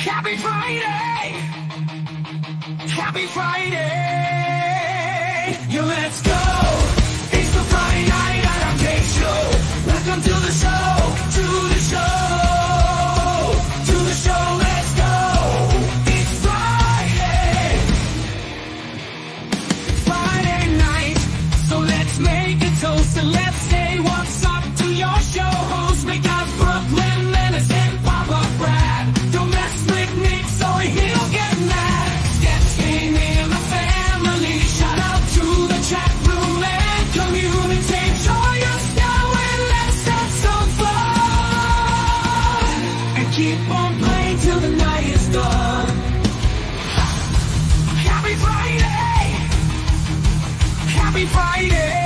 Happy Friday! Happy Friday! Yeah, let's go! It's the Friday night at Arcade Show. Welcome to the show, to the show, to the show, let's go! It's Friday! Friday night, so let's make a toast and let's say what's up to your show host. We got Brooklyn, Menace, and Papa Brad. Don't mess with Nick, so he'll get mad. Sketch game in the family. Shout out to the chat room and community. Join us now and let's have some fun. And keep on playing till the night is done. Happy Friday! Happy Friday!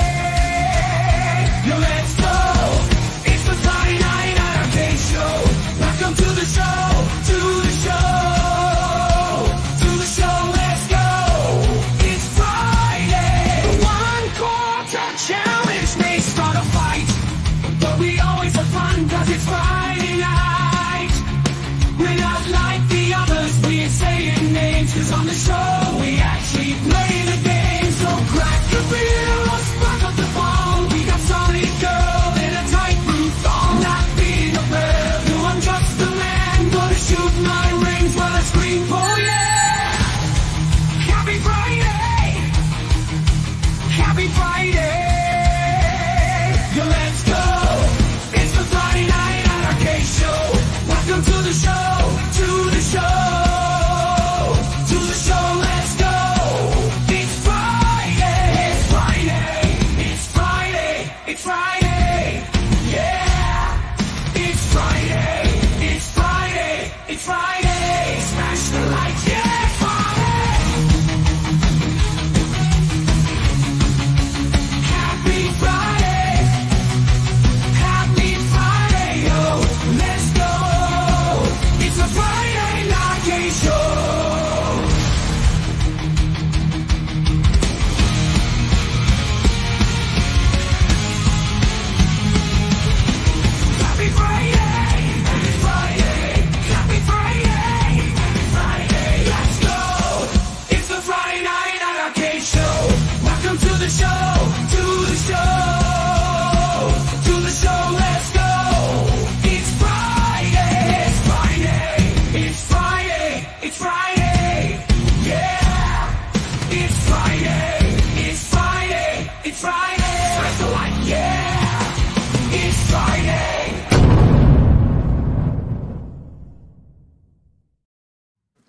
Yeah, let's go! It's the Friday night at Arcade Show. Welcome to the show, to the show, to the show, let's go! It's Friday! The one quarter challenge may start a fight, but we always have fun cause it's Friday night. We're not like the others, we ain't saying names, cause on the show we actually play the game. So crack a beer or spark up the ball. We got solid girl in a tight blue thong. Not being a bear, no, I'm just a man. Gonna shoot my rings while I scream, oh yeah! Happy Friday! Happy Friday! Yeah, let's go! It's the Friday night at Arcade Show. Welcome to the show, to the show, to the show, let's go! It's Friday! It's Friday! It's Friday! It's Friday! Yeah! It's Friday! It's Friday! It's Friday! Smash the lights, yeah! Friday!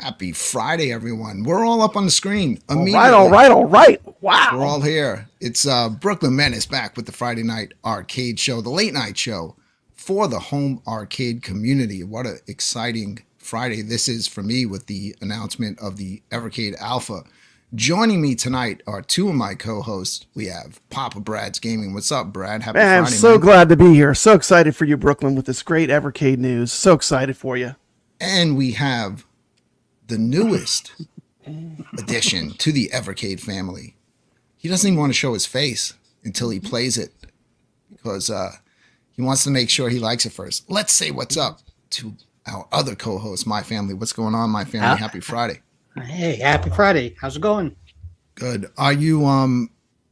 Happy Friday, everyone. We're all up on the screen. All right. Wow. We're all here. It's Brooklyn Menace back with the Friday Night Arcade Show, the late night show for the home arcade community. What an exciting Friday this is for me with the announcement of the Evercade Alpha. Joining me tonight are two of my co-hosts. We have Papa Brad's Gaming. What's up, Brad? Happy Friday, I'm so glad to be here. So excited for you, Brooklyn, with this great Evercade news. So excited for you. And we have the newest addition to the Evercade family. He doesn't even want to show his face until he plays it because he wants to make sure he likes it first. Let's say what's up to our other co-host, My Family. What's going on, My Family? Happy Friday. Hey, happy Friday. How's it going? Good. Are you,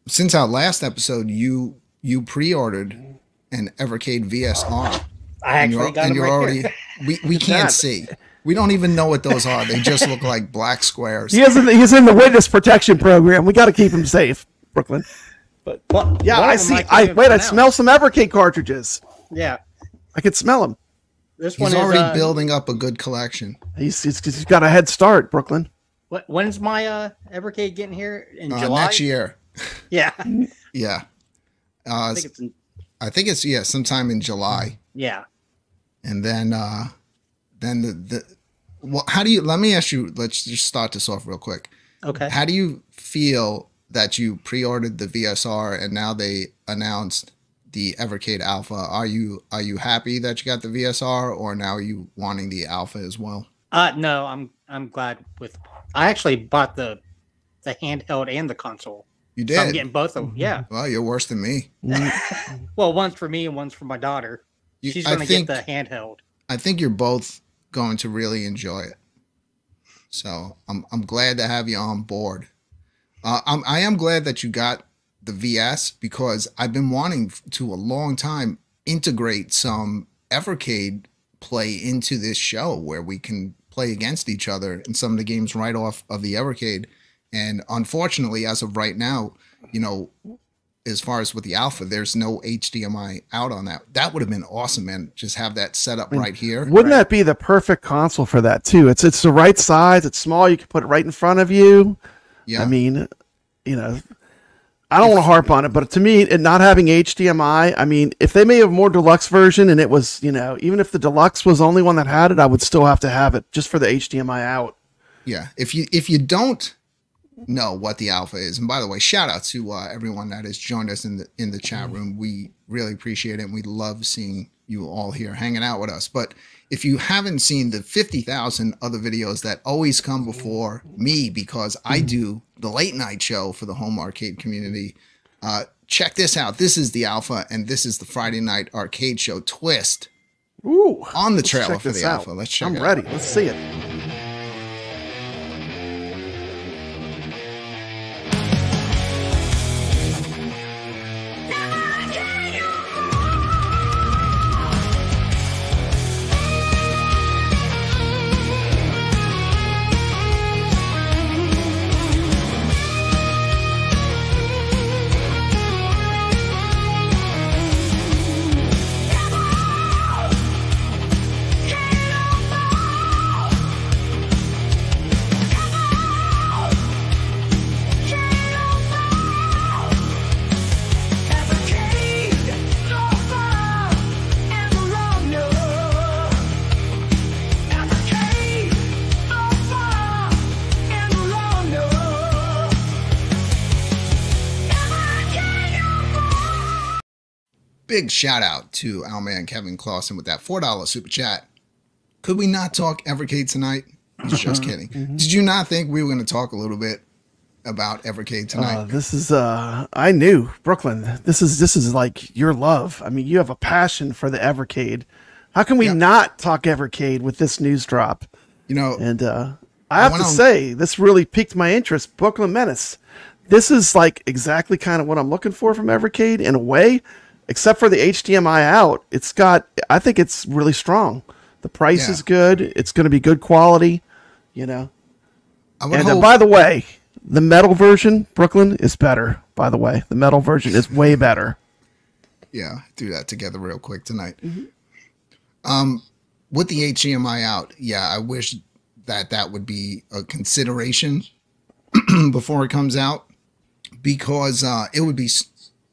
since our last episode, you pre-ordered an Evercade VSR. I actually got them right here. We can't see. We don't even know what those are. They just look like black squares. He's in the witness protection program. We got to keep him safe, Brooklyn. But yeah, I see. I smell some Evercade cartridges. Yeah, I can smell them. This He's already building up a good collection. He's got a head start, Brooklyn. When's my Evercade getting here? In July? Next year. Yeah. Yeah. I think it's sometime in July. Yeah. And then how do you, let me ask you, let's just start this off real quick. Okay. How do you feel that you pre-ordered the VSR and now they announced the Evercade Alpha? Are you happy that you got the VSR, or now are you wanting the Alpha as well? No, I'm glad with, I actually bought the handheld and the console. You did? So I'm getting both of them. Yeah. Well, you're worse than me. Well, one's for me and one's for my daughter. She's going to get the handheld. I think you're both going to really enjoy it. So I'm glad to have you on board. I am glad that you got the VS because I've been wanting to a long time integrate some Evercade play into this show where we can play against each other in some of the games right off of the Evercade. And unfortunately, as of right now, you know, as far as with the Alpha, there's no HDMI out on that. That would have been awesome, man. Just have that set up right here. Wouldn't that be the perfect console for that too? It's the right size. It's small. You can put it right in front of you. Yeah. I mean, you know, I don't want to harp on it, but to me, it not having HDMI, I mean, if they made a more deluxe version and it was, you know, even if the deluxe was the only one that had it, I would still have to have it just for the HDMI out. Yeah. If you don't know what the Alpha is, and by the way, shout out to everyone that has joined us in the chat room. We really appreciate it, and we love seeing you all here hanging out with us. But if you haven't seen the 50,000 other videos that always come before me, because I do the late night show for the home arcade community, check this out. This is the Alpha, and this is the Friday Night Arcade Show twist. Ooh, on the trailer for the Alpha. Let's check it out. I'm ready. Let's see it. Big shout out to our man Kevin Clausen with that $4 super chat. Could we not talk Evercade tonight? He's just kidding. Did you not think we were going to talk a little bit about Evercade tonight? This is I knew, Brooklyn. This is like your love. I mean, you have a passion for the Evercade. How can we not talk Evercade with this news drop? You know, and I have to say, this really piqued my interest. Brooklyn Menace. This is like exactly kind of what I'm looking for from Evercade in a way. Except for the HDMI out, it's got, I think it's really strong. The price is good. It's going to be good quality, you know. And by the way, the metal version, Brooklyn, is better, by the way. The metal version is way better. Yeah, do that together real quick tonight. With the HDMI out, yeah, I wish that would be a consideration before it comes out, because it would be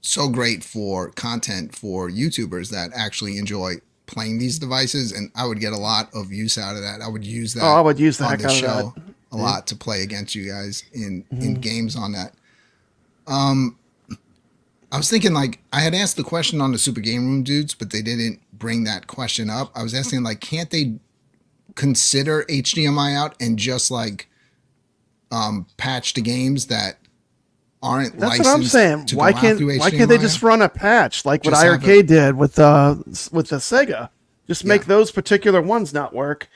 so great for content for YouTubers that actually enjoy playing these devices, and I would get a lot of use out of that. I would use that. Oh, I would use the on heck the out show of that a lot to play against you guys in games on that. I was thinking, like, I had asked the question on the Super Game Room dudes, but they didn't bring that question up. I was asking, like, can't they consider HDMI out and just like patch the games that aren't That's licensed? what I'm saying. To Why go out can't through why can't they HDMI? just run a patch like what Just have iRcade did with the Sega? Just make Yeah. those particular ones not work,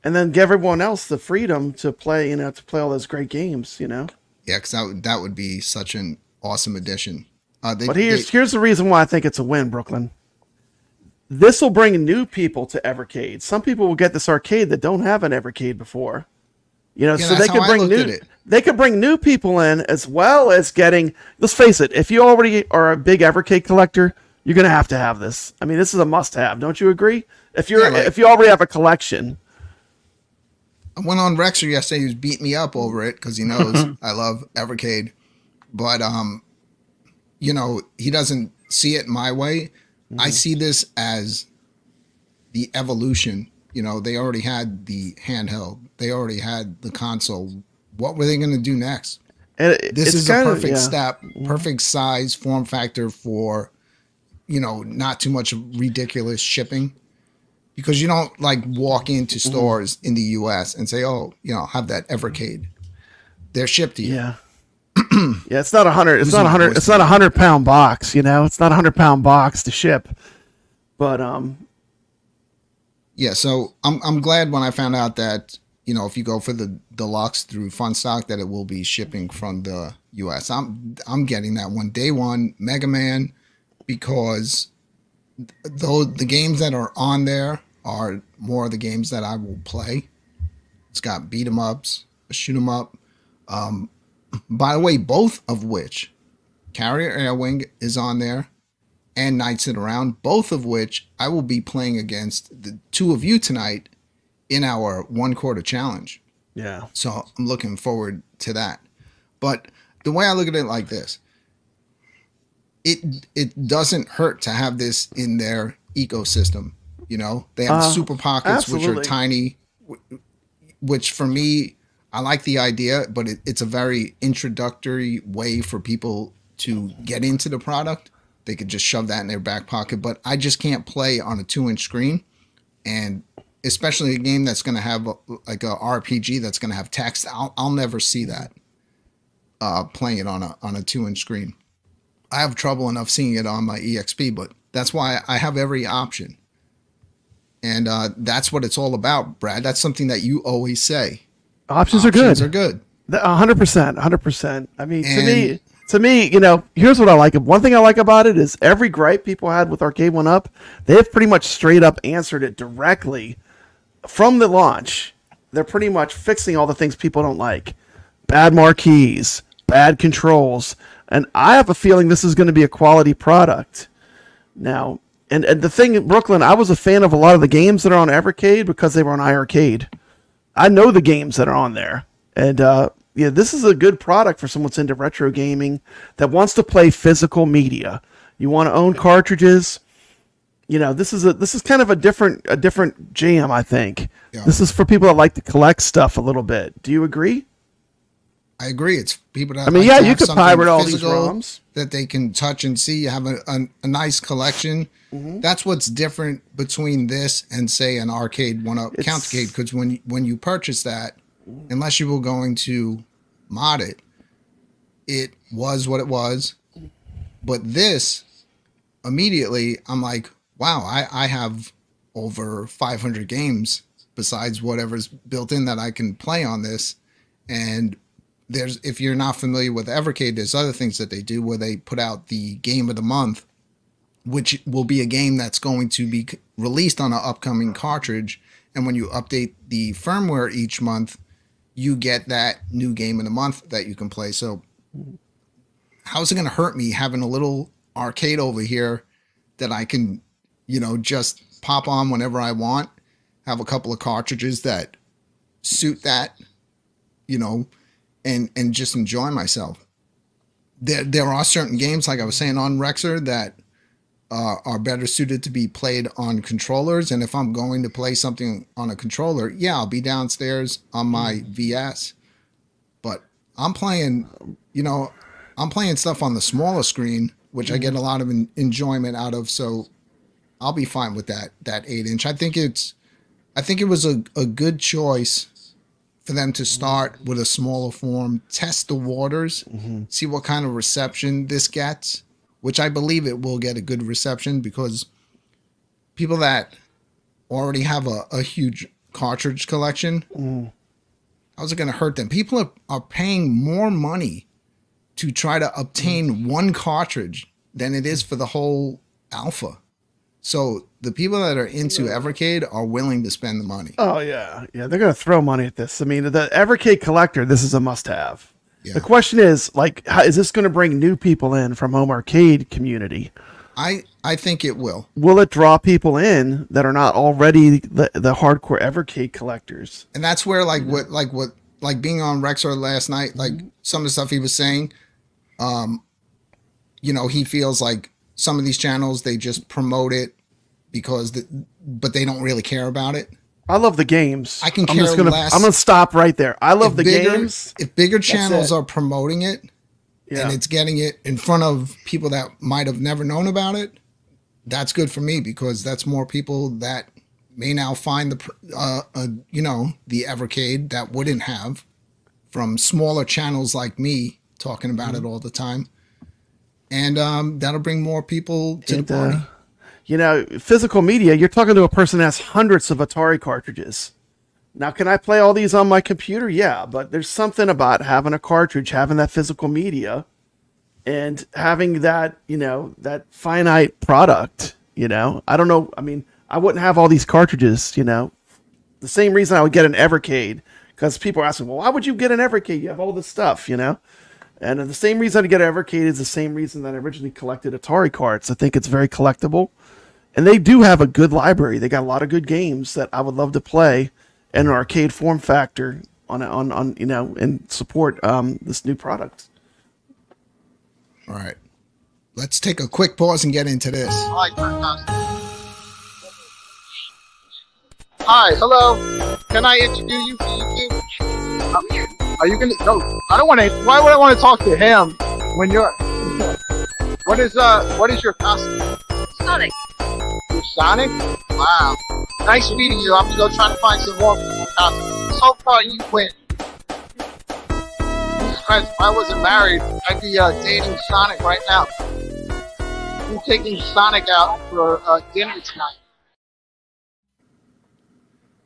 and then give everyone else the freedom to play. You know, to play all those great games. You know. Yeah, because that would be such an awesome addition. But here's the reason why I think it's a win, Brooklyn. This will bring new people to Evercade. Some people will get this arcade that don't have an Evercade before. You know, Yeah, so that's they could how I bring looked at new it. they could bring new people in, as well as getting, let's face it, if you already are a big Evercade collector, you're gonna have to have this. I mean, this is a must have, don't you agree? If you already have a collection. I went on Rexer yesterday. He was beating me up over it because he knows I love Evercade, but you know, he doesn't see it my way. I see this as the evolution. You know, they already had the handheld. They already had the console. What were they going to do next? And This is a kinda, perfect yeah. step, perfect size, form factor for, you know, not too much ridiculous shipping. Because you don't like walk into stores in the US and say, oh, you know, have that Evercade. They're shipped to you. Yeah. Yeah, it's not 100. It's Losing not my 100. voice It's not a 100-pound box. You know, it's not a 100-pound box to ship. But Yeah, so I'm glad when I found out that, you know, if you go for the deluxe through Funstock, that it will be shipping from the US. I'm getting that one day one, Mega Man, because though the games that are on there are more of the games that I will play. It's got beat 'em ups, shoot 'em up. By the way, both of which, Carrier Airwing is on there, and Knights It Around, both of which I will be playing against the two of you tonight in our 1/4 challenge. yeah, So I'm looking forward to that. But the way I look at it like this, it doesn't hurt to have this in their ecosystem. You know, they have Super Pockets, which absolutely. are tiny, which for me, I like the idea, but it's a very introductory way for people to get into the product. They could just shove that in their back pocket, but I just can't play on a 2-inch screen, and especially a game that's going to have like a RPG that's going to have text. I'll never see that playing it on a 2-inch screen. I have trouble enough seeing it on my EXP, but that's why I have every option, and that's what it's all about, Brad. That's something that you always say. options are good. Options are good. 100%. 100%. I mean, to me, you know, here's what I like. One thing I like about it is every gripe people had with Arcade 1-Up, they have pretty much straight up answered it directly from the launch. They're pretty much fixing all the things people don't like. Bad marquees, bad controls. And I have a feeling this is going to be a quality product. Now, and the thing, Brooklyn, I was a fan of a lot of the games that are on Evercade because they were on iRcade. I know the games that are on there. And yeah, this is a good product for someone that's into retro gaming that wants to play physical media. You want to own cartridges. You know, this is kind of a different jam, I think. Yeah. This is for people that like to collect stuff a little bit. Do you agree? I agree. It's people that I mean, like yeah, to you have could something pirate all these physical ROMs. that they can touch and see. You have a nice collection. That's what's different between this and say an Arcade 1-Up Countercade. Because when you purchase that, unless you were going to mod it, it was what it was. But this, immediately, I'm like, wow, I have over 500 games besides whatever's built in that I can play on this. And if you're not familiar with Evercade, there's other things that they do where they put out the game of the month, which will be a game that's going to be released on an upcoming cartridge. And when you update the firmware each month, you get that new game of the month that you can play. So how's it going to hurt me having a little arcade over here that I can, you know, just pop on whenever I want, have a couple of cartridges that suit that, you know, and just enjoy myself. There are certain games, like I was saying on Rexer, that are better suited to be played on controllers. And if I'm going to play something on a controller, yeah, I'll be downstairs on my VS. But I'm playing, you know, I'm playing stuff on the smaller screen, which I get a lot of enjoyment out of. So I'll be fine with that 8-inch. I think it was a good choice for them to start with a smaller form, test the waters, see what kind of reception this gets, which I believe it will get a good reception, because people that already have a huge cartridge collection, how's it going to hurt them? People are paying more money to try to obtain one cartridge than it is for the whole alpha. So the people that are into Evercade are willing to spend the money. Oh, yeah. Yeah, they're going to throw money at this. I mean, the Evercade collector, this is a must-have. Yeah. The question is, like, is this going to bring new people in from home arcade community? I think it will. Will it draw people in that are not already the hardcore Evercade collectors? And that's where, like being on Rexer last night, like some of the stuff he was saying, you know, he feels like some of these channels, they just promote it because, but they don't really care about it. I love the games. I can care less. I'm going to stop right there. I love the games. If bigger channels are promoting it, and it's getting it in front of people that might have never known about it, that's good for me, because that's more people that may now find the, you know, the Evercade that wouldn't have, from smaller channels like me talking about it all the time. And that'll bring more people to the party. You know, physical media, you're talking to a person that has hundreds of Atari cartridges. Now, can I play all these on my computer? Yeah, but there's something about having a cartridge, having that physical media, and having that, you know, that finite product, you know. I don't know. I mean, I wouldn't have all these cartridges, you know. The same reason I would get an Evercade, because people are asking, well, why would you get an Evercade? You have all this stuff, you know. And the same reason I get an Evercade is the same reason that I originally collected Atari cards. I think it's very collectible. And they do have a good library. They got a lot of good games that I would love to play in an arcade form factor on you know, and support this new product. All right. Let's take a quick pause and get into this. Hi, hello. Can I interview you for YouTube? Are you gonna? No, I don't want to. Why would I want to talk to him when you're? What is your costume? Sonic. You're Sonic? Wow. Nice meeting you. I'm gonna go try to find some more costumes. So far, you win. Jesus Christ, if I wasn't married, I'd be dating Sonic right now. I'm taking Sonic out for dinner tonight.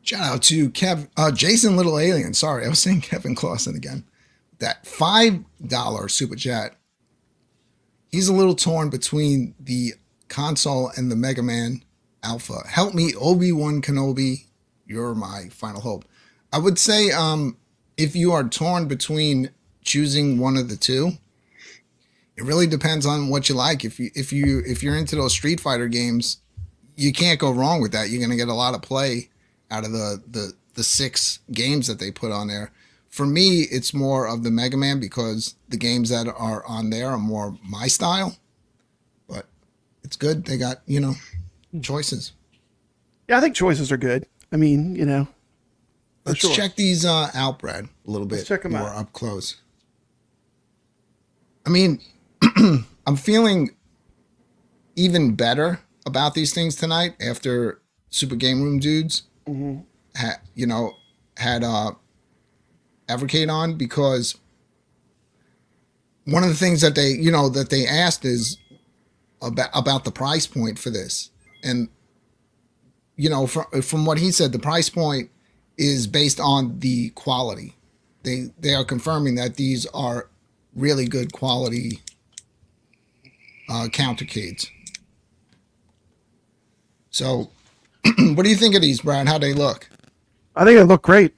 Shout out to Jason Little Alien. Sorry, I was saying Kevin Clausen again. That $5 super chat. He's a little torn between the console and the Mega Man Alpha. Help me, Obi-Wan Kenobi. You're my final hope. I would say, if you are torn between choosing one of the two, it really depends on what you like. If you're into those Street Fighter games, you can't go wrong with that. You're gonna get a lot of play out of the 6 games that they put on there. For me, it's more of the Mega Man, because the games that are on there are more my style. But it's good. They got, you know, choices. Yeah, I think choices are good. I mean, you know. Let's check these out, Brad, a little bit more out up close. I mean, I'm feeling even better about these things tonight after Super Game Room Dudes had Evercade on, because one of the things that they asked is about the price point for this. And you know, from what he said, the price point is based on the quality. They are confirming that these are really good quality countercades. So what do you think of these, Brad? How they look? I think they look great.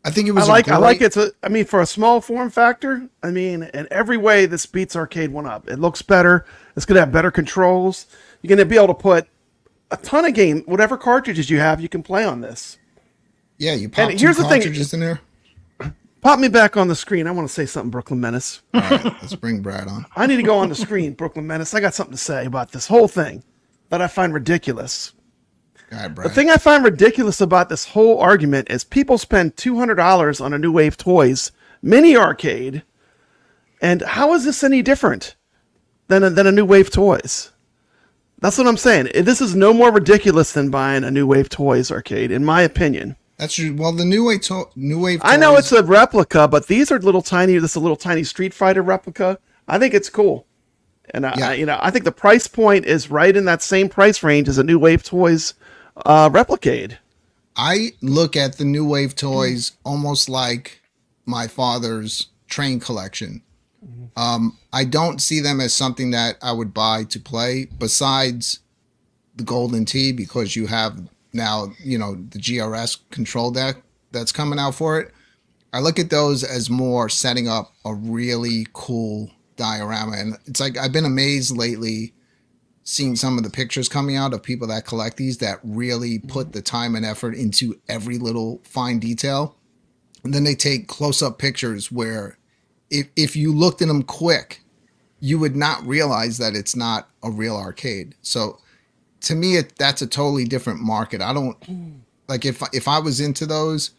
I think it was. I like it. I mean, for a small form factor, I mean, in every way, this beats Arcade one up. It looks better. It's gonna have better controls. You're gonna be able to put a ton of whatever cartridges you have, you can play on this. Yeah, you pop And two here's the thing. cartridges in there. Pop me back on the screen. I want to say something, Brooklyn Menace. All right, let's bring Brad on. I need to go on the screen, Brooklyn Menace. I got something to say about this whole thing that I find ridiculous. All right, Brad. The thing I find ridiculous about this whole argument is people spend $200 on a New Wave Toys mini arcade, and how is this any different than a New Wave Toys? That's what I'm saying. This is no more ridiculous than buying a New Wave Toys arcade, in my opinion. That's true. Well, the New Wave Toys, I know it's a replica, but these are little tiny. This is a little tiny Street Fighter replica. I think it's cool, and I think the price point is right in that same price range as a New Wave Toys Replicade. I look at the New Wave Toys almost like my father's train collection. I don't see them as something that I would buy to play besides the Golden Tee, because you have now, the GRS control deck that's coming out for it. I look at those as more setting up a really cool diorama. And it's like, I've been amazed lately seeing some of the pictures coming out of people that collect these that really put the time and effort into every little fine detail. And then they take close-up pictures where if you looked at them quick, you would not realize that it's not a real arcade. So to me, that's a totally different market. I don't like if I was into those,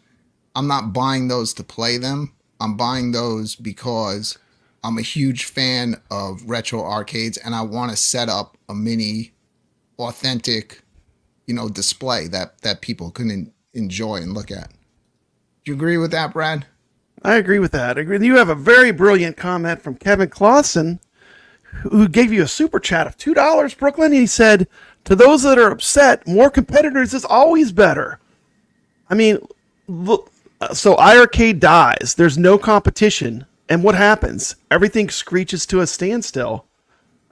I'm not buying those to play them. I'm buying those because I'm a huge fan of retro arcades and I want to set up a mini authentic, display that people can enjoy and look at. Do you agree with that, Brad? I agree with that. I agree. You have a very brilliant comment from Kevin Clausen, who gave you a super chat of $2, Brooklyn. He said, to those that are upset, more competitors is always better. I mean, look, so iArcade dies. There's no competition. And what happens? Everything screeches to a standstill.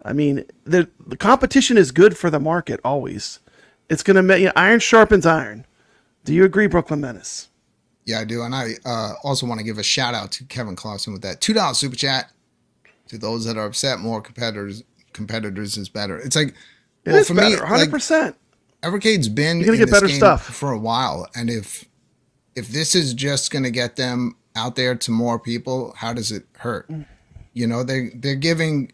I mean, the competition is good for the market always. It's going to make iron sharpens iron. Do you agree, Brooklyn Menace? Yeah, I do. And I also want to give a shout out to Kevin Clausen with that $2 super chat. To those that are upset, more competitors is better. It's like, well, for better, me, 100%. Like, Evercade's been You're gonna get better stuff for a while, and if this is just gonna get them out there to more people, how does it hurt? They're giving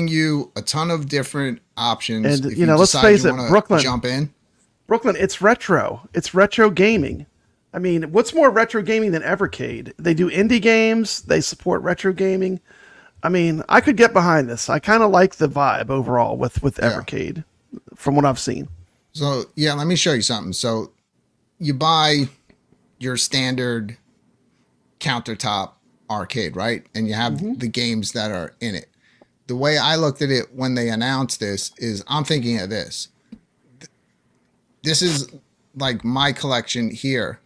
you a ton of different options. And let's face it, Brooklyn, jump in. Brooklyn, it's retro. It's retro gaming. I mean, what's more retro gaming than Evercade? They do indie games. They support retro gaming. I mean, I could get behind this. I kind of like the vibe overall with Evercade from what I've seen. So, yeah, let me show you something. So, you buy your standard countertop arcade, right? And you have the games that are in it. The way I looked at it when they announced this is I'm thinking of this. This is like my collection here.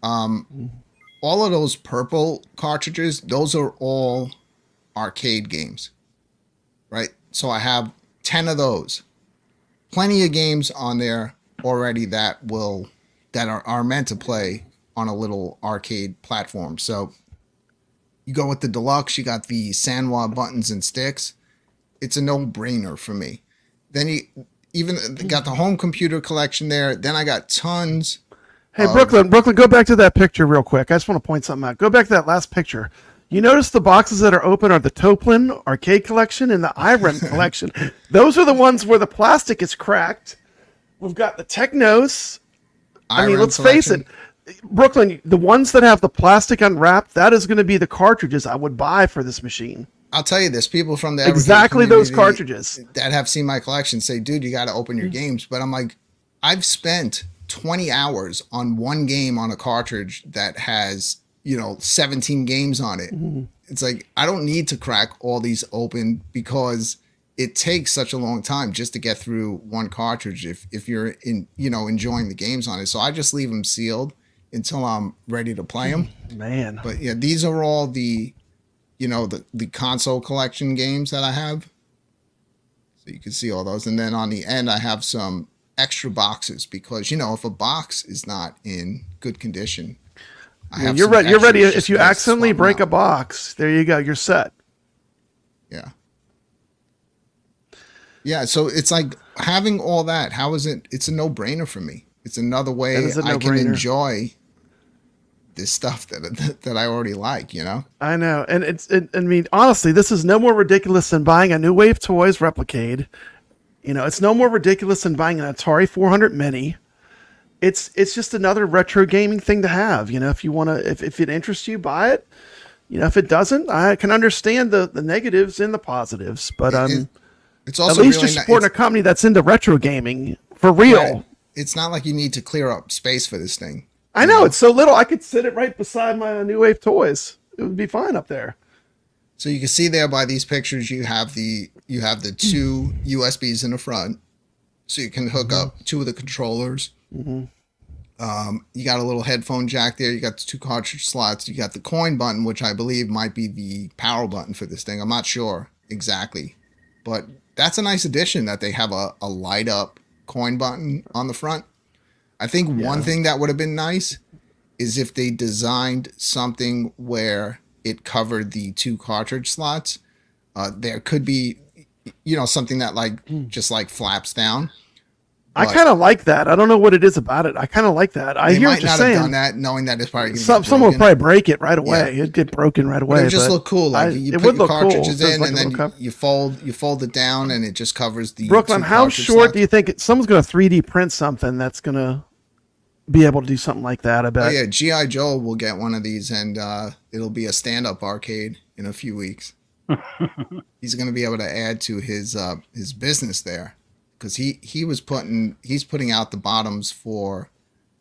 All of those purple cartridges, those are all arcade games, right? So I have 10 of those. Plenty of games on there already that are meant to play on a little arcade platform. So you go with the deluxe, you got the Sanwa buttons and sticks. It's a no-brainer for me. Then you even got the home computer collection there. Then I got tons. Hey, Brooklyn, go back to that picture real quick. I just want to point something out. Go back to that last picture. You notice the boxes that are open are the Toplin arcade collection and the iRem collection. Those are the ones where the plastic is cracked. We've got the Technos. I mean, let's face it, Brooklyn, the ones that have the plastic unwrapped, that is going to be the cartridges I would buy for this machine. I'll tell you this, people from the exactly those cartridges that have seen my collection say, dude, you got to open your games. But I'm like, I've spent 20 hours on one game on a cartridge that has 17 games on it. It's like, I don't need to crack all these open because it takes such a long time just to get through one cartridge if you're enjoying the games on it. So I just leave them sealed until I'm ready to play them. Man. But yeah, these are all the console collection games that I have. So you can see all those. And then on the end, I have some extra boxes because, if a box is not in good condition, you're ready. You're ready. If you accidentally break a box, there you go. You're set. Yeah. Yeah. So it's like having all that. How is it? It's a no-brainer for me. It's another way I can enjoy this stuff that I already like, you know? I know. And I mean, honestly, this is no more ridiculous than buying a New Wave Toys Replicade. You know, it's no more ridiculous than buying an Atari 400 Mini. It's just another retro gaming thing to have. You know, if you want to, if it interests you, buy it. You know, if it doesn't, I can understand the negatives and the positives. But it's also at least really you're supporting a company that's into retro gaming for real. Right. It's not like you need to clear up space for this thing. I know, it's so little. I could sit it right beside my New Wave Toys. It would be fine up there. So you can see there by these pictures, you have the two USBs in the front, so you can hook up two of the controllers. You got a little headphone jack there. You got the two cartridge slots. You got the coin button, which I believe might be the power button for this thing. I'm not sure exactly, but that's a nice addition that they have a light up coin button on the front. I think one thing that would have been nice is if they designed something where it covered the two cartridge slots. There could be, you know, something that just flaps down. I kind of like that. I don't know what it is about it. I kind of like that. I hear what you're saying. They might not have done that knowing that it's probably someone would probably break it right away. It'd get broken right away. It would just look cool. Like you put your cartridges in, and then you fold it down, and it just covers the. Brooklyn, how short do you think someone's going to 3D print something that's going to be able to do something like that? I bet. Oh yeah, G.I. Joe will get one of these, and it'll be a stand-up arcade in a few weeks. He's going to be able to add to his business there. Because he's putting out the bottoms for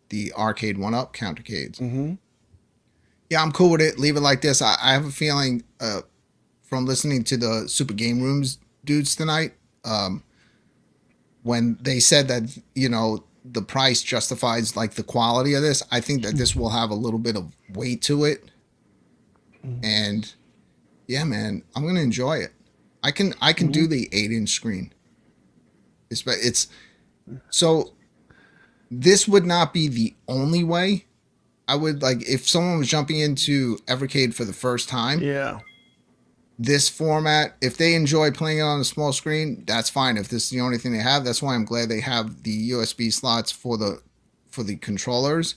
the Arcade 1-Up countercades. Yeah, I'm cool with it. Leave it like this. I have a feeling from listening to the Super Game Rooms dudes tonight, when they said that, you know, the price justifies like the quality of this, I think that this will have a little bit of weight to it. And yeah, man, I'm gonna enjoy it. I can do the 8-inch screen. It's so this would not be the only way. I would like if someone was jumping into Evercade for the first time. Yeah. This format, if they enjoy playing it on a small screen, that's fine. If this is the only thing they have, that's why I'm glad they have the USB slots for the controllers.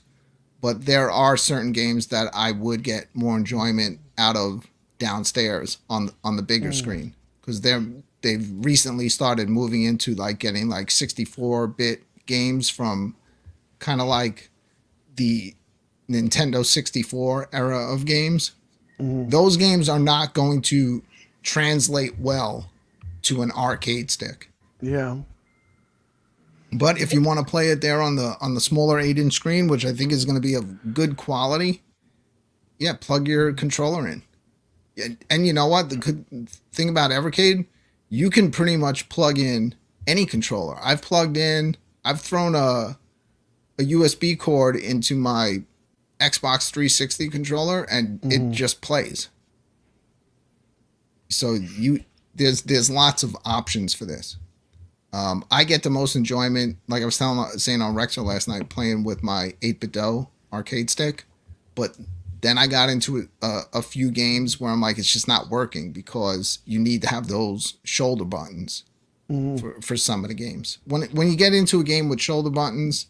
But there are certain games that I would get more enjoyment out of downstairs on the bigger screen, because they've recently started moving into like getting like 64-bit games from kind of like the Nintendo 64 era of games. Those games are not going to translate well to an arcade stick. Yeah. But if you want to play it there on the smaller 8-inch screen, which I think is going to be of good quality, yeah, plug your controller in. And you know what? The good thing about Evercade, you can pretty much plug in any controller. I've thrown a USB cord into my Xbox 360 controller, and it just plays. So there's lots of options for this. I get the most enjoyment, like I was saying on Rexer last night, playing with my 8BitDo arcade stick. But then I got into a few games where I'm like, it's just not working because you need to have those shoulder buttons for some of the games. When you get into a game with shoulder buttons,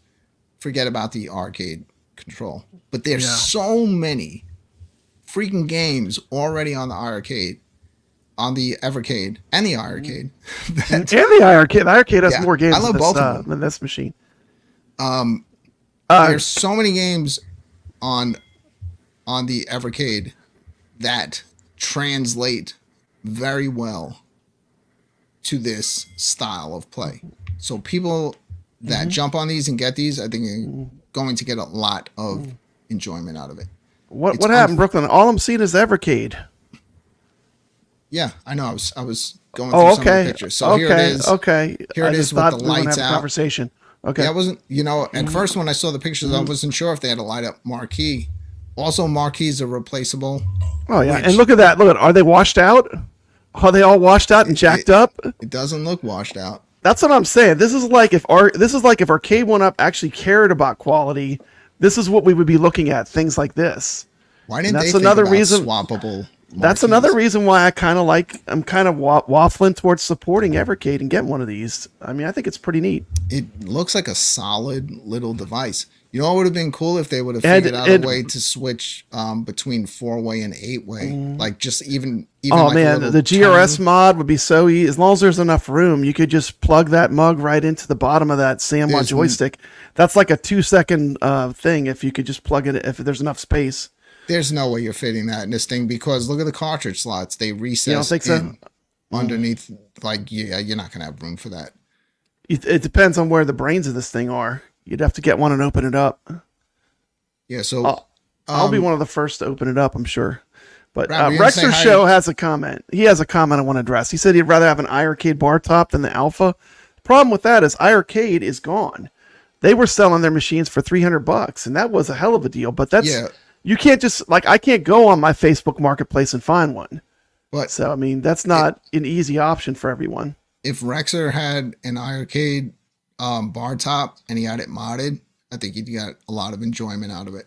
forget about the arcade control. But there's so many freaking games already on the iiRcade, on the Evercade and the iiRcade. And the iiRcade. The iiRcade has more games I love both of them. than this machine. There's so many games on the Evercade that translate very well to this style of play. So people that jump on these and get these, I think are going to get a lot of enjoyment out of it. What happened, Brooklyn? All I'm seeing is Evercade. Yeah, I know. I was going through some of the pictures. So here it is. Okay. Here it is with the lights out. Conversation. Okay. Yeah, I wasn't, at first when I saw the pictures, I wasn't sure if they had a light up marquee. Also, marquees are replaceable. Oh yeah, and look at that. Look at, are they washed out? Are they all washed out and jacked up? It doesn't look washed out. That's what I'm saying. This is like if Arcade 1-Up actually cared about quality. This is what we would be looking at. Things like this. Why didn't they think about swappable? That's another reason why I'm kind of waffling towards supporting Evercade and getting one of these. I mean, I think it's pretty neat. It looks like a solid little device. You know, it would have been cool if they would have figured out a way to switch between 4-way and 8-way, like just even. Oh like man, the GRS mod would be so easy. As long as there's enough room, you could just plug that mug right into the bottom of that SAMWA joystick. That's like a 2-second thing if you could just plug it if there's enough space. There's no way you're fitting that in this thing because look at the cartridge slots. They recess. You don't think so? Underneath, like, yeah, you're not gonna have room for that. It depends on where the brains of this thing are. You'd have to get one and open it up. Yeah, so I'll be one of the first to open it up, I'm sure. But Rob, Rexer Show has a comment. He has a comment I want to address. He said he'd rather have an iArcade bar top than the Alpha. The problem with that is iArcade is gone. They were selling their machines for $300, and that was a hell of a deal. But that's you can't just like I can't go on my Facebook Marketplace and find one. But so I mean that's not an easy option for everyone. If Rexer had an iArcade bar top and he had it modded, I think he'd got a lot of enjoyment out of it.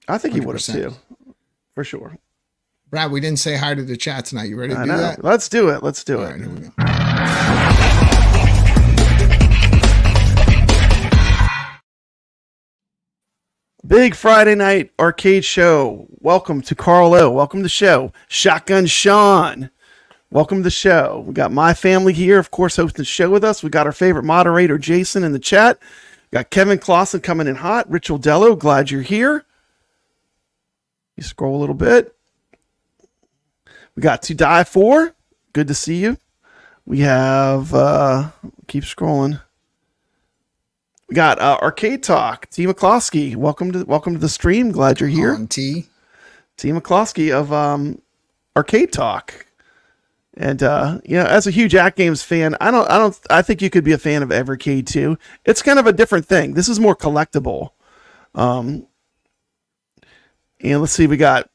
I think 100%. He would have too, for sure. Brad, we didn't say hi to the chat tonight. You ready to do that? Let's do it. Let's do it. All right, here we go. Big Friday night arcade show. Welcome to Carl O. Welcome to the show. Shotgun Sean. Welcome to the show. We got my family here, of course, hosting the show with us. We got our favorite moderator, Jason, in the chat. We got Kevin Clausen coming in hot. Rich Dello, glad you're here. You scroll a little bit. We got To Die For. Good to see you. We have, keep scrolling. We got Arcade Talk. T. McCloskey. Welcome to the stream. Glad you're here. T. McCloskey of Arcade Talk. And as a huge AtGames fan, I think you could be a fan of Evercade too. It's kind of a different thing. This is more collectible. And let's see, we got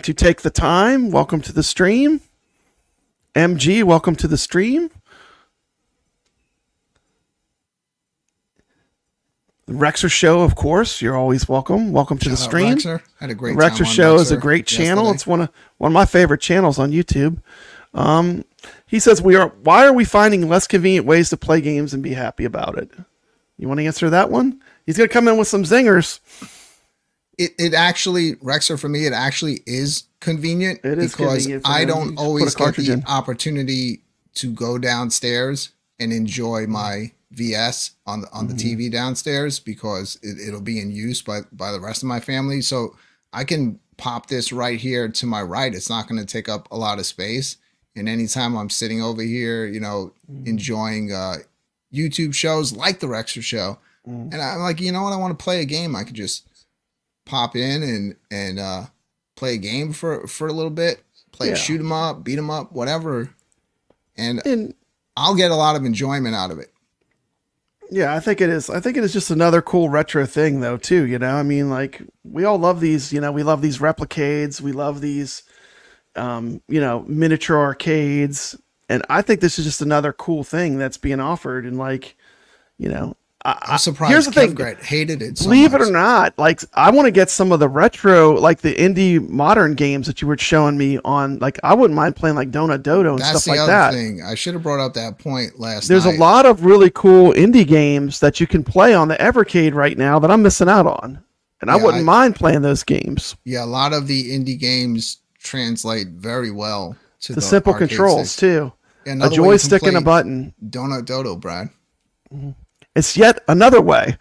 To Take the Time. Welcome to the stream. MG, welcome to the stream. Rexer Show, of course, you're always welcome. Welcome to the stream. Rexer. Had a great Rexer time Show on is a great channel. yesterday. It's one of my favorite channels on YouTube. He says why are we finding less convenient ways to play games and be happy about it? You want to answer that one? He's gonna come in with some zingers. It actually, Rexer, for me, it actually is convenient. It is because convenient for I him. don't You just always put a get cartridge the in. opportunity to go downstairs and enjoy my VS on the TV downstairs because it'll be in use by the rest of my family. So I can pop this right here to my right. It's not going to take up a lot of space. And anytime I'm sitting over here, enjoying YouTube shows like the Rexer Show, and I'm like, you know what, I want to play a game. I could just pop in and play a game for a little bit, play a shoot 'em up, beat 'em up, whatever, and I'll get a lot of enjoyment out of it. Yeah, I think it is. I think it is just another cool retro thing, though, too. I mean, like we all love these. We love these replicades. We love these, miniature arcades, and I think this is just another cool thing that's being offered. And I'm surprised. Here's the thing. Hated it. So Believe much. it or not, like I want to get some of the retro, like the indie modern games that you were showing me on. Like I wouldn't mind playing like Donut Dodo and That's stuff like the that. other thing. I should have brought up that point last There's night. a lot of really cool indie games that you can play on the Evercade right now that I'm missing out on. And I wouldn't mind playing those games. Yeah, a lot of the indie games translate very well to the simple arcade controls system. too. Yeah, A another way you can joystick and a play button. Donut Dodo, Brad. It's yet another way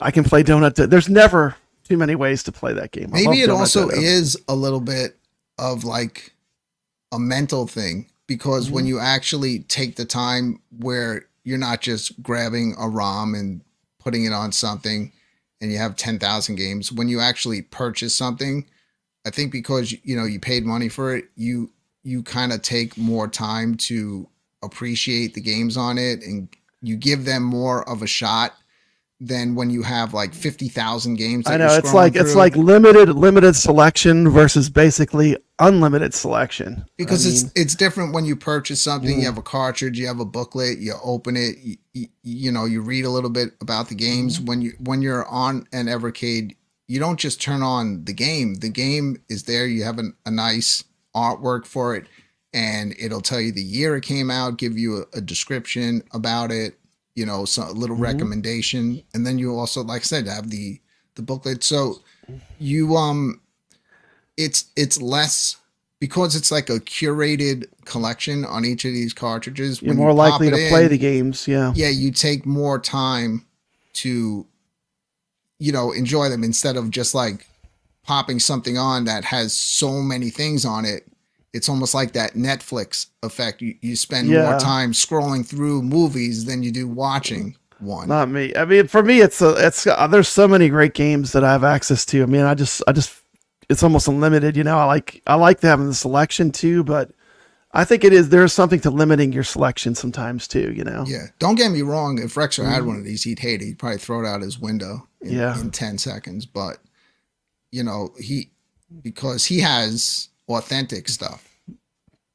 I can play Donut Dodo. There's never too many ways to play that game. Maybe it also Dodo. is a little bit of like a mental thing because when you actually take the time where you're not just grabbing a ROM and putting it on something and you have 10,000 games, when you actually purchase something, I think because you paid money for it, you kind of take more time to appreciate the games on it and you give them more of a shot than when you have like 50,000 games. I know it's like limited selection versus basically unlimited selection. Because it's different when you purchase something. You have a cartridge, you have a booklet, you open it, you read a little bit about the games. When you're on an Evercade, you don't just turn on the game. The game is there. You have a nice artwork for it, and it'll tell you the year it came out, give you a description about it. you know, so a little recommendation, and then you also, like I said, have the booklet. So you it's less, because it's like a curated collection on each of these cartridges. You're more likely to play the games. Yeah. Yeah, you take more time to, you know, enjoy them, instead of just like popping something on that has so many things on it. It's almost like that Netflix effect. You spend more time scrolling through movies than you do watching one. Not me. I mean, for me, it's there's so many great games that I have access to. I mean, I just it's almost unlimited. You know, I like having the selection too, but I think there's something to limiting your selection sometimes too. You know. Yeah. Don't get me wrong. If Rexer had one of these, he'd hate it. He'd probably throw it out his window in 10 seconds. But you know, because he has authentic stuff.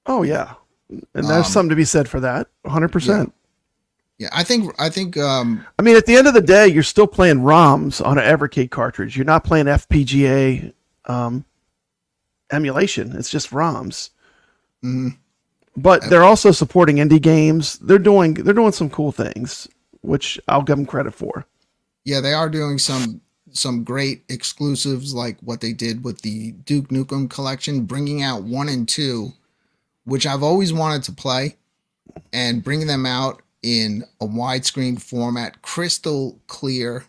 Oh yeah, and there's something to be said for that. 100%. Yeah, I think. I mean, at the end of the day, you're still playing ROMs on an Evercade cartridge. You're not playing FPGA emulation. It's just ROMs. But they're also supporting indie games. They're doing some cool things, which I'll give them credit for. Yeah, they are doing some great exclusives, like what they did with the Duke Nukem collection, bringing out 1 and 2, which I've always wanted to play, and bringing them out in a widescreen format, crystal clear.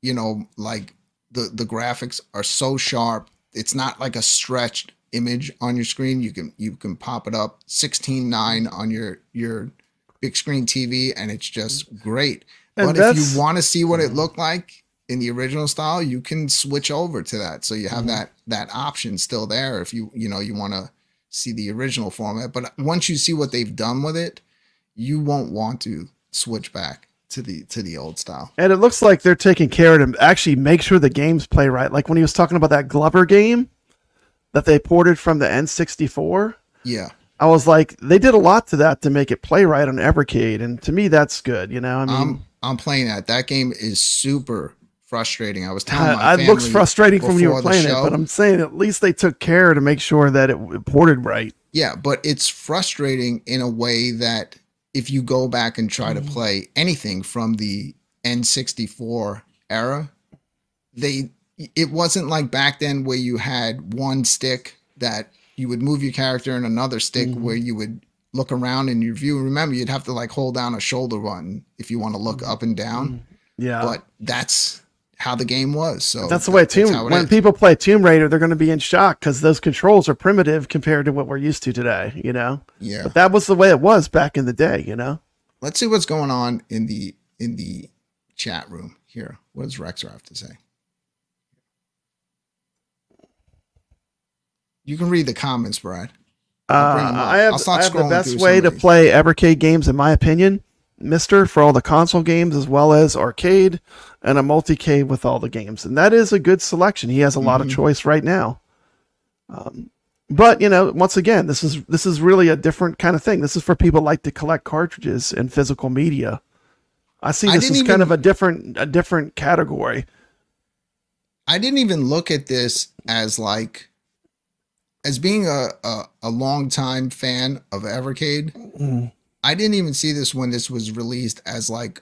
You know, like the graphics are so sharp. It's not like a stretched image on your screen. You can pop it up 16:9 on your big screen TV, and it's just great. And but if you want to see what it looked like in the original style, you can switch over to that. So you have that option still there if you want to see the original format. But once you see what they've done with it, you won't want to switch back to the old style. And it looks like they're taking care to actually make sure the games play right. Like when he was talking about that Glover game that they ported from the N64. Yeah. I was like, they did a lot to that to make it play right on Evercade. And to me, that's good. You know, I mean, I'm playing that. That game is super frustrating. I was telling my family it looks frustrating from when you were playing it, but I'm saying at least they took care to make sure that it ported right. Yeah, but it's frustrating in a way that if you go back and try to play anything from the N64 era, it wasn't like back then where you had one stick that you would move your character and another stick where you would look around in your view. Remember, you'd have to like hold down a shoulder button if you want to look up and down. Yeah. But that's how the game was. So that's the way when people play Tomb Raider, they're going to be in shock because those controls are primitive compared to what we're used to today, you know? Yeah. But that was the way it was back in the day, you know? Let's see what's going on in the chat room here. What does Rexer have to say? You can read the comments, Brad. I have the best way to play Evercade games, in my opinion, Mister, for all the console games as well as arcade, and a multi-cade with all the games. And that is a good selection. He has a lot of choice right now. But, you know, once again, this is really a different kind of thing. This is for people who like to collect cartridges and physical media. I see this as kind of a different category. I didn't even look at this as like, as being a longtime fan of Evercade. I didn't even see this when this was released as like,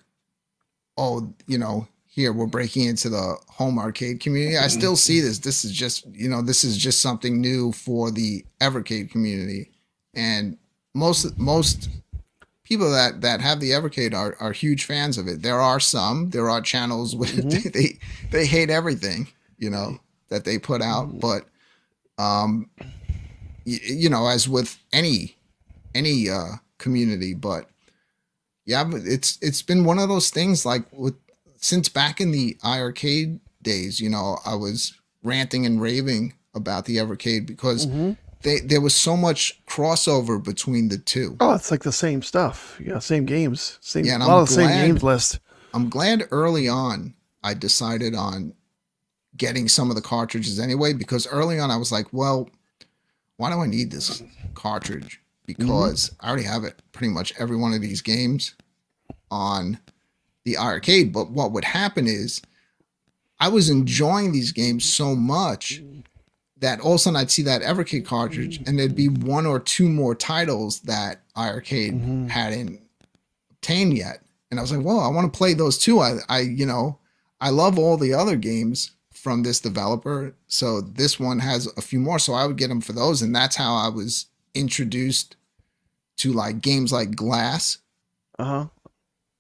oh, you know, here we're breaking into the home arcade community. I still see this. This is just, you know, this is just something new for the Evercade community. And most people that have the Evercade are huge fans of it. There are channels where they hate everything, you know, that they put out. But, you know, as with any community, but yeah, but it's been one of those things like since back in the iiRcade days, you know, I was ranting and raving about the Evercade because there was so much crossover between the two. Oh, it's like the same stuff. Yeah, same games. A lot of the same games list. I'm glad early on I decided on getting some of the cartridges anyway, because early on I was like, well, why do I need this cartridge? Because I already have it, pretty much every one of these games on the iiRcade. But what would happen is I was enjoying these games so much that all of a sudden I'd see that Evercade cartridge and there'd be one or two more titles that iiRcade hadn't obtained yet. And I was like, well, I want to play those too. I love all the other games from this developer. So this one has a few more. So I would get them for those. And that's how I was introduced to like games like Glass. Uh-huh.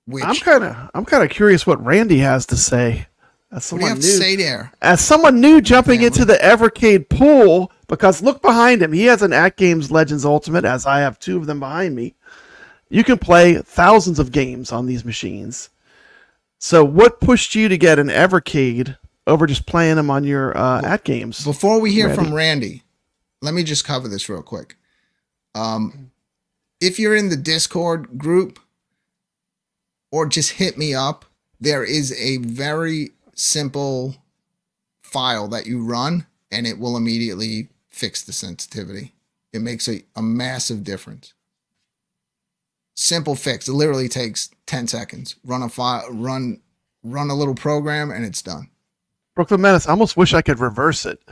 Which I'm kind of curious what Randy has to say. As what do you have to say there? As someone new jumping into the Evercade pool, because look behind him. He has an AtGames Legends Ultimate, as I have 2 of them behind me. You can play thousands of games on these machines. So what pushed you to get an Evercade over just playing them on your AtGames? Before we hear from Randy, let me just cover this real quick. If you're in the Discord group, or just hit me up, there is a very simple file that you run, and it will immediately fix the sensitivity. It makes a massive difference. Simple fix. It literally takes 10 seconds. Run a file, run a little program, and it's done. Brooklyn Menace, I almost wish I could reverse it.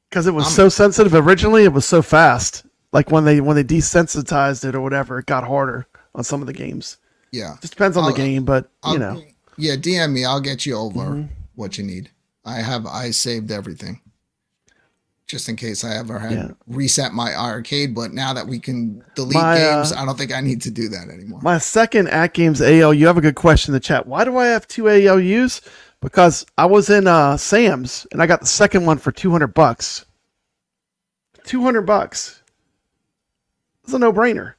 Because it was so sensitive originally, it was so fast. Like when they desensitized it or whatever, it got harder on some of the games. Yeah. Just depends on the game, but you know. Yeah, DM me. I'll get you over what you need. I saved everything. Just in case I ever had reset my iiRcade, but now that we can delete games, I don't think I need to do that anymore. My second AtGames AL, you have a good question in the chat. Why do I have 2 ALUs? Because I was in Sam's and I got the second one for $200. $200. It's a no-brainer.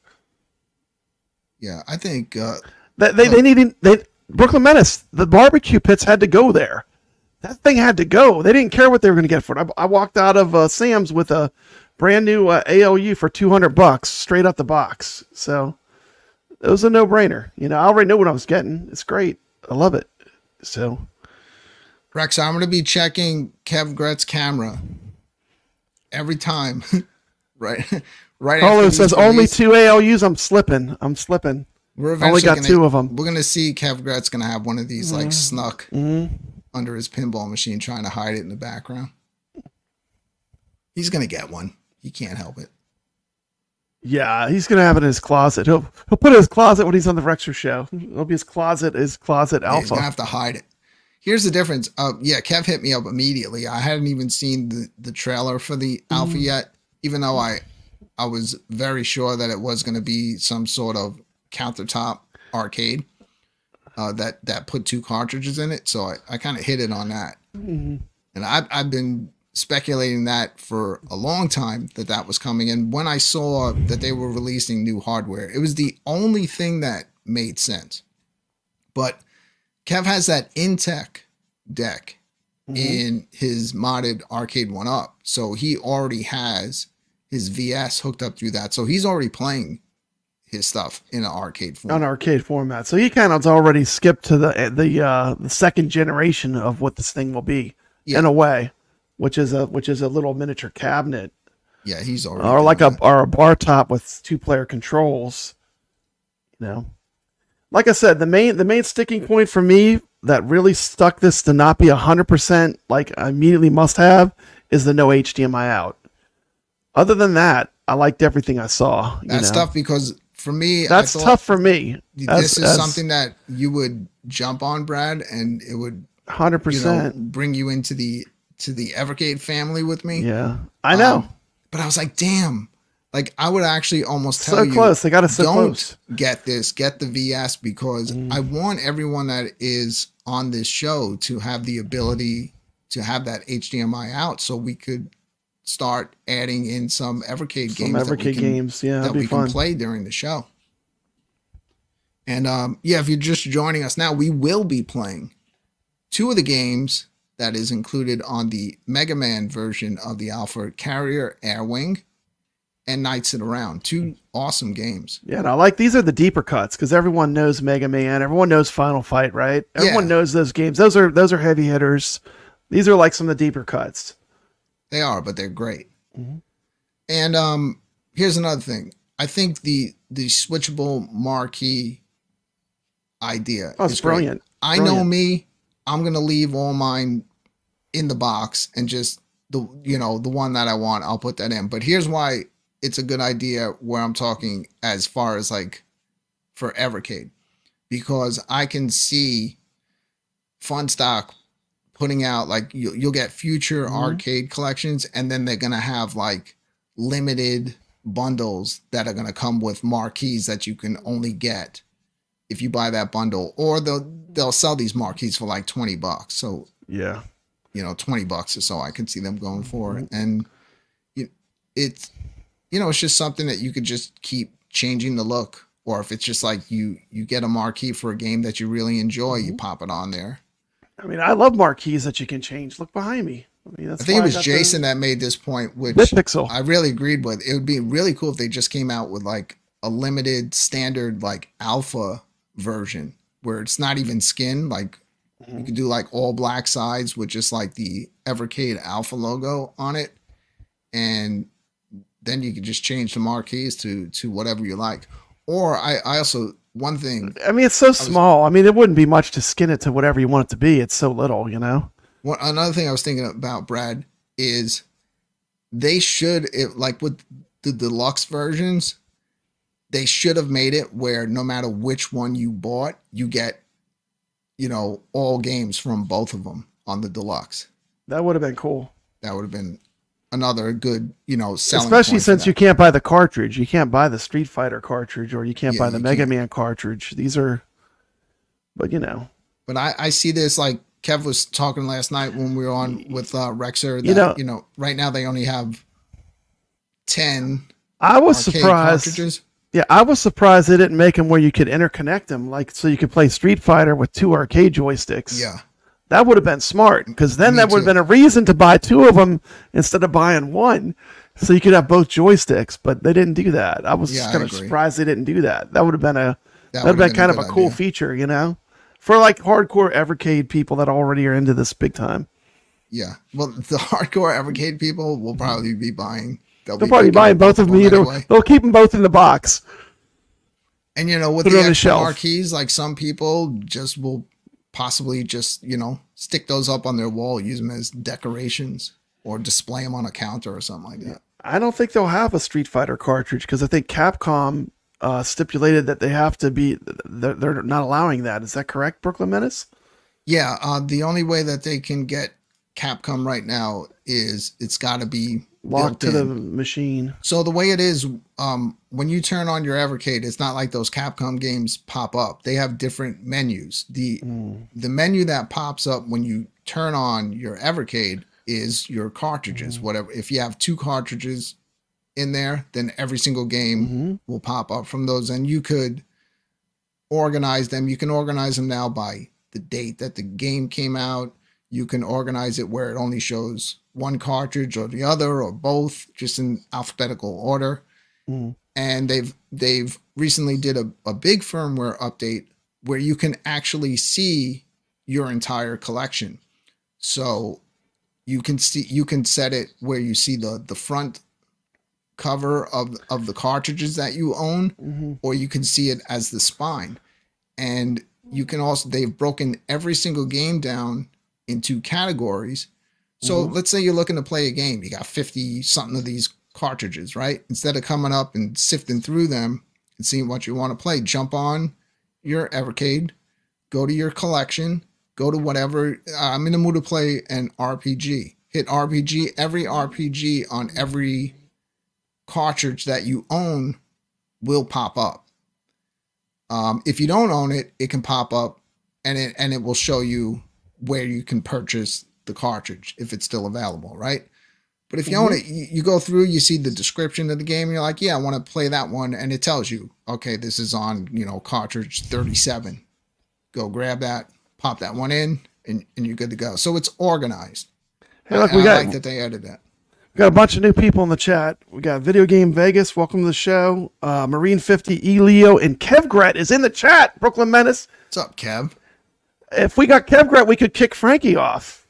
Yeah, I think they Brooklyn Menace, the barbecue pits had to go there. That thing had to go. They didn't care what they were going to get for it. I walked out of Sam's with a brand new ALU for $200 straight out the box. So it was a no-brainer. You know, I already know what I was getting. It's great. I love it. So Rex, I'm going to be checking Kev Gret's camera every time. Right. Paulo says only 2 ALUs. I'm slipping. We're only got 2 of them. We're going to see Kev Gret's going to have one of these like snuck under his pinball machine, trying to hide it in the background. He's going to get one. He can't help it. Yeah, he's going to have it in his closet. He'll put it in his closet when he's on the Rexer show. It'll be his closet alpha. Yeah, he's going to have to hide it. Here's the difference. Yeah, Kev hit me up immediately. I hadn't even seen the trailer for the alpha yet, even though I was very sure that it was going to be some sort of countertop arcade that put 2 cartridges in it. So I kind of hit it on that. And I've been speculating that for a long time that was coming. And when I saw that they were releasing new hardware, it was the only thing that made sense. But Kev has that Intech deck in his modded Arcade 1-Up. So he already has his VS hooked up through that. So he's already playing his stuff in an arcade format. On arcade format. So he kind of already skipped to the second generation of what this thing will be in a way, which is a little miniature cabinet. Yeah, he's already or like a bar top with 2-player controls. You know, like I said, the main sticking point for me that really stuck this to not be 100% like I immediately must have is the no HDMI out. Other than that, I liked everything I saw. That's tough because for me, that's tough for me. This is something that you would jump on, Brad, and it would 100% bring you into the Evercade family with me. Yeah, I know. But I was like, damn. Like I would actually almost tell you, close. They got us so close. Get the VS because I want everyone that is on this show to have the ability to have that HDMI out, so we could start adding in some Evercade games. That we can play during the show. And if you're just joining us now, we will be playing 2 of the games that is included on the Mega Man version of the Alpha, Carrier Airwing and Knights It Around. 2 awesome games. Yeah, and I like these are the deeper cuts because everyone knows Mega Man, everyone knows Final Fight, right? Everyone knows those games. Those are heavy hitters. These are like some of the deeper cuts. They are, but they're great. And here's another thing. I think the switchable marquee idea is brilliant. I know me. I'm gonna leave all mine in the box and just the one that I want, I'll put that in. But here's why it's a good idea where I'm talking as far as like for Evercade. because I can see Funstock putting out like you'll get future arcade collections, and then they're gonna have like limited bundles that are gonna come with marquees that you can only get if you buy that bundle, or they'll sell these marquees for like $20. So yeah, you know, $20 or so I can see them going for. And it's, you know, it's just something that you could just keep changing the look. Or if it's just like you get a marquee for a game that you really enjoy, you pop it on there. I mean, I love marquees that you can change. Look behind me. I mean, that's I think it was Jason that made this point, which Pixel. I really agreed with. It would be really cool if they just came out with like a limited standard like alpha version where it's not even skin. Like you could do like all black sides with just like the Evercade ALPHA logo on it, and then you could just change the marquees to whatever you like. Or I also, one thing. I mean, it's so small. I mean, it wouldn't be much to skin it to whatever you want it to be. It's so little, you know? Another thing I was thinking about, Brad, is they should, like with the deluxe versions, they should have made it where no matter which one you bought, you get, you know, all games from both of them on the deluxe. That would have been cool. That would have been another good, you know, selling especially point since you can't buy the cartridge. You can't buy the Street Fighter cartridge, or you can't buy the Mega Man cartridge. These are, but you know. But I see this, like Kev was talking last night when we were on with Rexer, that, you know, right now they only have 10 I was surprised. Cartridges. Yeah, I was surprised they didn't make them where you could interconnect them, like so you could play Street Fighter with 2 arcade joysticks. Yeah. That would have been smart, because then that would have been a reason to buy 2 of them instead of buying 1, so you could have both joysticks. But they didn't do that. I was kind of surprised they didn't do that. That would have been kind of a cool feature, you know, for like hardcore Evercade people that already are into this big time. Yeah, well, the hardcore Evercade people will probably be buying. They'll probably be buying both of them either. Anyway. They'll keep them both in the box. And you know, with the extra marquees, like some people just will possibly just, you know, stick those up on their wall, use them as decorations, or display them on a counter or something like that. I don't think they'll have a Street Fighter cartridge, because I think Capcom stipulated that they have to be, they're not allowing that. Is that correct, Brooklyn Menace? Yeah, the only way that they can get Capcom right now is it's got to be locked to the machine. So the way it is, when you turn on your Evercade, it's not like those Capcom games pop up. They have different menus. The menu that pops up when you turn on your Evercade is your cartridges. Whatever. If you have 2 cartridges in there, then every single game will pop up from those, and you could organize them. You can organize them now by the date that the game came out. You can organize it where it only shows one cartridge or the other or both, just in alphabetical order. And they've recently did a big firmware update where you can actually see your entire collection. So you can set it where you see the front cover of the cartridges that you own, or you can see it as the spine. And you can also, they've broken every single game down into categories. So let's say you're looking to play a game, you got 50 something of these cartridges, right? Instead of coming up and sifting through them and seeing what you want to play, jump on your Evercade, go to your collection, go to whatever. I'm in the mood to play an RPG. Hit RPG. Every RPG on every cartridge that you own will pop up. If you don't own it, it can pop up, and it will show you where you can purchase the cartridge if it's still available, right? But if you own it, you go through, you see the description of the game, and you're like, yeah, I want to play that one, and it tells you, okay, this is on, you know, cartridge 37. Go grab that, pop that one in, and you're good to go. So it's organized. Hey, look, I like that they added that. We got a bunch of new people in the chat. We got Video Game Vegas, welcome to the show. Marine 50, Elio, and Kevgret is in the chat. Brooklyn Menace. What's up, Kev? If we got Kevgret, we could kick Frankie off.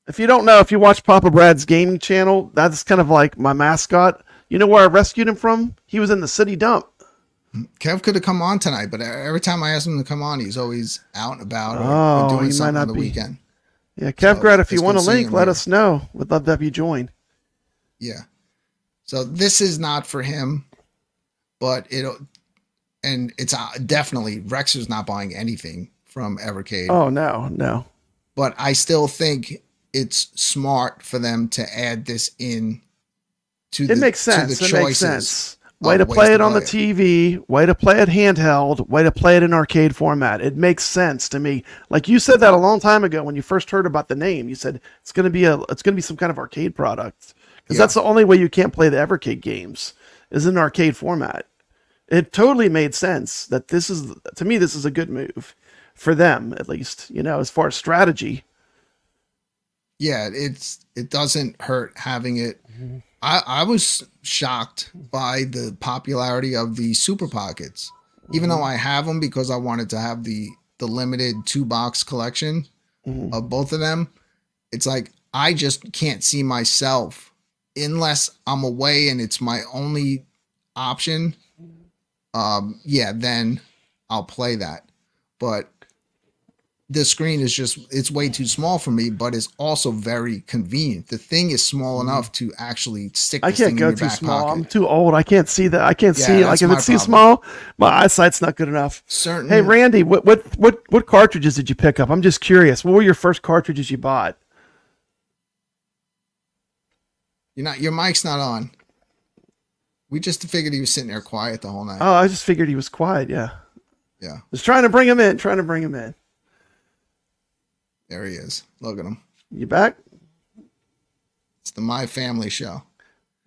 If you don't know, if you watch Papa Brad's gaming channel, that's kind of like my mascot. You know where I rescued him from? He was in the city dump. Kev could have come on tonight, but every time I ask him to come on, he's always out and about or doing something on the weekend. Yeah, Kevgret, if you want a link, let us know. We'd love to have you join. Yeah. So this is not for him, but and it's definitely Rex is not buying anything from Evercade. Oh no. But I still think it's smart for them to add this in to it makes sense. To the it choices makes sense. Way to play it on the TV, way to play it handheld, way to play it in arcade format. It makes sense to me. Like you said that a long time ago when you first heard about the name. You said it's going to be some kind of arcade product. Because that's the only way you can't play the Evercade games is in arcade format. It totally made sense that this is, to me, this is a good move for them, at least, you know, as far as strategy. Yeah, it doesn't hurt having it. I was shocked by the popularity of the Super Pockets, even though I have them because I wanted to have the limited 2-box collection of both of them. It's like, I just can't see myself unless I'm away and it's my only option. Yeah, then I'll play that. But the screen is just, it's way too small for me, but it's also very convenient. The thing is small enough to actually stick this thing in your back pocket. I can't go too small. I'm too old. I can't see that. I can't see it. Like if it's too small, my eyesight's not good enough. Certainly. Hey, Randy, what cartridges did you pick up? I'm just curious. What were your first cartridges you bought? Your mic's not on. We just figured he was sitting there quiet the whole night. Oh, I just figured he was quiet. Yeah. Yeah. Just trying to bring him in. There he is. Look at him. You back? It's the My Family Show.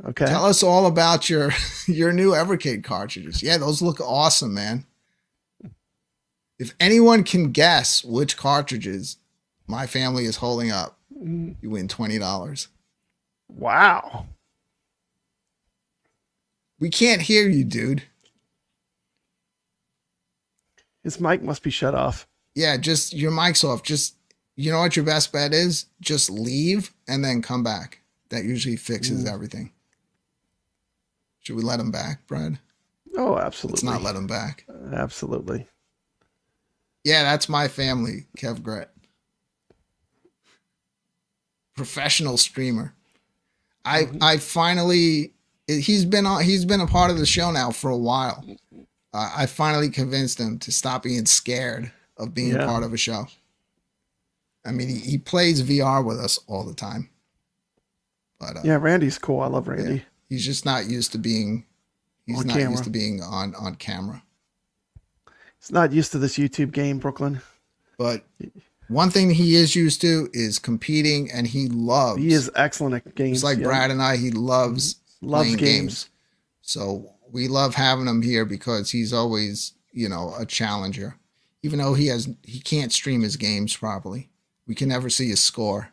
Okay. Tell us all about your new Evercade cartridges. Yeah, those look awesome, man. If anyone can guess which cartridges My Family is holding up, you win $20. Wow. We can't hear you, dude. His mic must be shut off. Yeah, just your mic's off. Just, you know what your best bet is? Just leave and then come back. That usually fixes everything. Should we let him back, Brad? Oh, absolutely. Let's not let him back. Absolutely. Yeah, that's My Family, Kev Gret. Professional streamer. I finally, he's been a part of the show now for a while. I finally convinced him to stop being scared of being part of a show. I mean, he plays VR with us all the time. But yeah, Randy's cool. I love Randy. Yeah, he's just not used to being used to being on camera. He's not used to this YouTube game, Brooklyn. But one thing he is used to is competing, and he is excellent at games. It's like Brad and I, he loves playing games. So we love having him here because he's always, a challenger. Even though he can't stream his games properly. We can never see his score.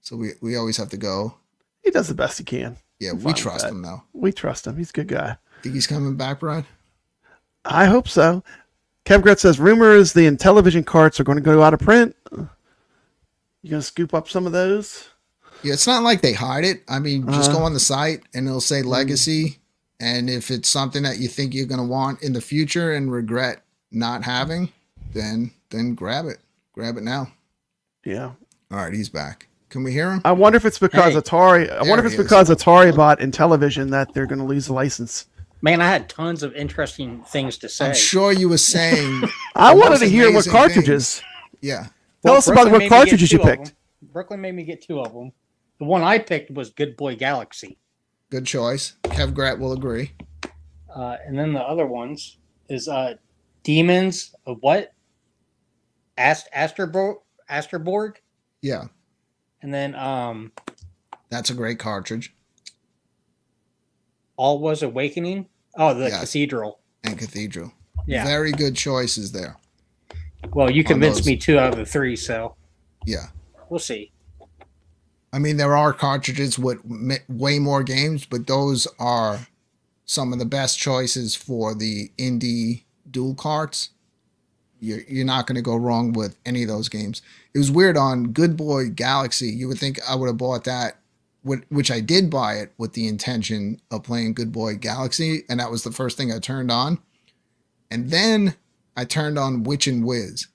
So we always have to go. He does the best he can. Yeah, we trust him though. We trust him. He's a good guy. Think he's coming back, Brad? I hope so. Kev Gret says, rumors the Intellivision carts are going to go out of print. You going to scoop up some of those? Yeah, it's not like they hide it. I mean, just go on the site and it'll say legacy. And if it's something that you think you're going to want in the future and regret not having, then grab it. Grab it now. Yeah. All right, he's back. Can we hear him? I wonder if it's because Atari. I wonder if it's because Atari bought Intellivision that they're going to lose the license. Man, I had tons of interesting things to say. I'm sure you were saying. I wanted to hear what cartridges. Yeah. Tell us about what cartridges you picked. Brooklyn made me get 2 of them. The one I picked was Good Boy Galaxy. Good choice. Kev Gret will agree. And then the other ones is Demons of what? Asterborg? Yeah. And then that's a great cartridge. All Was Awakening. Oh, the Cathedral. And Cathedral. Yeah. Very good choices there. Well, you convinced me 2 out of the 3, so. Yeah. We'll see. I mean, there are cartridges with way more games, but those are some of the best choices for the indie dual carts. You're not going to go wrong with any of those games. It was weird on Good Boy Galaxy. You would think I would have bought that, which I did buy it with the intention of playing Good Boy Galaxy, and that was the first thing I turned on. And then I turned on Witch and Whiz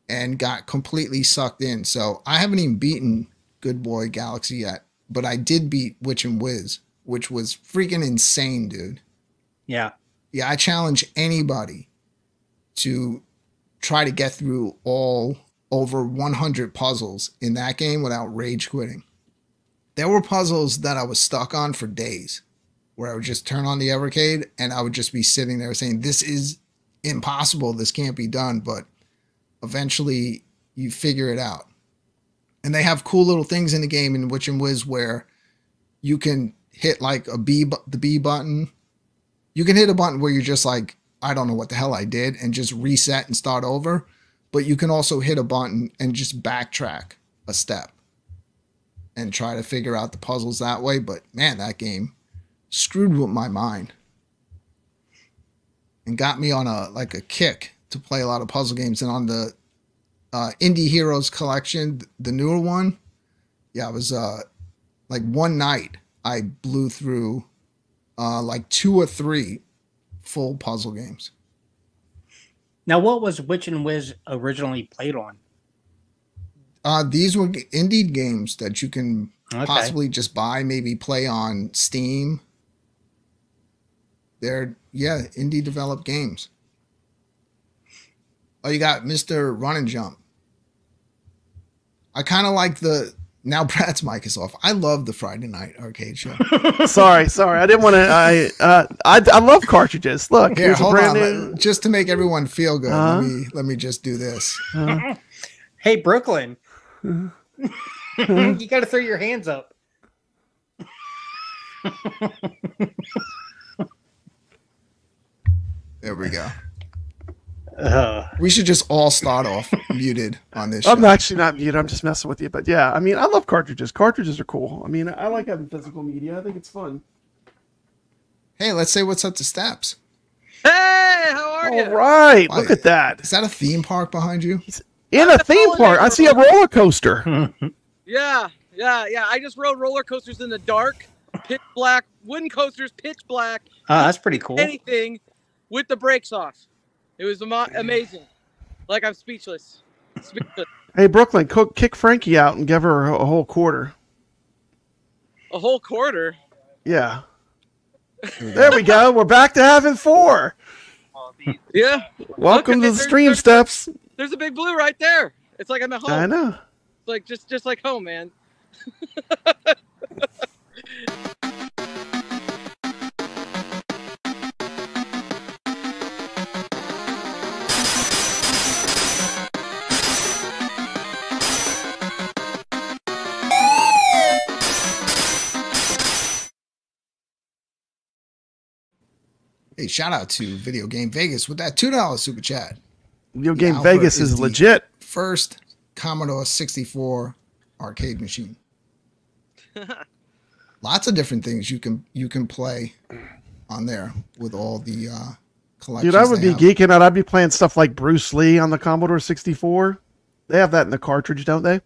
and got completely sucked in. So I haven't even beaten Good Boy Galaxy yet, but I did beat Witch and Whiz, which was freaking insane, dude. Yeah. Yeah, I challenge anybody to try to get through all over 100 puzzles in that game without rage quitting. There were puzzles that I was stuck on for days, where I would just turn on the Evercade and I would just be sitting there saying, this is impossible, this can't be done, but eventually you figure it out. And they have cool little things in the game in Witch and Wiz where you can hit like the B button. You can hit a button where you're just like, I don't know what the hell I did, and just reset and start over. But you can also hit a button and just backtrack a step and try to figure out the puzzles that way. But man, that game screwed with my mind and got me on a kick to play a lot of puzzle games. And on the Indie Heroes collection, the newer one, yeah, it was like one night I blew through like 2 or 3 full puzzle games. Now, what was Witch and Wiz originally played on? These were indie games that you can possibly just buy, maybe play on Steam. They're, yeah, indie developed games. Oh, you got Mr. Run and Jump. I kind of like the... Now Brad's mic is off. I love the Friday night arcade show. sorry. I didn't want to. I love cartridges. Look, here, here's a brand new. Just to make everyone feel good. Let me just do this. Hey, Brooklyn. You got to throw your hands up. There we go. We should just all start off muted on this show. I'm actually not muted. I'm just messing with you. But yeah, I mean, I love cartridges. Cartridges are cool. I mean, I like having physical media. I think it's fun. Hey, let's say what's up to Steps. Hey, how are you? All right. Look at that. Is that a theme park behind you? In a theme park. I see a roller coaster. Yeah. I just rode roller coasters in the dark, pitch black, wooden coasters, pitch black. That's pretty cool. Anything with the brakes off. It was amazing. Like, I'm speechless. Hey, Brooklyn, kick Frankie out and give her a whole quarter. A whole quarter? Yeah. There we go. We're back to having 4. Yeah. Welcome to the stream, Steps. There's a big blue right there. It's like I'm at home. I know. It's like just like home, man. Hey, shout out to Video Game Vegas with that $2 super chat. Video Game Vegas is legit. First Commodore 64 arcade machine. Lots of different things you can play on there with all the collections. Dude, I would be geeking out. I'd be playing stuff like Bruce Lee on the Commodore 64. They have that in the cartridge, don't they?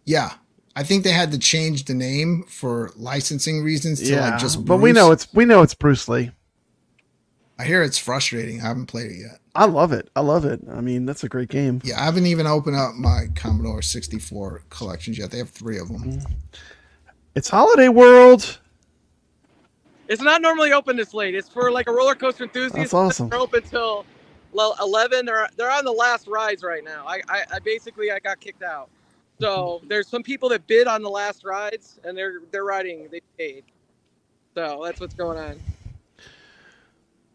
Yeah. I think they had to change the name for licensing reasons to like just Bruce. But we know it's Bruce Lee. I hear it's frustrating. I haven't played it yet. I love it. I mean, that's a great game. Yeah, I haven't even opened up my Commodore 64 collections yet. They have 3 of them. It's Holiday World. It's not normally open this late. It's for like a roller coaster enthusiast. That's awesome. They're open till 11. They're on the last rides right now. I basically got kicked out. So there's some people that bid on the last rides, and they're riding. They paid. So that's what's going on.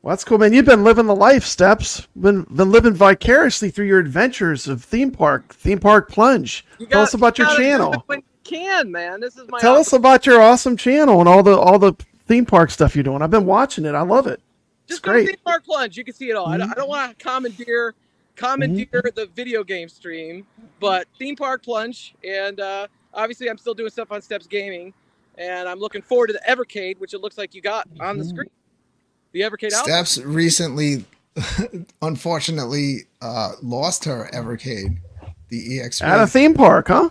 Well, that's cool, man. You've been living the life, Steps. Been living vicariously through your adventures of theme park plunge. Tell us about your channel. When you can, man. This is my. Tell us about your awesome channel and all the theme park stuff you're doing. I've been watching it. I love it. Just it's great. Theme park plunge. You can see it all. I don't want to commandeer the video game stream, but theme park plunge, and obviously I'm still doing stuff on Steps Gaming, and I'm looking forward to the Evercade, which it looks like you got on the screen. The Evercade ALPHA. Steps recently, unfortunately, lost her Evercade, the EX. At a theme park, huh?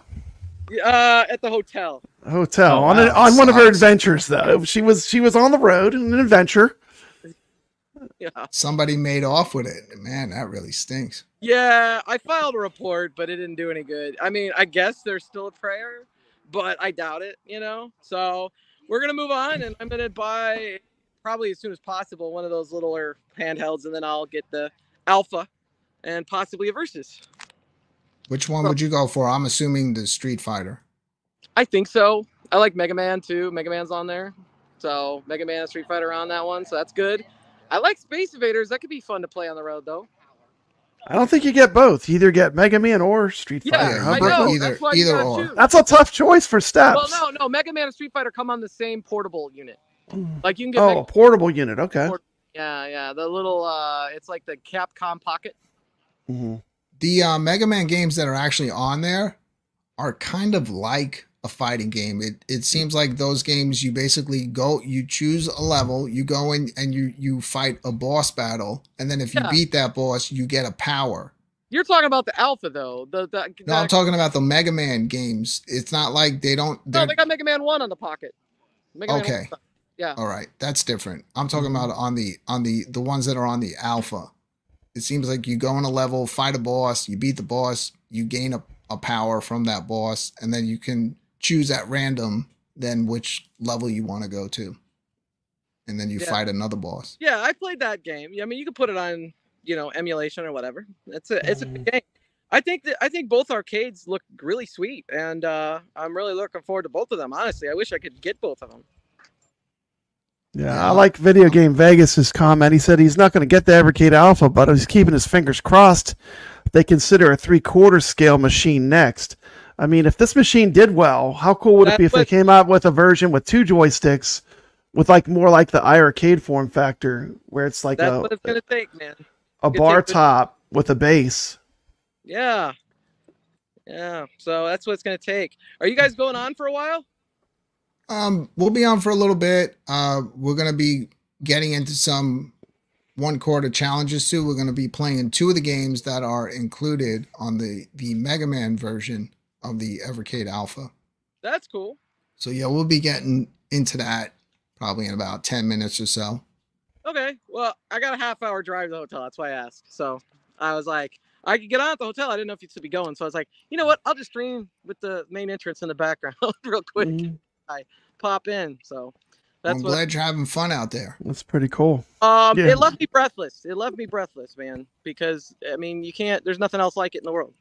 At the hotel. On one of her adventures, though. She was on the road in an adventure. Yeah. Somebody made off with it. Man, that really stinks. Yeah, I filed a report, but it didn't do any good. I mean, I guess there's still a prayer, but I doubt it, So we're going to move on, and I'm going to buy probably as soon as possible, one of those littler handhelds, and then I'll get the Alpha and possibly a Versus. Which one would you go for? I'm assuming the Street Fighter. I think so. I like Mega Man too. Mega Man's on there. So Mega Man and Street Fighter on that one. So that's good. I like Space Invaders. That could be fun to play on the road though. I don't think you get both. You either get Mega Man or Street Fighter. Yeah, I know. Either or. Choose. That's a tough choice for steps. Well, no. Mega Man and Street Fighter come on the same portable unit. Like you can get. Oh, a portable unit. Okay. Yeah. The little, it's like the Capcom Pocket. Mm-hmm. The Mega Man games that are actually on there are kind of like a fighting game. It seems like those games, you basically go, you choose a level, you go in and you fight a boss battle, and then if you beat that boss, you get a power. You're talking about the Alpha though. No, I'm talking about the Mega Man games. It's not like they don't. No, they got Mega Man 1 on the Pocket. Okay. Yeah. All right, that's different. I'm talking about on the ones that are on the Alpha. It seems like you go in a level, fight a boss, you beat the boss, you gain a power from that boss, and then you can choose at random then which level you want to go to. And then you fight another boss. Yeah, I played that game. I mean, you can put it on, emulation or whatever. It's a good game. I think both arcades look really sweet, and I'm really looking forward to both of them. Honestly, I wish I could get both of them. Yeah, I like Video Game Vegas's comment. He said he's not going to get the Evercade Alpha, but he's keeping his fingers crossed. They consider a 3/4 scale machine next. I mean, if this machine did well, how cool would it be if they came out with a version with 2 joysticks, with more like the iiRcade form factor, where it's like that's what it's going to take, man. A bar top with a base. Yeah. So that's what it's going to take. Are you guys going on for a while? We'll be on for a little bit. We're going to be getting into some 1/4 challenges too. We're going to be playing 2 of the games that are included on the Mega Man version of the Evercade Alpha. That's cool. So yeah, we'll be getting into that probably in about 10 minutes or so. Okay. Well, I got a half-hour drive to the hotel. That's why I asked. So I was like, I could get on at the hotel. I didn't know if you'd still be going. So I was like, you know what? I'll just stream with the main entrance in the background real quick. I pop in. So I'm glad you're having fun out there. That's pretty cool. It left me breathless. It left me breathless, man, because I mean, there's nothing else like it in the world,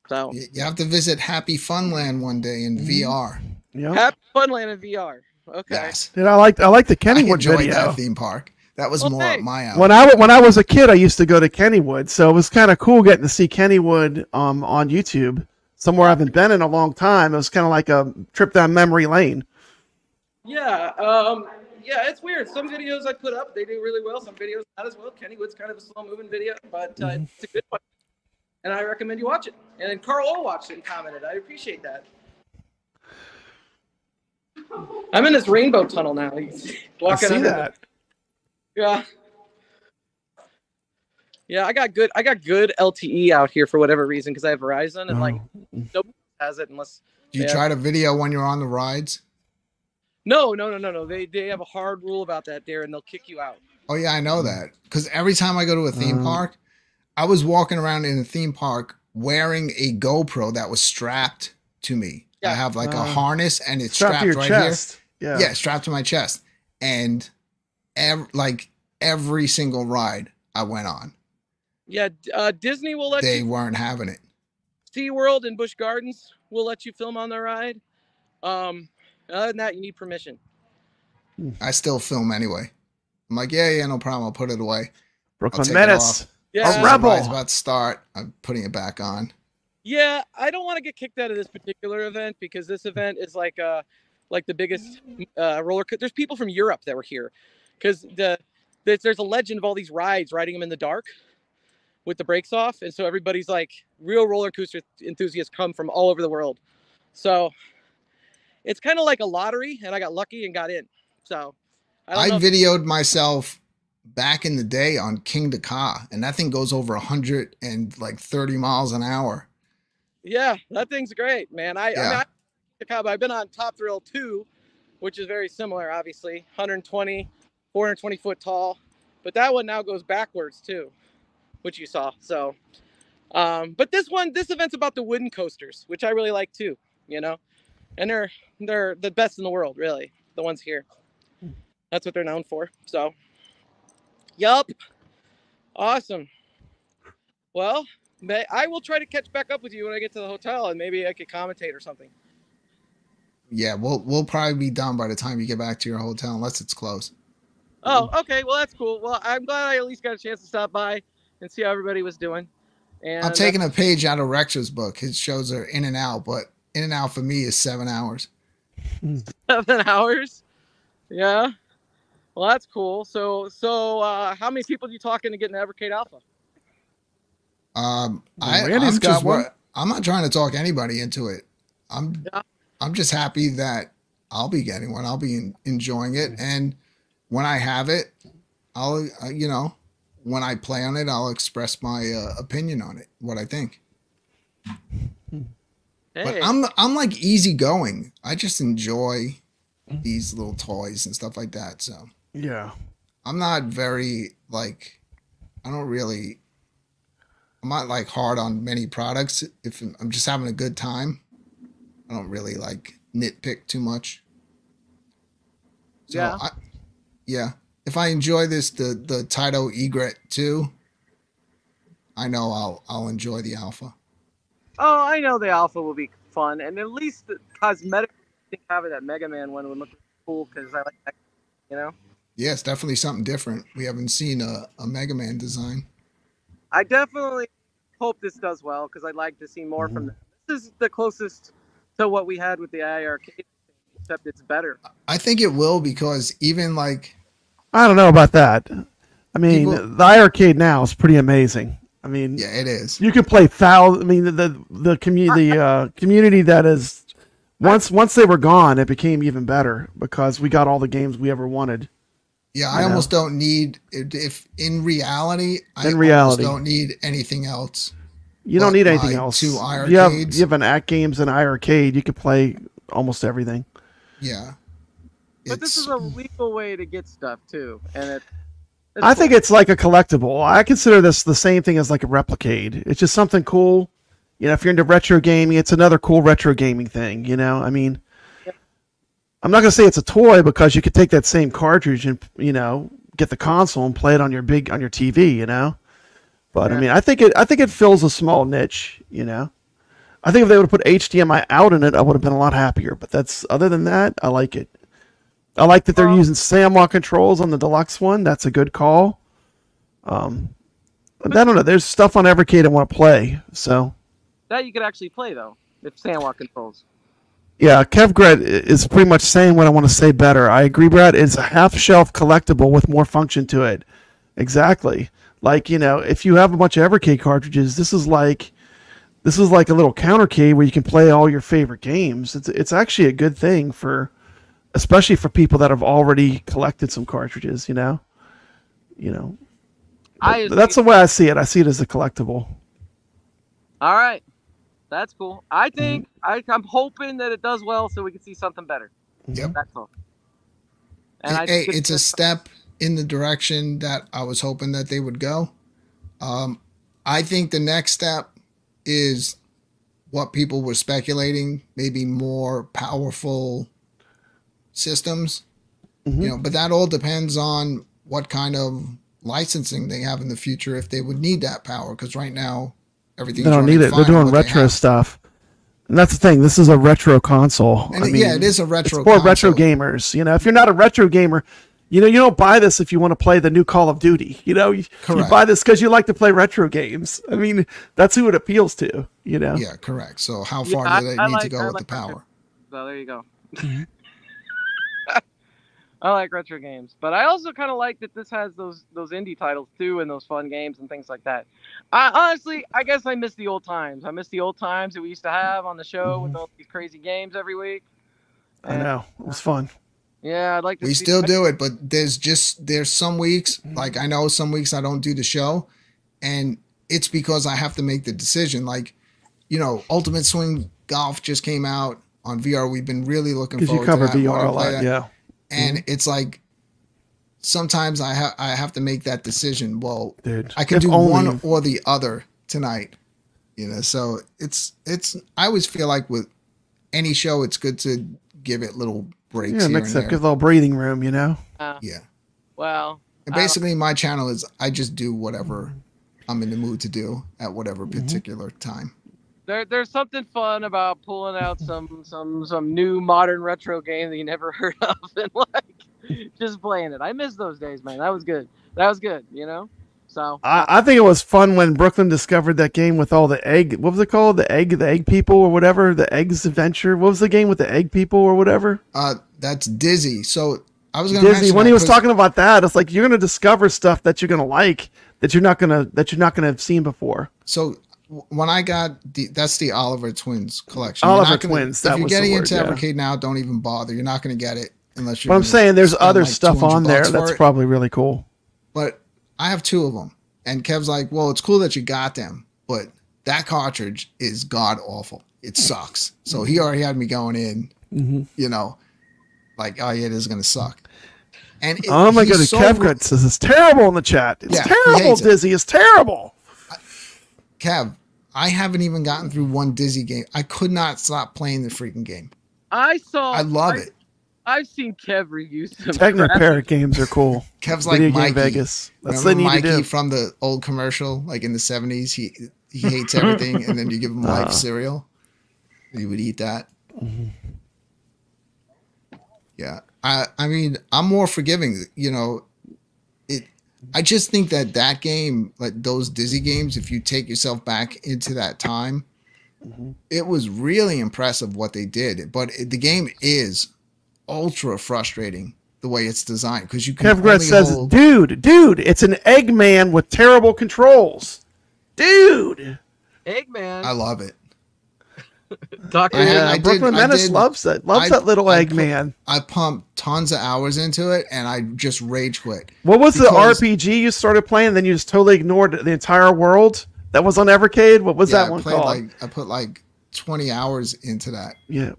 So you have to visit Happy Funland one day in VR. Yeah. Happy Funland in VR. Okay. Yes. Dude, I like the Kennywood enjoyed video. that theme park. That was more up my alley. When I was a kid, I used to go to Kennywood, so it was kind of cool getting to see Kennywood on YouTube. Somewhere I haven't been in a long time. It was kind of like a trip down memory lane. Yeah. Yeah, it's weird. Some videos I put up, they do really well. Some videos not as well. Kennywood's kind of a slow-moving video, but it's a good one. And I recommend you watch it. And then Carl O watched it and commented. I appreciate that. I'm in this rainbow tunnel now. Walking under that. Yeah, I got good LTE out here for whatever reason because I have Verizon and nobody has it unless. Do you try to video when you're on the rides? No. They have a hard rule about that there, and they'll kick you out. Oh yeah, I know that because every time I go to a theme park, I was walking around in a theme park wearing a GoPro that was strapped to me. Yeah. I have like a harness and it's strapped right chest. Here. Yeah, strapped to my chest. And every single ride I went on. Yeah, Disney will let They weren't having it. SeaWorld and Busch Gardens will let you film on their ride. Other than that, you need permission. I still film anyway. I'm like, yeah, no problem. I'll put it away. Brooklyn Menace. Yeah. A rebel. It's about to start. I'm putting it back on. Yeah, I don't want to get kicked out of this particular event because this event is like the biggest roller coaster. There's people from Europe that were here because there's a legend of all these rides riding them in the dark with the brakes off, and so everybody's like real roller coaster enthusiasts come from all over the world. So it's kind of like a lottery, and I got lucky and got in. So I videoed myself back in the day on King Dakar, and that thing goes over 130 miles an hour. Yeah, that thing's great, man. I've been on Top Thrill 2, which is very similar, obviously. 420 foot tall. But that one now goes backwards, too, which you saw. So, but this event's about the wooden coasters, which I really like, too, And they're the best in the world, really, the ones here. That's what they're known for. So, yup. Awesome. Well, I will try to catch back up with you when I get to the hotel, and maybe I could commentate or something. Yeah, we'll probably be done by the time you get back to your hotel, unless it's closed. Oh, okay. Well, that's cool. Well, I'm glad I at least got a chance to stop by and see how everybody was doing. And I'm taking a page out of Rex's book. His shows are in and out, but in and out for me is 7 hours. 7 hours? Yeah. Well, that's cool. So how many people are you talking to get an Evercade ALPHA? Randy's got one. I'm not trying to talk anybody into it. I'm just happy that I'll be getting one. I'll be enjoying it, and when I have it, I'll when I play on it, I'll express my opinion on it, what I think. Hey. But I'm like easygoing. I just enjoy these little toys and stuff like that. So yeah, I'm not very like, I'm not like hard on many products. If I'm just having a good time, I don't really like nitpick too much. So yeah. If I enjoy this, the Taito Egret 2, I know I'll enjoy the Alpha. Oh, I know the Alpha will be fun, and at least the cosmetic, I think having that Mega Man one would look cool because I like that, you know. Yeah, it's definitely something different. We haven't seen a Mega Man design. I definitely hope this does well because I'd like to see more from them. This is the closest to what we had with the iiRcade, except it's better. I think it will, because even like, I don't know about that. I mean, the iiRcade now is pretty amazing. I mean, yeah, it is. You can play thousands. I mean, the community that is once they were gone, it became even better because we got all the games we ever wanted. Yeah, I almost don't need, if in reality, I almost don't need anything else. You don't need anything else. 2 iiRcades. You have an AtGames and iiRcade. You could play almost everything. Yeah. But this is a legal way to get stuff too, and I think it's like a collectible. I consider this the same thing as like a Replicade. It's just something cool. You know, if you're into retro gaming, it's another cool retro gaming thing. You know, I mean, I'm not gonna say it's a toy because you could take that same cartridge and get the console and play it on your TV. You know, but I mean, I think it fills a small niche. You know, I think if they would have put HDMI out in it, I would have been a lot happier. But other than that, I like it. I like that they're using SAMWA controls on the deluxe one. That's a good call. I don't know. There's stuff on Evercade I want to play. So that you could actually play though, if SAMWA controls. Yeah, KevGret is pretty much saying what I want to say better. I agree, Brad. It's a half-shelf collectible with more function to it. Exactly. Like, if you have a bunch of Evercade cartridges, this is like a little countercade where you can play all your favorite games. It's actually a good thing especially for people that have already collected some cartridges, That's the way I see it. I see it as a collectible. All right. That's cool. I think I'm hoping that it does well so we can see something better. Yep. That's all. And it's a step in the direction that I was hoping that they would go. I think the next step is what people were speculating, maybe more powerful systems, but that all depends on what kind of licensing they have in the future, if they would need that power, because right now everything's, they don't need it. They're doing retro stuff, and that's the thing. This is a retro console. And it is a retro. It's for retro gamers. If you're not a retro gamer, you don't buy this if you want to play the new Call of Duty. You buy this because you like to play retro games. I mean, that's who it appeals to. Yeah, correct. So how far do they need to go with the power? So there you go. I like retro games, but I also kind of like that this has those indie titles too, and those fun games and things like that. I guess I miss the old times. I miss the old times that we used to have on the show with all these crazy games every week. I know, it was fun. Yeah, I'd like to. We still do it, but there's some weeks, like I know some weeks I don't do the show, and it's because I have to make the decision. Like, Ultimate Swing Golf just came out on VR. We've been really looking forward to that. Because you cover VR a lot, yeah. And it's like sometimes I have to make that decision. Well, dude, I can do one or the other tonight, So it's I always feel like with any show, it's good to give it little breaks. Yeah, here mix and up, there. give a little breathing room, you know. Yeah. Well, And basically, my channel is I just do whatever I'm in the mood to do at whatever particular time. there's something fun about pulling out some new modern retro game that you never heard of and like just playing it. I miss those days, man. That was good. You know. So I think it was fun when Brooklyn discovered that game with all the egg. What was it called? The egg people or whatever. The Eggs Adventure. What was the game with the egg people or whatever? That's Dizzy. So I was going to Disney. mention When that he was 'cause- talking about that, it's like you're going to discover stuff that you're going to like that you're not going to have seen before. So when I got that's the Oliver Twins collection. Oliver You're not gonna- Twins, that If you're was the getting word, into yeah. Evercade now, don't even bother. You're not going to get it unless you're. But I'm gonna saying there's spend other like stuff on there $200 that's for it. probably really cool. But I have 2 of them, and Kev's like, "Well, it's cool that you got them, but that cartridge is god awful. It sucks." So he already had me going in, you know, like, "Oh yeah, this is gonna suck." And Oh my he's goodness, so Kev says it's terrible in the chat. It's Yeah, he terrible, hates it. Dizzy. It's terrible. Kev, I haven't even gotten through one Dizzy game. I could not stop playing the freaking game. I love it. I've seen Kev review some Techno crap. Parrot games are cool. Kev's like Video Game Mikey. Vegas. That's what Remember they need to Mikey do. from the old commercial, like in the 70s? He hates everything, and then you give him life cereal. He would eat that. Yeah. I mean, I'm more forgiving. You know, I just think that game, like those Dizzy games, if you take yourself back into that time, it was really impressive what they did. But the game is ultra frustrating the way it's designed because you can Kev Gretz only says, hold. dude, it's an Eggman with terrible controls. Dude. Eggman. I love it. Dr. I Brooklyn Menace loves that. Loves that little Eggman. I pumped tons of hours into it, and I just rage quit. What was the because- RPG you started playing and then you just totally ignored the entire world that was on Evercade? What was that one called? I put like 20 hours into that. Yeah.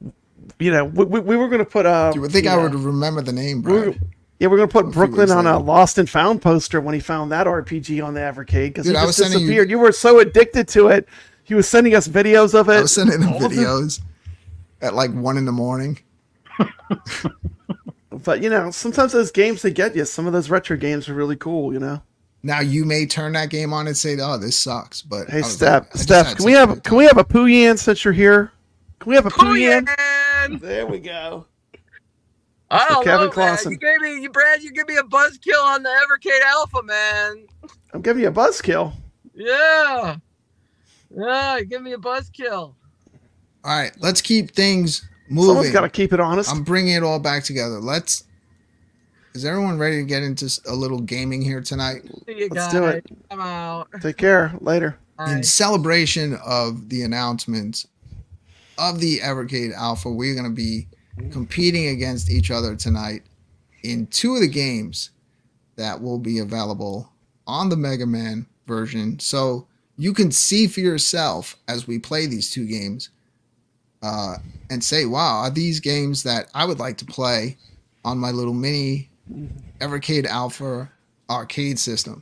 You know, we were going to put... You would think I would remember the name, Brad. Yeah, we're going to put A few Brooklyn weeks on a later. Lost and Found poster when he found that RPG on the Evercade because he Dude, I just was sending you- disappeared. You were so addicted to it. He was sending us videos of it. I was sending him All of them. videos at like 1 a.m. But, you know, sometimes those games, they get you. Some of those retro games are really cool, you know? Now you may turn that game on and say, "Oh, this sucks." But Hey, I was Steph, like, I just Steph, had can we such a have good can we have a Pooyan since you're here? Can we have a Pooyan? Pooyan! There we go. I don't Kevin know, man. Clausen. You give me a buzzkill on the Evercade Alpha, man. I'm giving you a buzzkill. Yeah. Yeah, you give me a buzzkill. All right, let's keep things Someone's moving. got to keep it honest. I'm bringing it all back together. Is everyone ready to get into a little gaming here tonight? See you Let's guys. do it. I'm out. Take care. Later. In celebration of the announcements of the Evercade Alpha, we're going to be competing against each other tonight in 2 of the games that will be available on the Mega Man version. So you can see for yourself as we play these 2 games and say, wow, are these games that I would like to play on my little mini Evercade Alpha arcade system?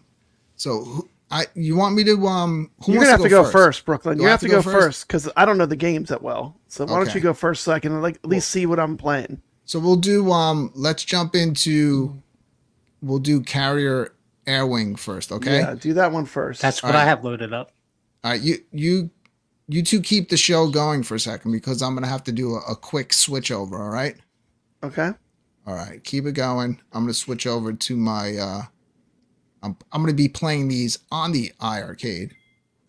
So you want me to You're wants gonna have to go first, Brooklyn. Do You I have to go first because I don't know the games that well. So why don't Okay. you go first so I can at least see what I'm playing? So we'll do let's jump into we'll do Carrier Air Wing first, okay? Yeah, do that one first. That's what All right. I have loaded up. All right, you 2 keep the show going for a second because I'm gonna have to do a quick switch over, all right? okay. All right, keep it going. I'm gonna switch over to my I'm gonna be playing these on the iArcade.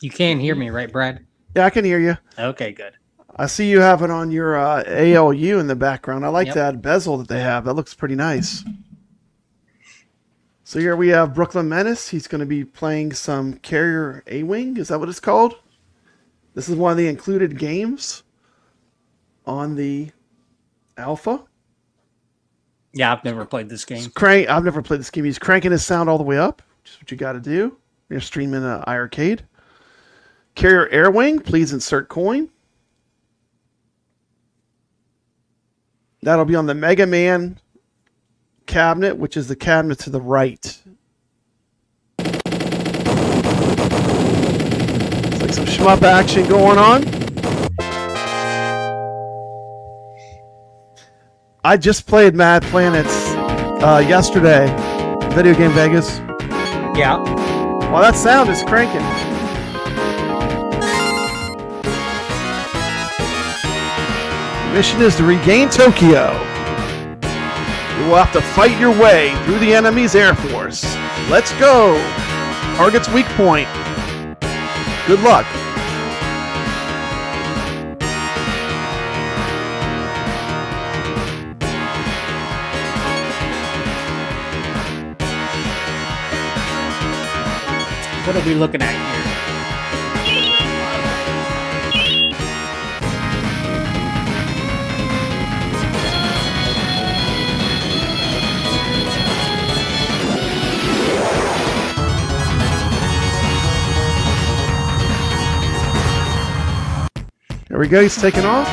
You can hear me, right, Brad? Yeah, I can hear you. Okay, good. I see you have it on your ALU in the background. I like Yep. that bezel that they have. That looks pretty nice. So here we have Brooklyn Menace. He's going to be playing some Carrier A-Wing. Is that what it's called? This is one of the included games on the Alpha. Yeah, I've never played this game. I've never played this game. He's cranking his sound all the way up, which is what you got to do. You're streaming iArcade. Carrier Air Wing, please insert coin. That'll be on the Mega Man cabinet, which is the cabinet to the right. It's like some shmup action going on. I just played Mad Planets yesterday. Video Game Vegas. Yeah. Well, that sound is cranking. The mission is to regain Tokyo. You will have to fight your way through the enemy's air force. Let's go. Target's weak point. Good luck. What are we looking at here? There we go, he's taking off.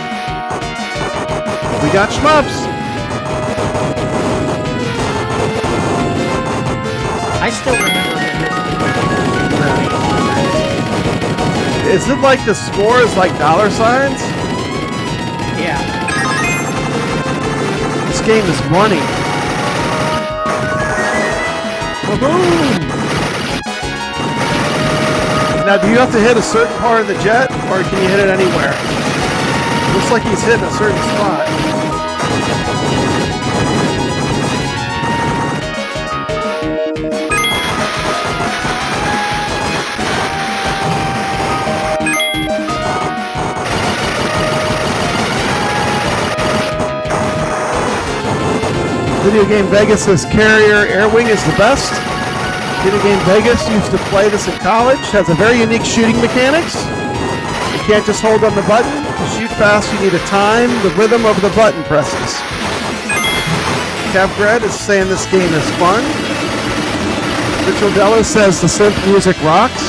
We got shmups. I still remember Is it like the score is like dollar signs? Yeah. This game is money. Boom! Now, do you have to hit a certain part of the jet, or can you hit it anywhere? Looks like he's hitting a certain spot. Video Game Vegas says Carrier Air Wing is the best. Video Game Vegas used to play this in college. Has a very unique shooting mechanics. You can't just hold on the button. To shoot fast, you need to time the rhythm of the button presses. Capgred is saying this game is fun. Richard Della says the synth music rocks.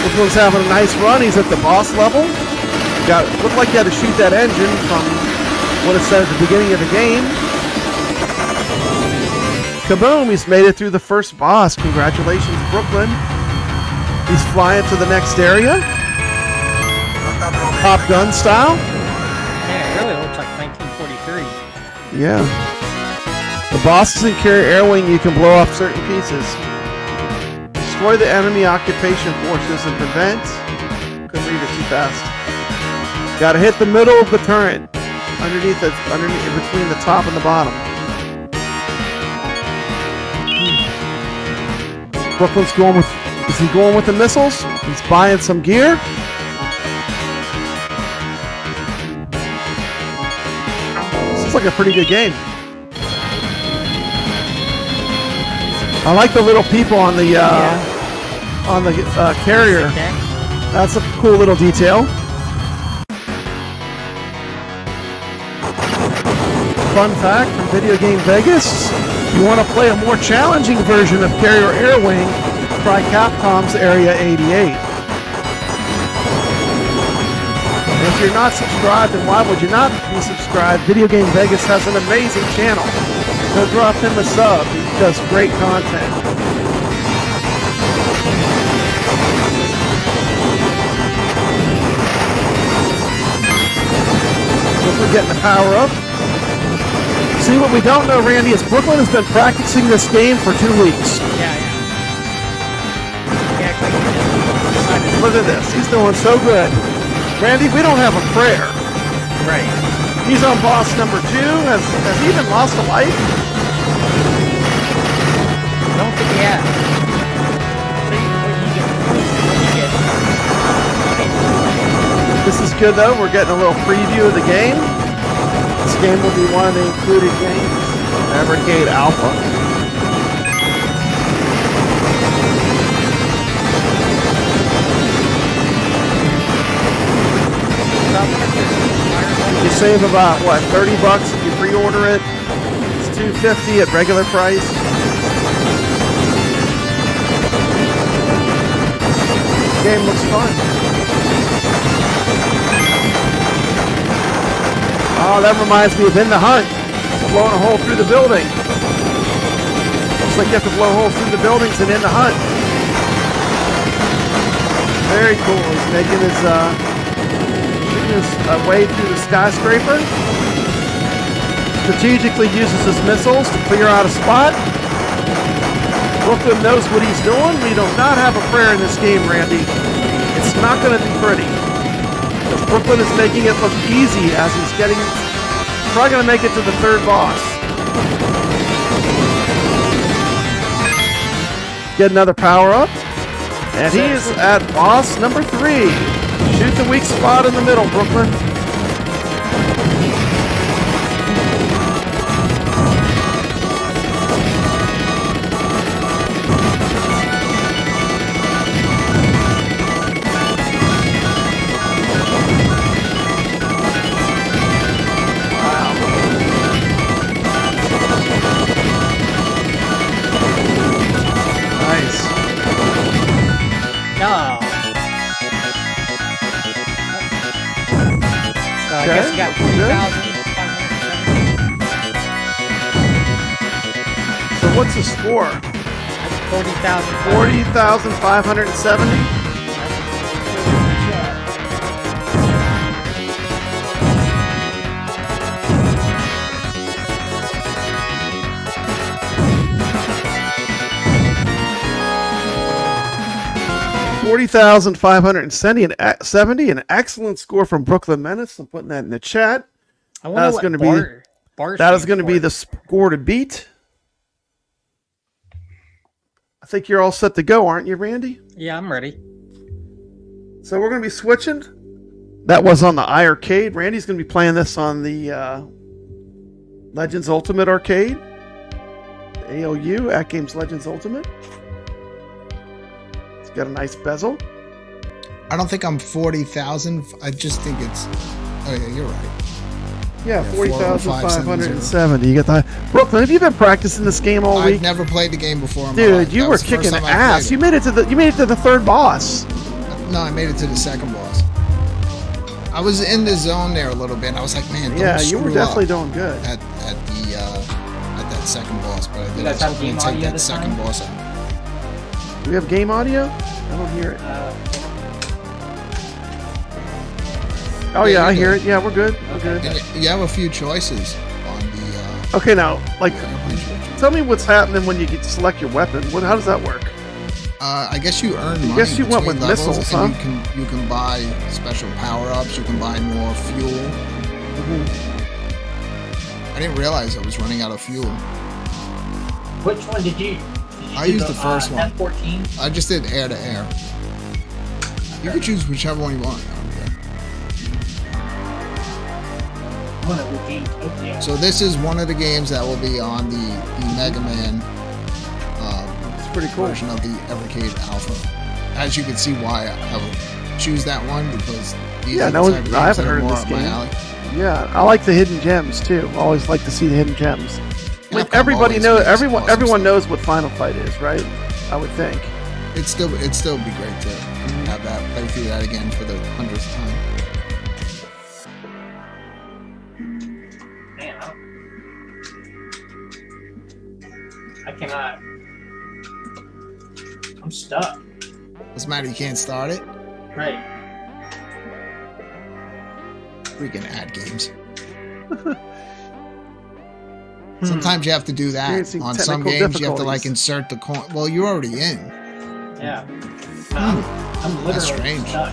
This one's having a nice run. He's at the boss level. Looked like he had to shoot that engine from what it said at the beginning of the game. Kaboom! He's made it through the first boss. Congratulations, Brooklyn. He's flying to the next area. Top gun style. Yeah, it really looks like 1943. Yeah. The bosses in Carrier Air Wing, you can blow off certain pieces. Destroy the enemy occupation forces and prevent. Couldn't read it too fast. Gotta hit the middle of the turret. Underneath between the top and the bottom. Brooklyn's going with. Is he going with the missiles? He's buying some gear. This is like a pretty good game. I like the little people on the carrier. That's a cool little detail. Fun fact from Video Game Vegas: if you want to play a more challenging version of Carrier Air Wing, try Capcom's Area 88. And if you're not subscribed, then why would you not be subscribed? Video Game Vegas has an amazing channel. Go drop him a sub. He does great content. We're getting the power up. See, what we don't know, Randy, is Brooklyn has been practicing this game for 2 weeks. Yeah. Look at this. He's doing so good. Randy, we don't have a prayer. Right. He's on boss number 2. Has he even lost a life? Don't think he has. This is good, though. We're getting a little preview of the game. This game will be one of the included games. Evercade ALPHA. You save about, what, 30 bucks if you pre-order it. It's $2.50 at regular price. This game looks fun. Oh, that reminds me of In the Hunt. Blowing a hole through the building. Looks like you have to blow holes through the buildings and In the Hunt. Very cool. He's making his way through the skyscraper. Strategically uses his missiles to clear out a spot. Brooklyn knows what he's doing. We do not have a prayer in this game, Randy. It's not going to be pretty. Because Brooklyn is making it look easy as he's getting... Probably going to make it to the third boss. Get another power-up. And he is at boss number 3. Shoot the weak spot in the middle, Brooklyn. I guess you got 40,000. So what's the score? 40,000. 40,570. 40,570, an excellent score from Brooklyn Menace. I'm putting that in the chat. I wonder what that is going to be the score to beat. I think you're all set to go, aren't you, Randy? Yeah, I'm ready. So we're going to be switching. That was on the iiRcade. Randy's going to be playing this on the Legends Ultimate Arcade. The ALU, AtGames Legends Ultimate. Got a nice bezel. I don't think I'm 40,000. I just think it's... Oh, yeah, you're right. Yeah, 40,570. You got the... Brooklyn, have you been practicing this game all week? I've never played the game before. Dude, you were kicking ass. You made it to the third boss. No, I made it to the second boss. I was in the zone there a little bit. And I was like, man, yeah, you were definitely doing good at that second boss. But I did. You guys have game audio this second time? boss out. Do we have game audio? I don't hear it. Oh yeah, I hear it. Yeah, we're good. We're good. You have a few choices on the. Okay, now, like, tell me what's happening when you get to select your weapon. How does that work? I guess you earn money. I guess you went with missiles, huh? You can buy special power-ups. You can buy more fuel. Mm-hmm. I didn't realize I was running out of fuel. Which one did you? I used the first one. F-14? I just did air to air. You could choose whichever one you want. So this is one of the games that will be on the Mega Man it's pretty cool. version of the Evercade Alpha. As you can see why I would choose that one, because these are the type of games I haven't that are heard of more this up my game. alley. Yeah, I like the hidden gems too. I always like to see the hidden gems. Like everybody knows, everyone knows what Final Fight is, right? I would think. It'd still be great to have that, play through that again for the 100th time. Man, I cannot. I'm stuck. What's the matter? You can't start it? Right. Freaking AtGames. Sometimes you have to do that. On some games, you have to like insert the coin. Well, you're already in. Yeah. I'm literally That's strange. stuck.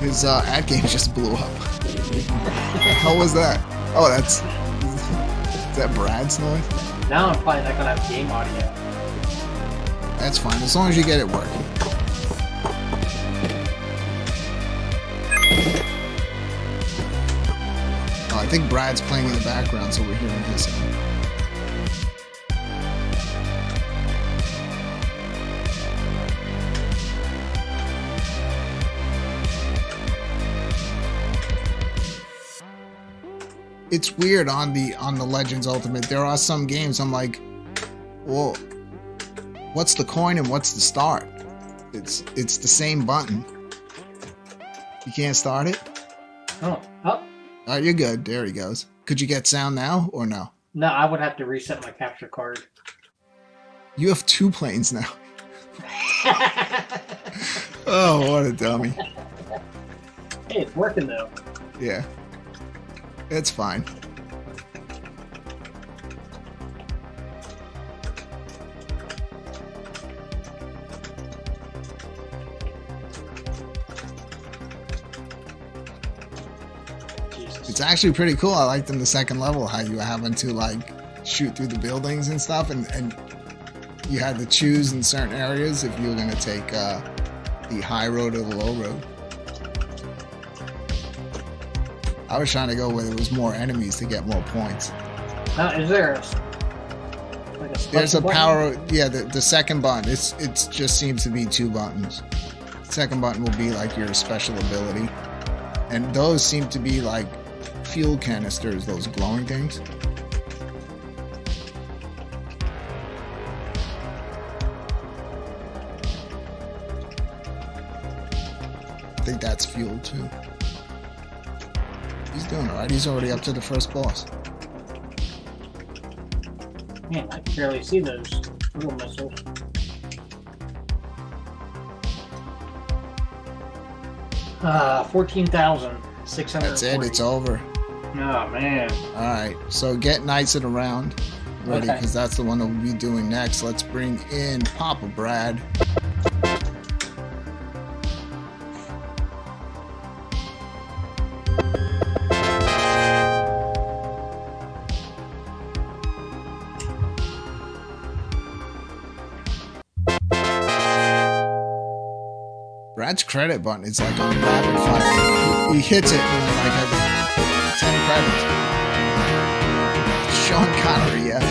His AtGames just blew up. What the hell was that? Oh, is that Brad's noise? Now I'm probably not gonna have game audio. That's fine, as long as you get it working. Oh, I think Brad's playing in the background, so we're hearing his sound. It's weird on the Legends Ultimate. There are some games I'm like, well, what's the coin and what's the start? It's the same button. You can't start it? Oh. Alright, you're good. There he goes. Could you get sound now or no? No, I would have to reset my capture card. You have 2 planes now. Oh, what a dummy. Hey, it's working though. Yeah. It's fine. It's actually pretty cool. I liked in the second level how you were having to like shoot through the buildings and stuff, and you had to choose in certain areas if you were going to take the high road or the low road. I was trying to go where there was more enemies to get more points. Is there like a There's a button? power, yeah, the second button, it just seems to be 2 buttons. Second button will be like your special ability. And those seem to be like fuel canisters, those glowing things. I think that's fuel too. He's doing alright, he's already up to the first boss. Man, I can barely see those little missiles. Ah, 14,600. That's it, it's over. Oh man. Alright, so get Knights of the Round ready, Okay. because that's the one that we'll be doing next. Let's bring in Papa Brad. Brad's credit button is like on rapid fire. He hits it and like has 10 credits. Sean Connery, yeah.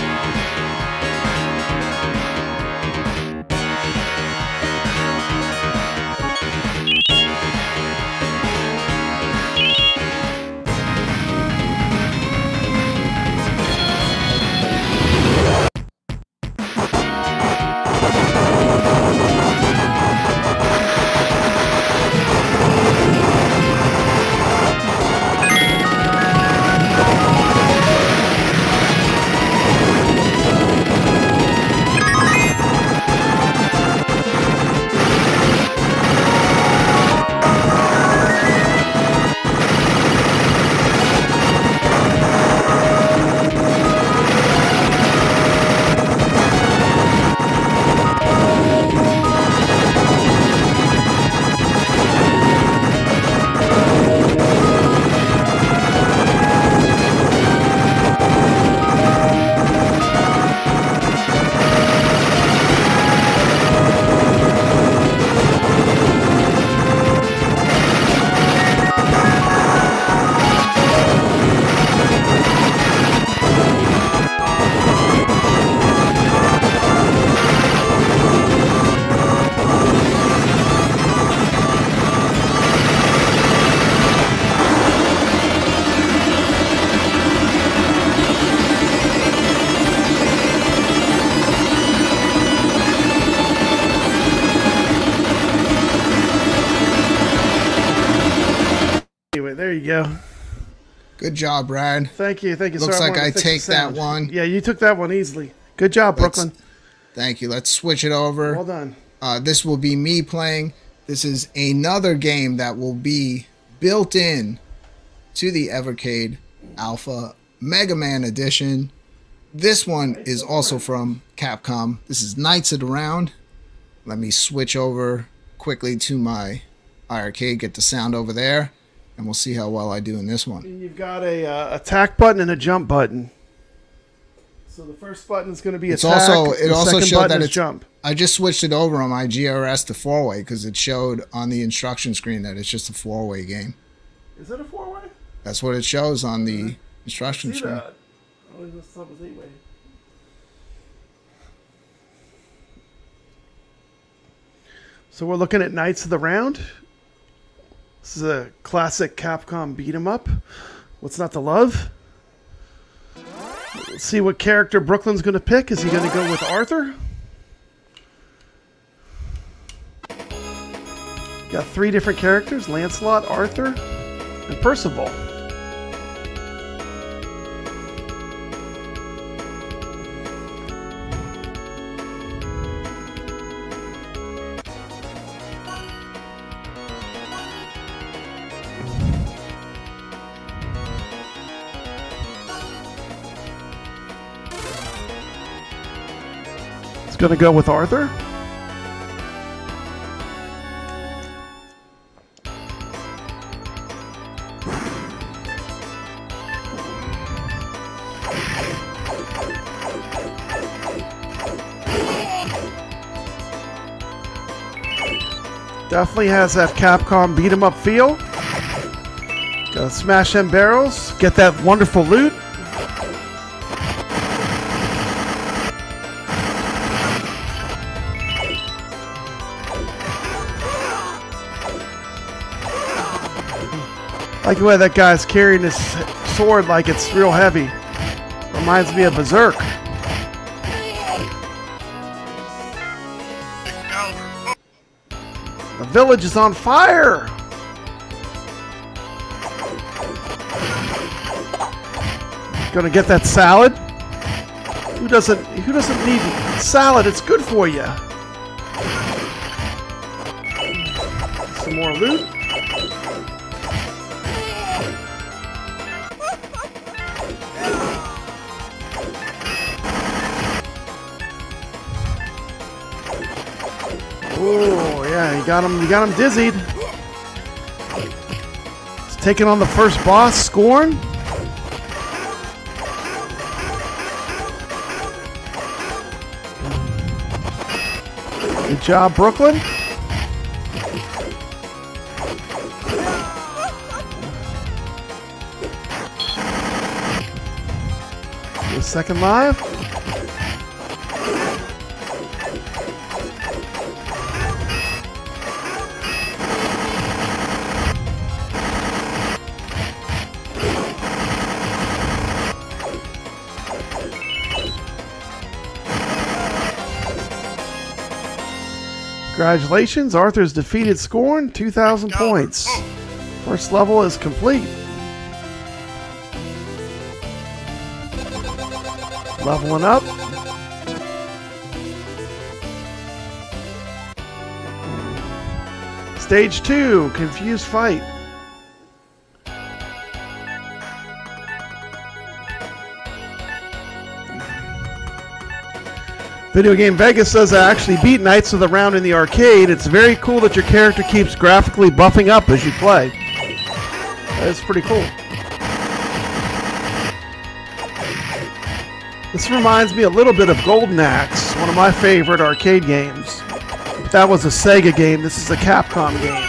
Anyway, there you go. Good job, Brad. Thank you. Thank you. Looks Sorry, like wanted I to fix the take that sound. one. Yeah, you took that one easily. Good job, Brooklyn. Thank you. Let's switch it over. Well done. This will be me playing. This is another game that will be built in to the Evercade ALPHA Mega Man Edition. This one is also from Capcom. This is Knights of the Round. Let me switch over quickly to my iiRcade, get the sound over there, and we'll see how well I do in this one. You've got a attack button and a jump button. So the first button is going to be It's attack. it the also second showed button that is it's jump. I just switched it over on my GRS to 4-way because it showed on the instruction screen that it's just a 4-way game. Is it a 4-way? That's what it shows on the instruction See screen. that? I always thought it was 8-way. So we're looking at Knights of the Round. This is a classic Capcom beat 'em up. What's not to love? Let's see what character Brooklyn's going to pick. Is he going to go with Arthur? Got 3 different characters: Lancelot, Arthur, and Percival. Gonna go with Arthur. Definitely has that Capcom beat 'em up feel. Gotta smash them barrels, get that wonderful loot. I like the way that guy's carrying his sword like it's real heavy. Reminds me of Berserk. The village is on fire! Gonna get that salad? Who doesn't need salad? It's good for you. Some more loot. Oh yeah, you got him dizzied. He's taking on the first boss, Scorn. Good job, Brooklyn. The second live. Congratulations, Arthur's defeated Scorn, 2,000 points. First level is complete. Leveling up. Stage 2, confused fight. Video Game Vegas says I actually beat Knights of the Round in the arcade. It's very cool that your character keeps graphically buffing up as you play. That's pretty cool. This reminds me a little bit of Golden Axe, one of my favorite arcade games. If that was a Sega game, this is a Capcom game.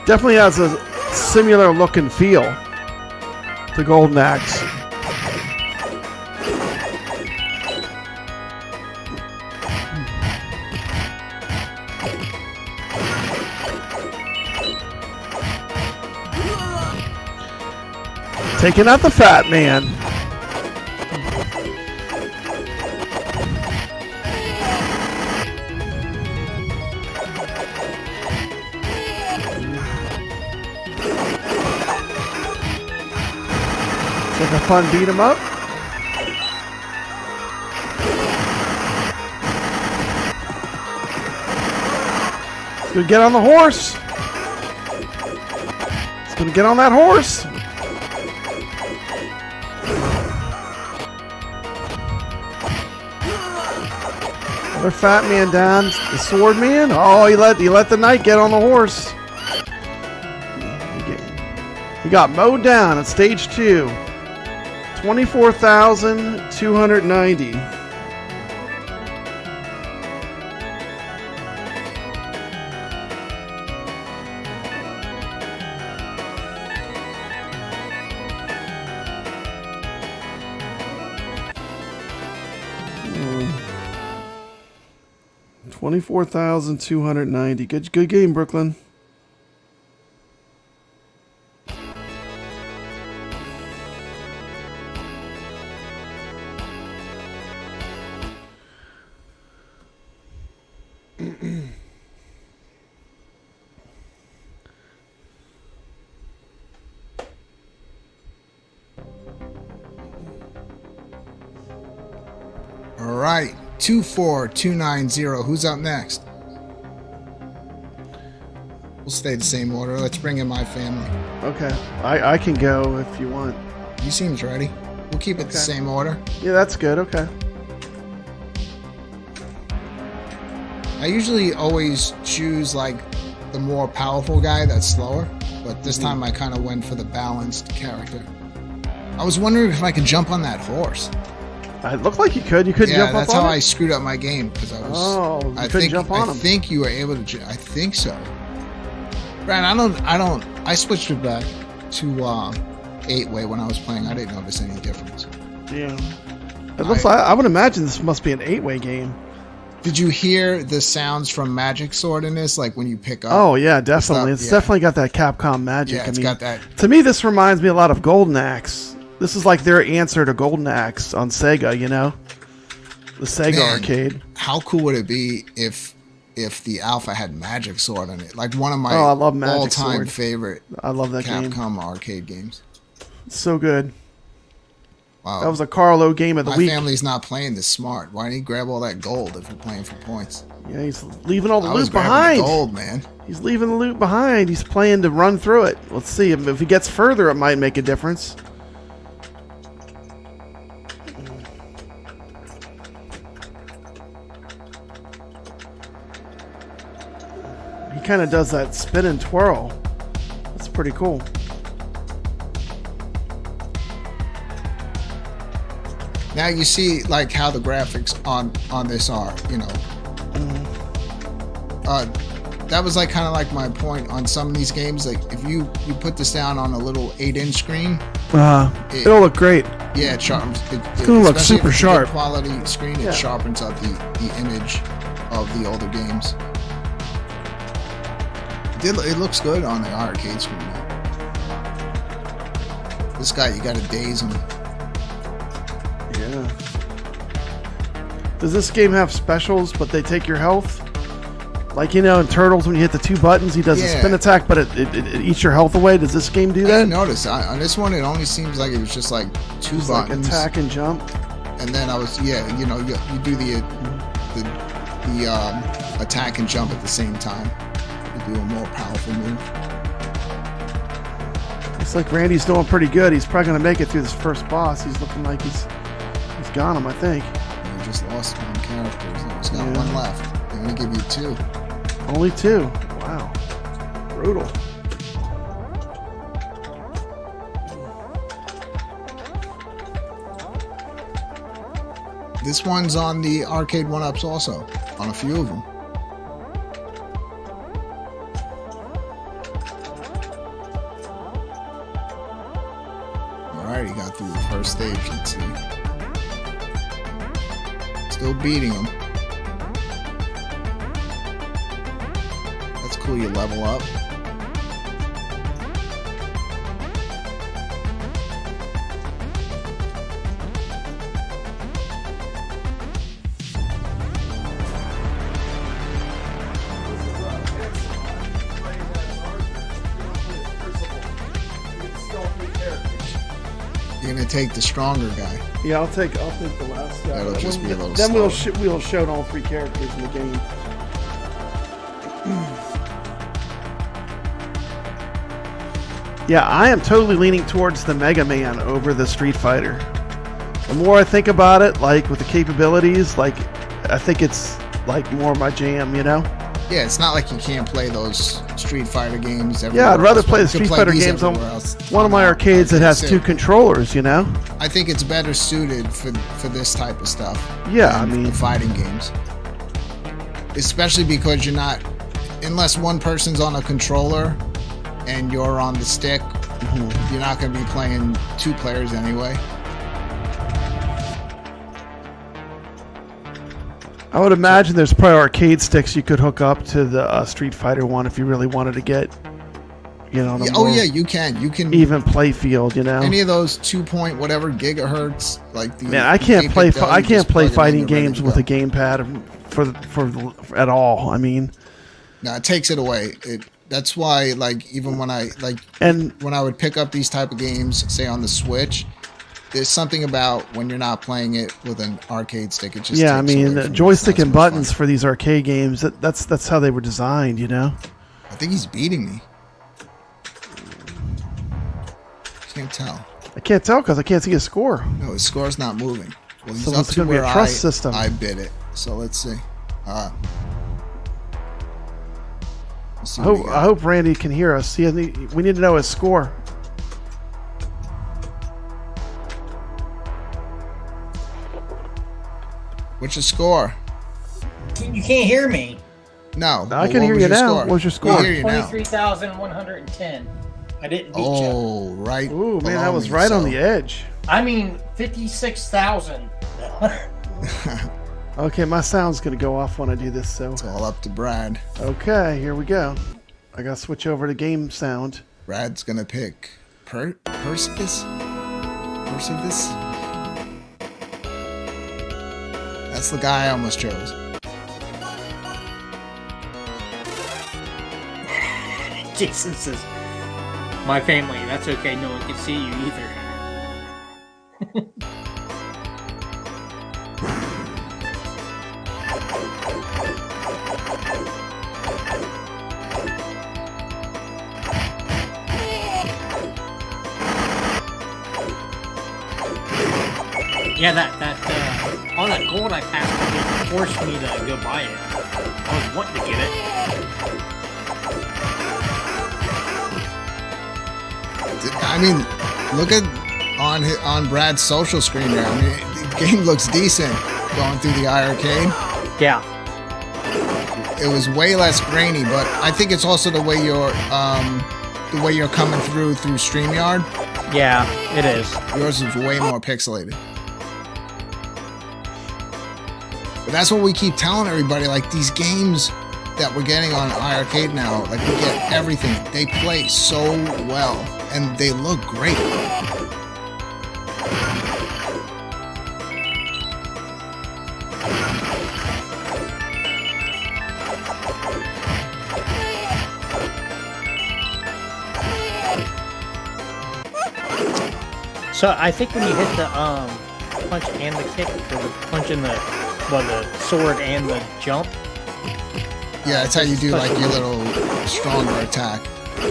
Definitely has a similar look and feel to Golden Axe. Taking out the fat man. Take a fun beat 'em up. It's gonna get on the horse. It's gonna get on that horse. Another fat man down. The sword man. Oh, he let the knight get on the horse. He got mowed down at stage 2. 24,290. $24,290. Good game, Brooklyn. All right, 24290. Who's up next? We'll stay the same order. Let's bring in my family. Okay, I can go if you want. You seems ready. We'll keep it the same order. Yeah, that's good. Okay. I usually always choose like the more powerful guy that's slower, but this time I kind of went for the balanced character. I was wondering if I could jump on that horse. It looked like you could. You couldn't jump up on it? Yeah, that's how I screwed up my game because I was. Oh, you couldn't jump on him. I think you were able to. I think so. Brad, I don't. I switched it back to 8-way when I was playing. I didn't notice any difference. Yeah. It looks like, I would imagine this must be an 8-way game. Did you hear the sounds from Magic Sword in this? Like when you pick up. Oh yeah, definitely. It's definitely got that Capcom magic. Yeah, it's got that. To me, this reminds me a lot of Golden Axe. This is like their answer to Golden Axe on Sega, you know? The Sega arcade. How cool would it be if the Alpha had Magic Sword in it? Like one of my I love Magic all-time Sword. favorite I love that Capcom arcade games. It's so good. Wow. That was a Carlo game of the week. My family's not playing this smart. Why didn't he grab all that gold if we're playing for points? Yeah, he's leaving all the loot grabbing behind. The gold, man. He's leaving the loot behind. He's playing to run through it. Let's see. If he gets further, it might make a difference. He kind of does that spin and twirl. That's pretty cool. Now you see like how the graphics on this are, you know. That was like kind of like my point on some of these games. Like if you put this down on a little 8-inch screen, it'll look great. Yeah, it sharpens. It's gonna look super sharp. Quality screen, it sharpens up the image of the older games. It looks good on the arcade screen. This guy, you got to daze him. Yeah. Does this game have specials, but they take your health? Like, you know, in Turtles, when you hit the 2 buttons, he does a spin attack, but it eats your health away. Does this game do that? I didn't notice. On this one, it only seems like it was just like 2 buttons. Like attack and jump. And then I was, you know, you do the attack and jump at the same time. You do a more powerful move. Looks like Randy's doing pretty good. He's probably going to make it through this first boss. He's looking like he's got him, I think. You just lost 1 character. He's got 1 left. They only give you 2. Only 2. Wow. Brutal. This one's on the arcade 1-ups also, on a few of them. Alright, he got through the first stage, let's see. Still beating him. That's cool, you level up. You're gonna take the stronger guy. Yeah, I'll take the last guy. That'll just be a little Then slower. we'll show all 3 characters in the game. Yeah, I am totally leaning towards the Mega Man over the Street Fighter. The more I think about it, like with the capabilities, like I think it's like more my jam, you know? Yeah, it's not like you can't play those Street Fighter games everywhere. Yeah, I'd rather else, play the but you Street can Fighter these games on everywhere else. one of my arcades that has 2 controllers, you know? I think it's better suited for this type of stuff. Yeah, I than mean, the fighting games. Especially because you're not, unless one person's on a controller and you're on the stick, you're not going to be playing 2 players anyway. I would imagine there's probably arcade sticks you could hook up to the Street Fighter one if you really wanted to get, you know. Yeah, you can. You can even play field, you know. Any of those 2 point whatever gigahertz, like the. Man, I can't play fighting games with a gamepad for at all. I mean, no, it takes it away. That's why, like, even when I when I would pick up these type of games, say on the Switch, there's something about when you're not playing it with an arcade stick. It just I mean, the joystick and buttons for these arcade games. That's how they were designed, you know. I think he's beating me. Can't tell. I can't tell because I can't see his score. No, his score's not moving. Well, he's so up it's to going to be where a trust system. I bid it. So let's see. see what we got. I hope Randy can hear us. We need to know his score. What's your score? You can't hear me. No. I can hear you now. What's your score? We hear you now. 23,110. I didn't beat you. Oh, right. Ooh, man, that was right on the edge. I mean, 56,000. Okay, my sound's going to go off when I do this, so. It's all up to Brad. Okay, here we go. I got to switch over to game sound. Brad's going to pick Perseus? Perseus? That's the guy I almost chose. Jason says, my family, that's okay. No one can see you either. Yeah, all that gold I passed forced me to go buy it. I was wanting to get it. I mean, look at on Brad's social screen there. I mean, the game looks decent going through the iArcade. Yeah. It was way less grainy, but I think it's also the way you're coming through StreamYard. Yeah, it is. Yours is way more pixelated. But that's what we keep telling everybody. Like these games that we're getting on iArcade now, like we get everything. They play so well and they look great. So I think when you hit the punch and the kick, or the punch and the sword and the jump. Yeah, that's how you do like your little stronger attack.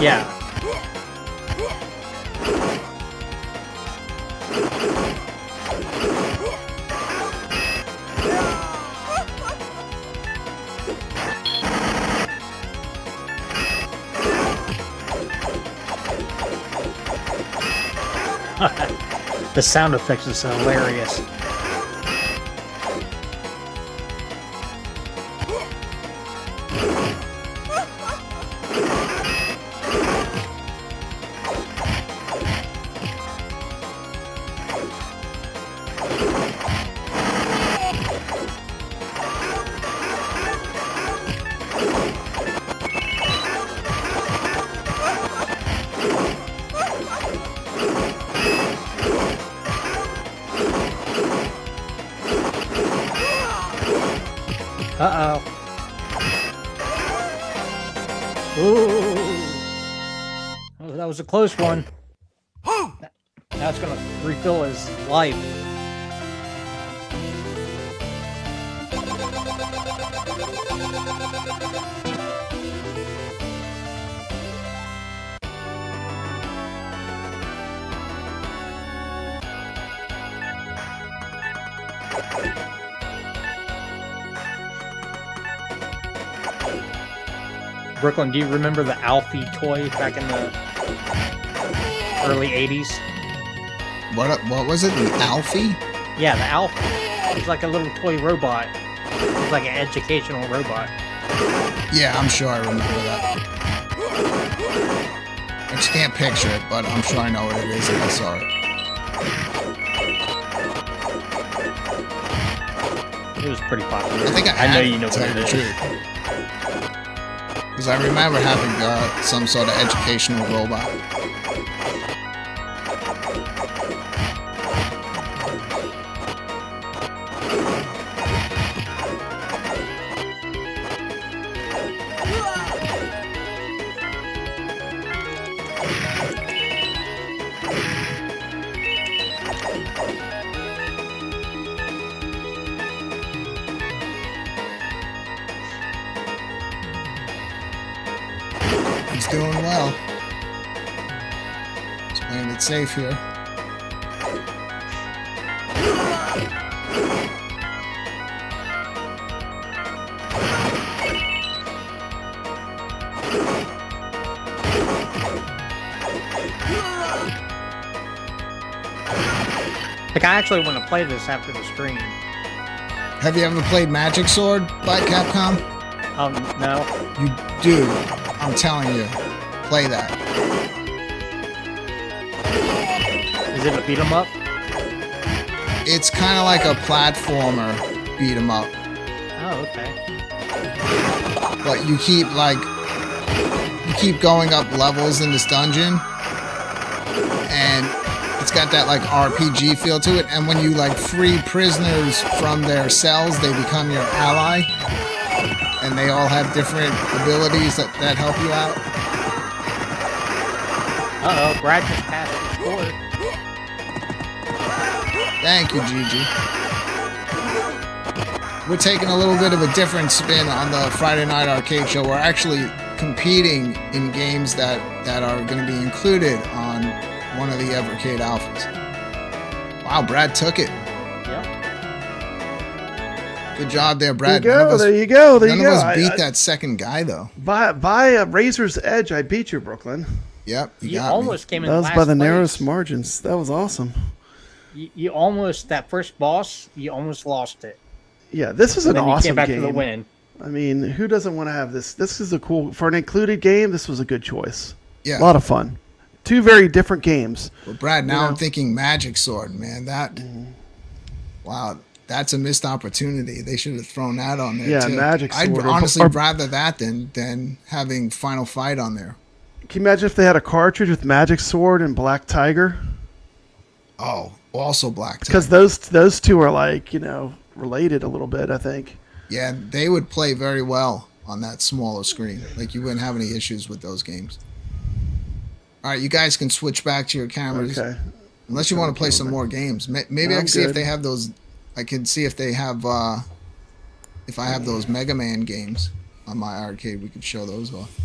Yeah. The sound effects is hilarious. Uh-oh. Ooh. Oh, that was a close one. Now it's going to refill his life. Brooklyn, do you remember the Alfie toy back in the early 80s? What was it? The Alfie? Yeah, the Alfie. It was like a little toy robot. It was like an educational robot. Yeah, I'm sure I remember that. I just can't picture it, but I'm sure I know what it is if I saw it. It was pretty popular. I think I know you know what it is. Because I remember having some sort of educational robot. He's doing well. He's playing it safe here. Like, I actually want to play this after the stream. Have you ever played Magic Sword by Capcom? No. You do. I'm telling you. Play that. Is it a beat 'em up? It's kind of like a platformer beat 'em up. Oh, okay. But you keep going up levels in this dungeon, and it's got that like RPG feel to it. And when you like free prisoners from their cells, they become your ally, and they all have different abilities that help you out. Uh-oh, Brad just passed the score. Thank you, Gigi. We're taking a little bit of a different spin on the Friday Night Arcade Show. We're actually competing in games that are going to be included on one of the Evercade ALPHAs. Wow, Brad took it. Yep. Good job there, Brad. There you go. None of us beat that second guy, though. By a razor's edge, I beat you, Brooklyn. Yep, You almost came in last. That was by the place. narrowest margins. That was awesome. You almost, that first boss, you almost lost it. Yeah, this is an And then awesome you came back game. to the win. I mean, who doesn't want to have this? This is a cool, for an included game, this was a good choice. Yeah. A lot of fun. Two very different games. Well, Brad, now I'm thinking Magic Sword, man. Wow, that's a missed opportunity. They should have thrown that on there, too. Magic Sword. I'd honestly rather that than having Final Fight on there. Can you imagine if they had a cartridge with Magic Sword and Black Tiger? Oh, also Black Tiger. Because those two are like, related a little bit, I think. Yeah, they would play very well on that smaller screen. Like, you wouldn't have any issues with those games. All right, you guys can switch back to your cameras. Okay. Unless you want to play some more games. Maybe I can see if they have those. I can see if they have, if I have those Mega Man games on my arcade. We could show those off.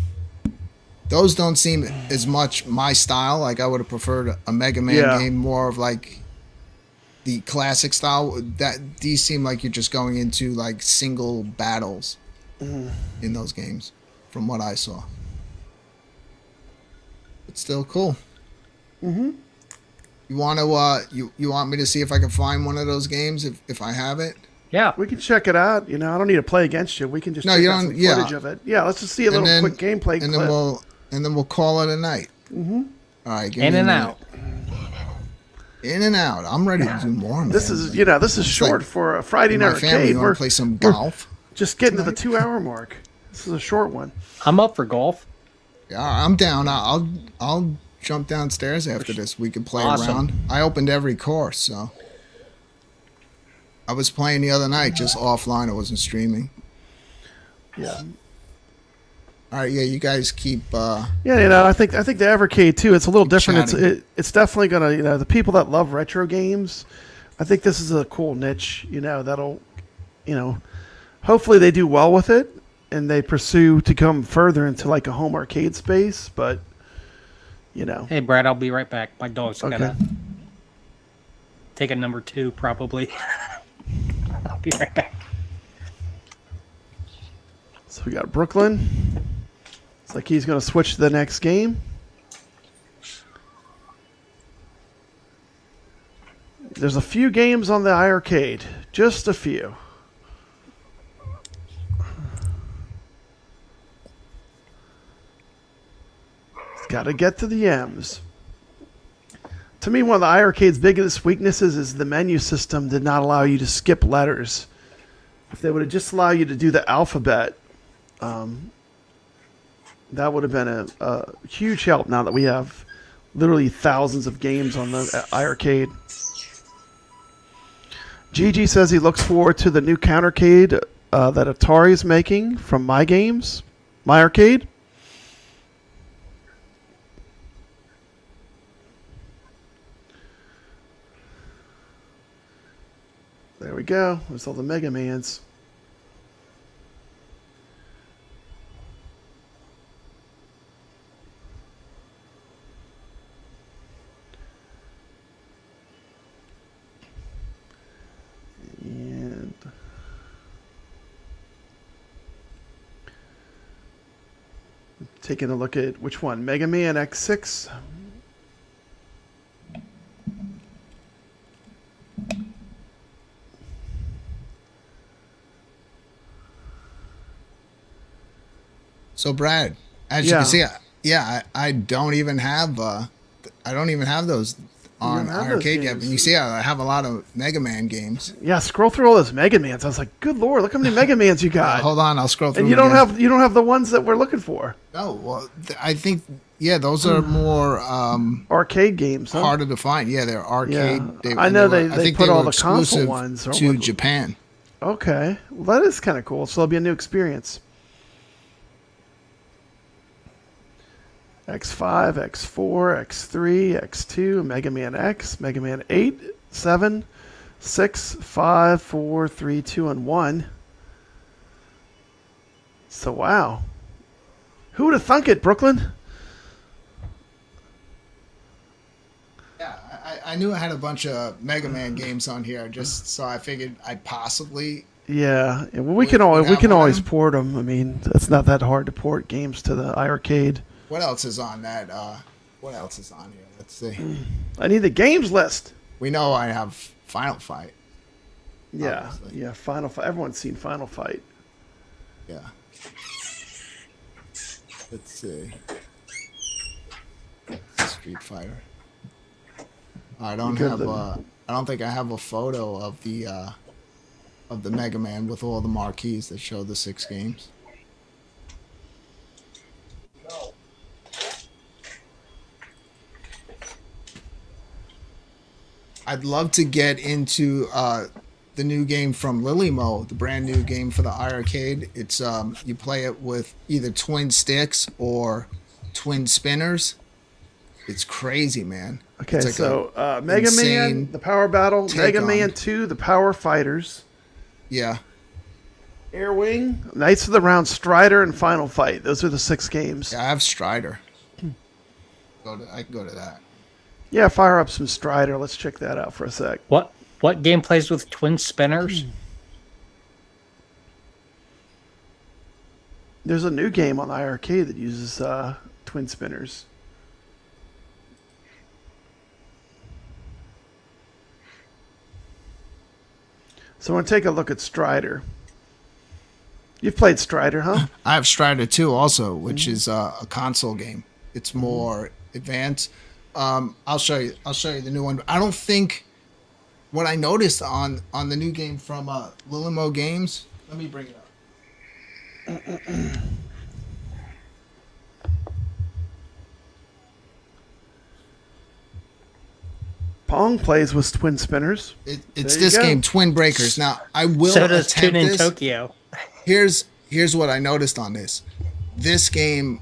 Those don't seem as much my style. Like, I would have preferred a Mega Man game, more of like the classic style. These seem like you're just going into like single battles in those games, from what I saw. But still cool. You want to you want me to see if I can find one of those games if I have it? Yeah, we can check it out. I don't need to play against you. We can just check out some footage of it. Yeah, let's just see a little quick gameplay clip. Then we'll call it a night. All right, give in me and a out. In and out. I'm ready to do more, man. This is short for a Friday night arcade. You want to play some golf? Just getting to the 2-hour mark. This is a short one. I'm up for golf. Yeah, I'm down. I'll jump downstairs after this. We can play around. I opened every course, so I was playing the other night just offline. I wasn't streaming. Yeah. All right, yeah, you guys keep. I think the Evercade too. It's a little different. It's definitely gonna. The people that love retro games, I think this is a cool niche. That'll, hopefully they do well with it and they pursue to come further into like a home arcade space. But, Hey, Brad, I'll be right back. My dog's gonna take a number 2, probably. I'll be right back. So we got Brooklyn. It's like he's going to switch to the next game. There's a few games on the iArcade. Just a few. It's got to get to the M's. To me, one of the iArcade's biggest weaknesses is the menu system did not allow you to skip letters. If they would have just allowed you to do the alphabet, that would have been a huge help now that we have literally thousands of games on the iArcade. Gigi says he looks forward to the new countercade that Atari is making from MyArcade. There we go. There's all the Mega Mans. And taking a look at which one? Mega Man X6. So Brad, as you can see, I don't even have those on iiRcade yet. But you see, I have a lot of Mega Man games. Yeah, scroll through all those Mega Mans. I was like, good lord, look how many Mega Mans you got. Hold on, I'll scroll through. And you don't have the ones that we're looking for. No, well, I think those are more arcade games. Huh? Harder to find. Yeah, they're arcade. Yeah. I know they put all the console ones to Japan. Okay, well that is kind of cool. So it'll be a new experience. X5, X4, X3, X2, Mega Man X, Mega Man 8, 7, 6, 5, 4, 3, 2, and 1. So, wow. Who would have thunk it, Brooklyn? Yeah, I knew I had a bunch of Mega Man games on here, so I figured I'd possibly... Yeah, well, we can always port them. I mean, it's not that hard to port games to the iiRcade. What else is on that? What else is on here? Let's see. I need the games list. We know I have Final Fight. Yeah, obviously. Yeah, Final Fight. Everyone's seen Final Fight. Yeah. Let's see. Street Fighter. I don't think I have a photo of the Mega Man with all the marquees that show the 6 games. I'd love to get into the new game from Lilimo, the brand new game for the iiRcade. It's you play it with either twin sticks or twin spinners. It's crazy, man. Okay, like so Mega Man, the Power Battle, Mega Man 2, the Power Fighters. Yeah. Air Wing, Knights of the Round, Strider, and Final Fight. Those are the 6 games. Yeah, I have Strider. I can go to that. Yeah, fire up some Strider. Let's check that out for a sec. What game plays with twin spinners? There's a new game on iiRcade that uses twin spinners. So I want to take a look at Strider. You've played Strider, huh? I have Strider 2 also, which is a console game. It's more advanced. I'll show you the new one. I don't think what I noticed on the new game from Lilimo Games. Let me bring it up. Pong plays with twin spinners. It's this game, Twin Breakers. Now I will. So does Tune in Tokyo. Here's what I noticed on this. This game,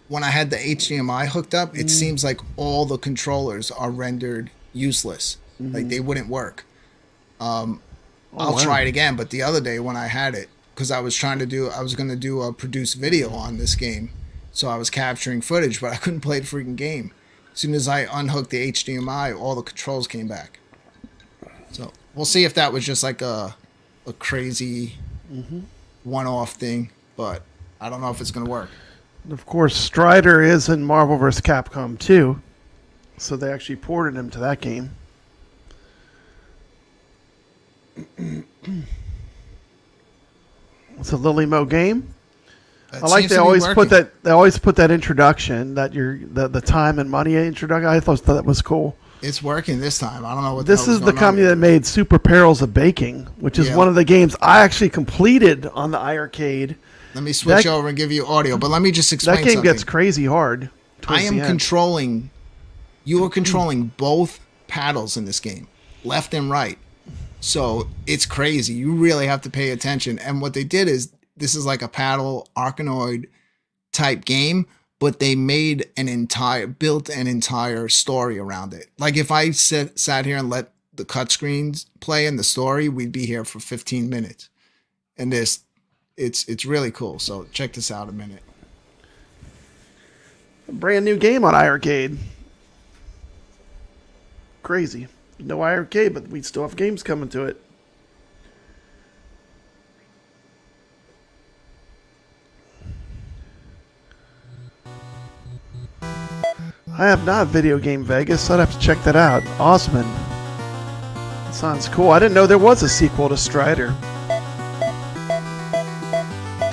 when I had the HDMI hooked up, it seems like all the controllers are rendered useless. Like they wouldn't work. I'll try it again. But the other day when I had it, because I was going to do a produce video on this game. So I was capturing footage, but I couldn't play the freaking game. As soon as I unhooked the HDMI, all the controls came back. So we'll see if that was just like a crazy one-off thing. But I don't know if it's going to work. Of course, Strider is in Marvel vs. Capcom 2, so they actually ported him to that game. It's a Lilimo game. I like they always put that. They always put that introduction, that the time and money introduction. I thought that was cool. It's working this time. I don't know what. This is the company that made Super Perils of Baking, which is one of the games I actually completed on the iiRcade. Let me switch over and give you audio, but let me just explain something. That game gets crazy hard. I am controlling. You are controlling both paddles in this game, left and right. So it's crazy. You really have to pay attention. And what they did is, this is like a paddle Arkanoid type game, but they made built an entire story around it. Like if I sat here and let the cut screens play in the story, we'd be here for 15 minutes. And it's really cool. So check this out a minute. A brand new game on iiRcade. Crazy. No iiRcade, but we still have games coming to it. I have not Video Game Vegas, so I'd have to check that out. Osman. Sounds cool. I didn't know there was a sequel to Strider.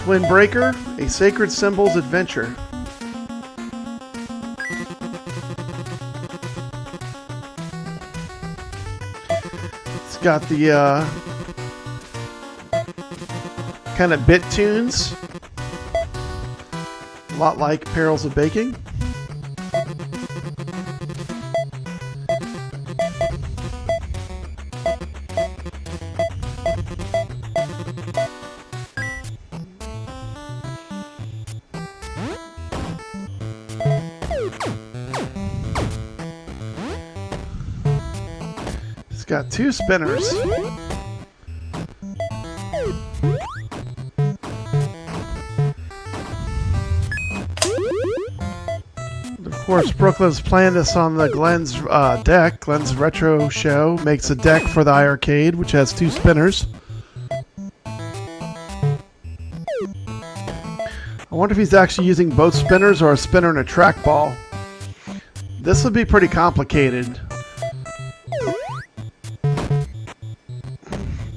Twin Breaker, a Sacred Symbols adventure. It's got the kind of bit tunes, a lot like Perils of Baking. It's got 2 spinners. Of course, Brooklyn's playing this on the Glenn's deck. Glenn's Retro Show makes a deck for the iArcade, which has 2 spinners. I wonder if he's actually using both spinners or a spinner and a trackball. This would be pretty complicated.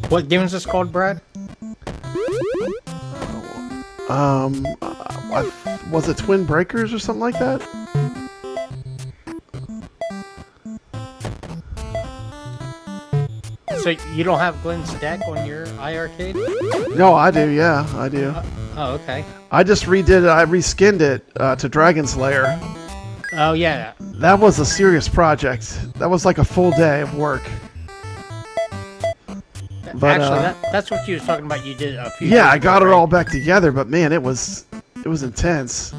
What game is this called, Brad? Was it Twin Breakers or something like that? So you don't have Glenn's deck on your iArcade? No, I do. Yeah, I do. Oh, okay. I just redid it. I reskinned it to Dragon's Lair. Oh, yeah. That was a serious project. That was like a full day of work. But, actually, that's what you was talking about. You did a few. Yeah, I got it all back together, but man, it was intense.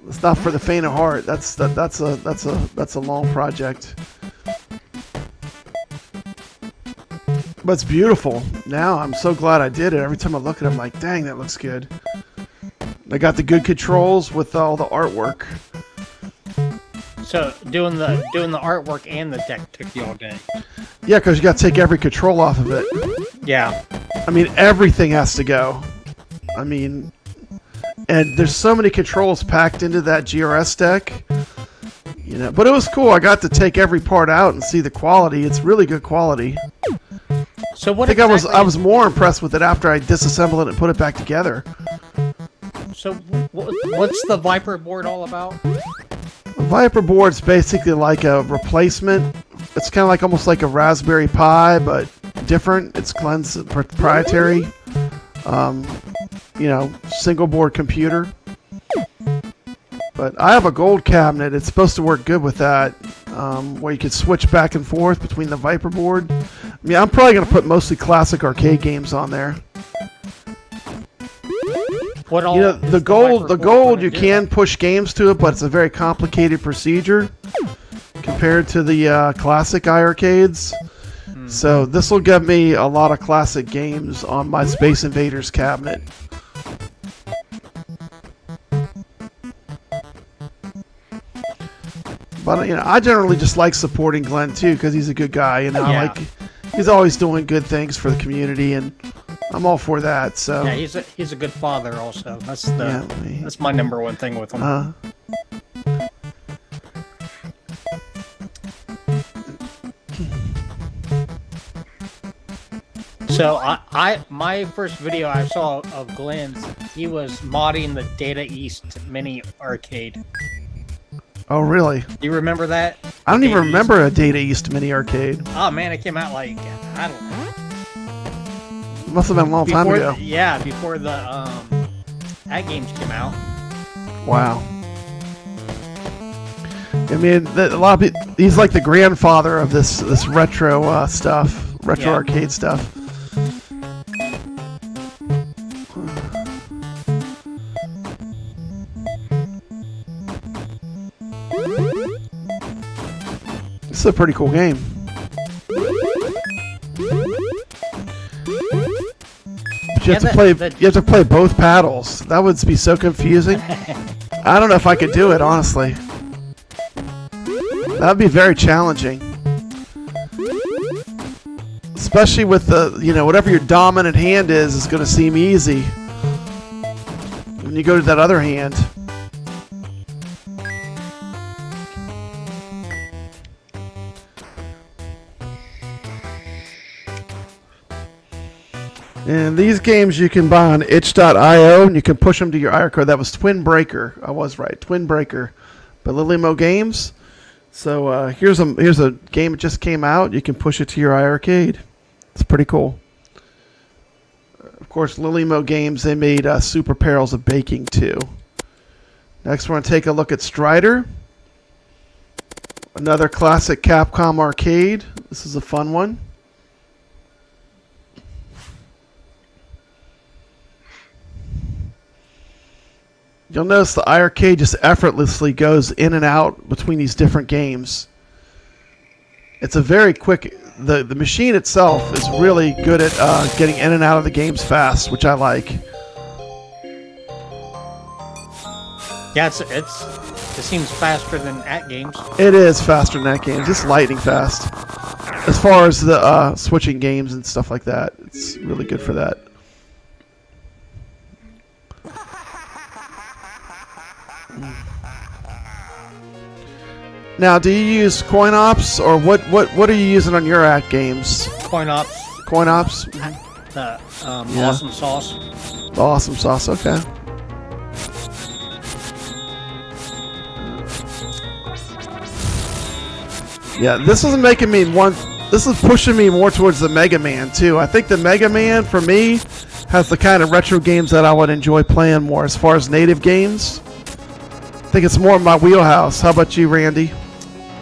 It's not for the faint of heart. That's a long project. But it's beautiful. Now I'm so glad I did it. Every time I look at it, I'm like, dang, that looks good. I got the good controls with all the artwork. So doing the artwork and the deck took you all day. Yeah, because you got to take every control off of it. Yeah. I mean, everything has to go. I mean, and there's so many controls packed into that GRS deck. You know, but it was cool. I got to take every part out and see the quality. It's really good quality. So what? I think I was more impressed with it after I disassembled it and put it back together. So what's the Viper board all about? The Viper board's basically like a replacement. It's kind of like almost like a Raspberry Pi, but different. It's Glenn's proprietary, you know, single board computer. But I have a gold cabinet. It's supposed to work good with that, where you could switch back and forth between the Viper board. I mean, I'm probably going to put mostly classic arcade games on there. What all you know, the gold, you can push games to it, but it's a very complicated procedure compared to the classic iArcades. So this will give me a lot of classic games on my Space Invaders cabinet. But you know, I generally just like supporting Glenn too because he's a good guy. You know, yeah. He's always doing good things for the community, and I'm all for that. So yeah, he's a good father also. That's my number one thing with him. So my first video I saw of Glenn's, he was modding the Data East mini arcade. Oh, really? Do you remember that? I don't even remember a Data East mini arcade. Oh man, it came out like, I don't know. It must have been a long time ago. Yeah, before the AtGames came out. Wow. I mean, a lot of people, he's like the grandfather of this retro stuff, retro arcade stuff. This is a pretty cool game. But you have to play both paddles. That would be so confusing. I don't know if I could do it, honestly. That would be very challenging. Especially with the, you know, whatever your dominant hand is going to seem easy when you go to that other hand. And these games you can buy on itch.io, and you can push them to your iRcade. That was Twin Breaker. I was right. Twin Breaker by Lily Mo Games. So here's a game that just came out. You can push it to your iRcade. It's pretty cool. Of course, Lily Mo Games, they made Super Perils of Baking too. Next, we're going to take a look at Strider. Another classic Capcom arcade. This is a fun one. You'll notice the iRcade just effortlessly goes in and out between these different games. It's a very quick... The machine itself is really good at getting in and out of the games fast, which I like. Yeah, it seems faster than AtGames. It is faster than AtGames. It's lightning fast. As far as the switching games and stuff like that, it's really good for that. Now, do you use coin ops, or what are you using on your AtGames? Coin ops. Coin ops. The awesome sauce. The awesome sauce. Okay. Yeah, this is making me want. This is pushing me more towards the Mega Man too. I think the Mega Man for me has the kind of retro games that I would enjoy playing more as far as native games. I think it's more in my wheelhouse. How about you, Randy?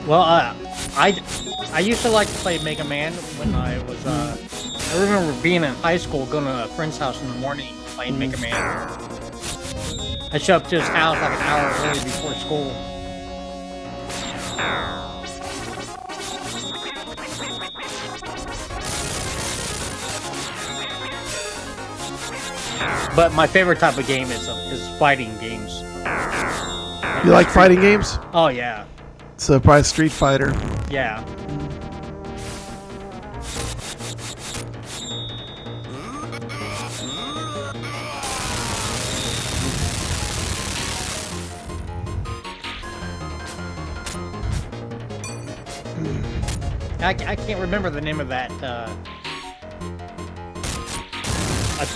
Well, I used to like to play Mega Man when I was. I remember being in high school, going to a friend's house in the morning, playing Mega Man. I show up to his house like an hour early before school. But my favorite type of game is fighting games. You like fighting games? Oh yeah. So probably Street Fighter. Yeah. I can't remember the name of that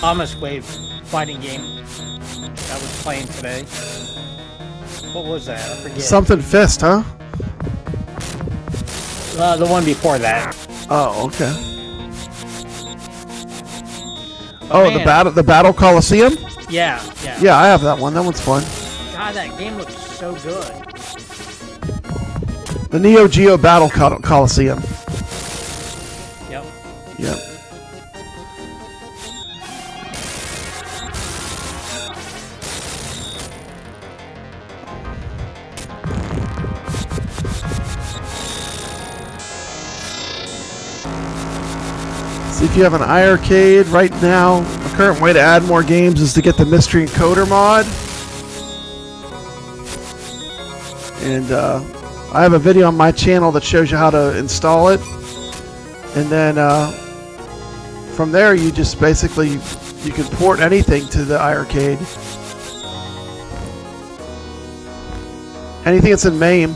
Thomas Wave fighting game I was playing today. What was that? I forget. Something Fist, huh? The one before that. Oh, okay. Oh, man. the Battle Coliseum? Yeah, yeah. Yeah, I have that one. That one's fun. God, that game looks so good. The Neo Geo Battle Coliseum. Yep. Yep. See if you have an iRcade right now. The current way to add more games is to get the Mystery Encoder mod. And I have a video on my channel that shows you how to install it. And then from there you just basically, you can port anything to the iRcade. Anything that's in MAME.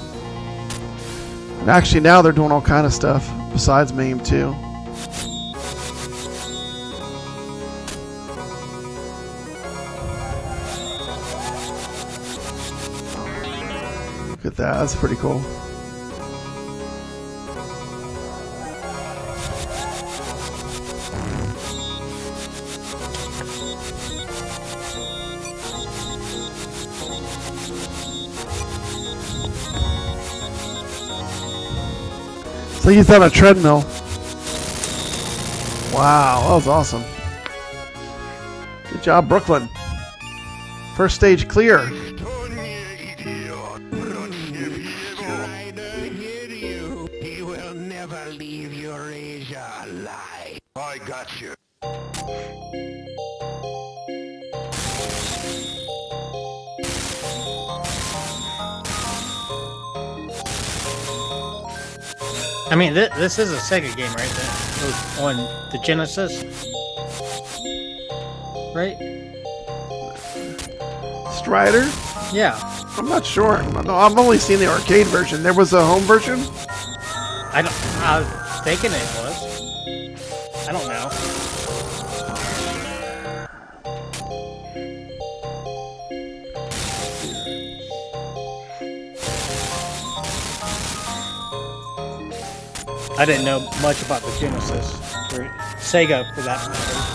And actually now they're doing all kind of stuff besides MAME too. Look at that, that's pretty cool. So he's on a treadmill. Wow, that was awesome. Good job, Brooklyn. First stage clear. I got you. I mean, this is a Sega game, right? That was on the Genesis, right? Strider? Yeah. I'm not sure. No, I've only seen the arcade version. There was a home version? I was thinking it was. I don't know. I didn't know much about the Genesis, or Sega for that matter.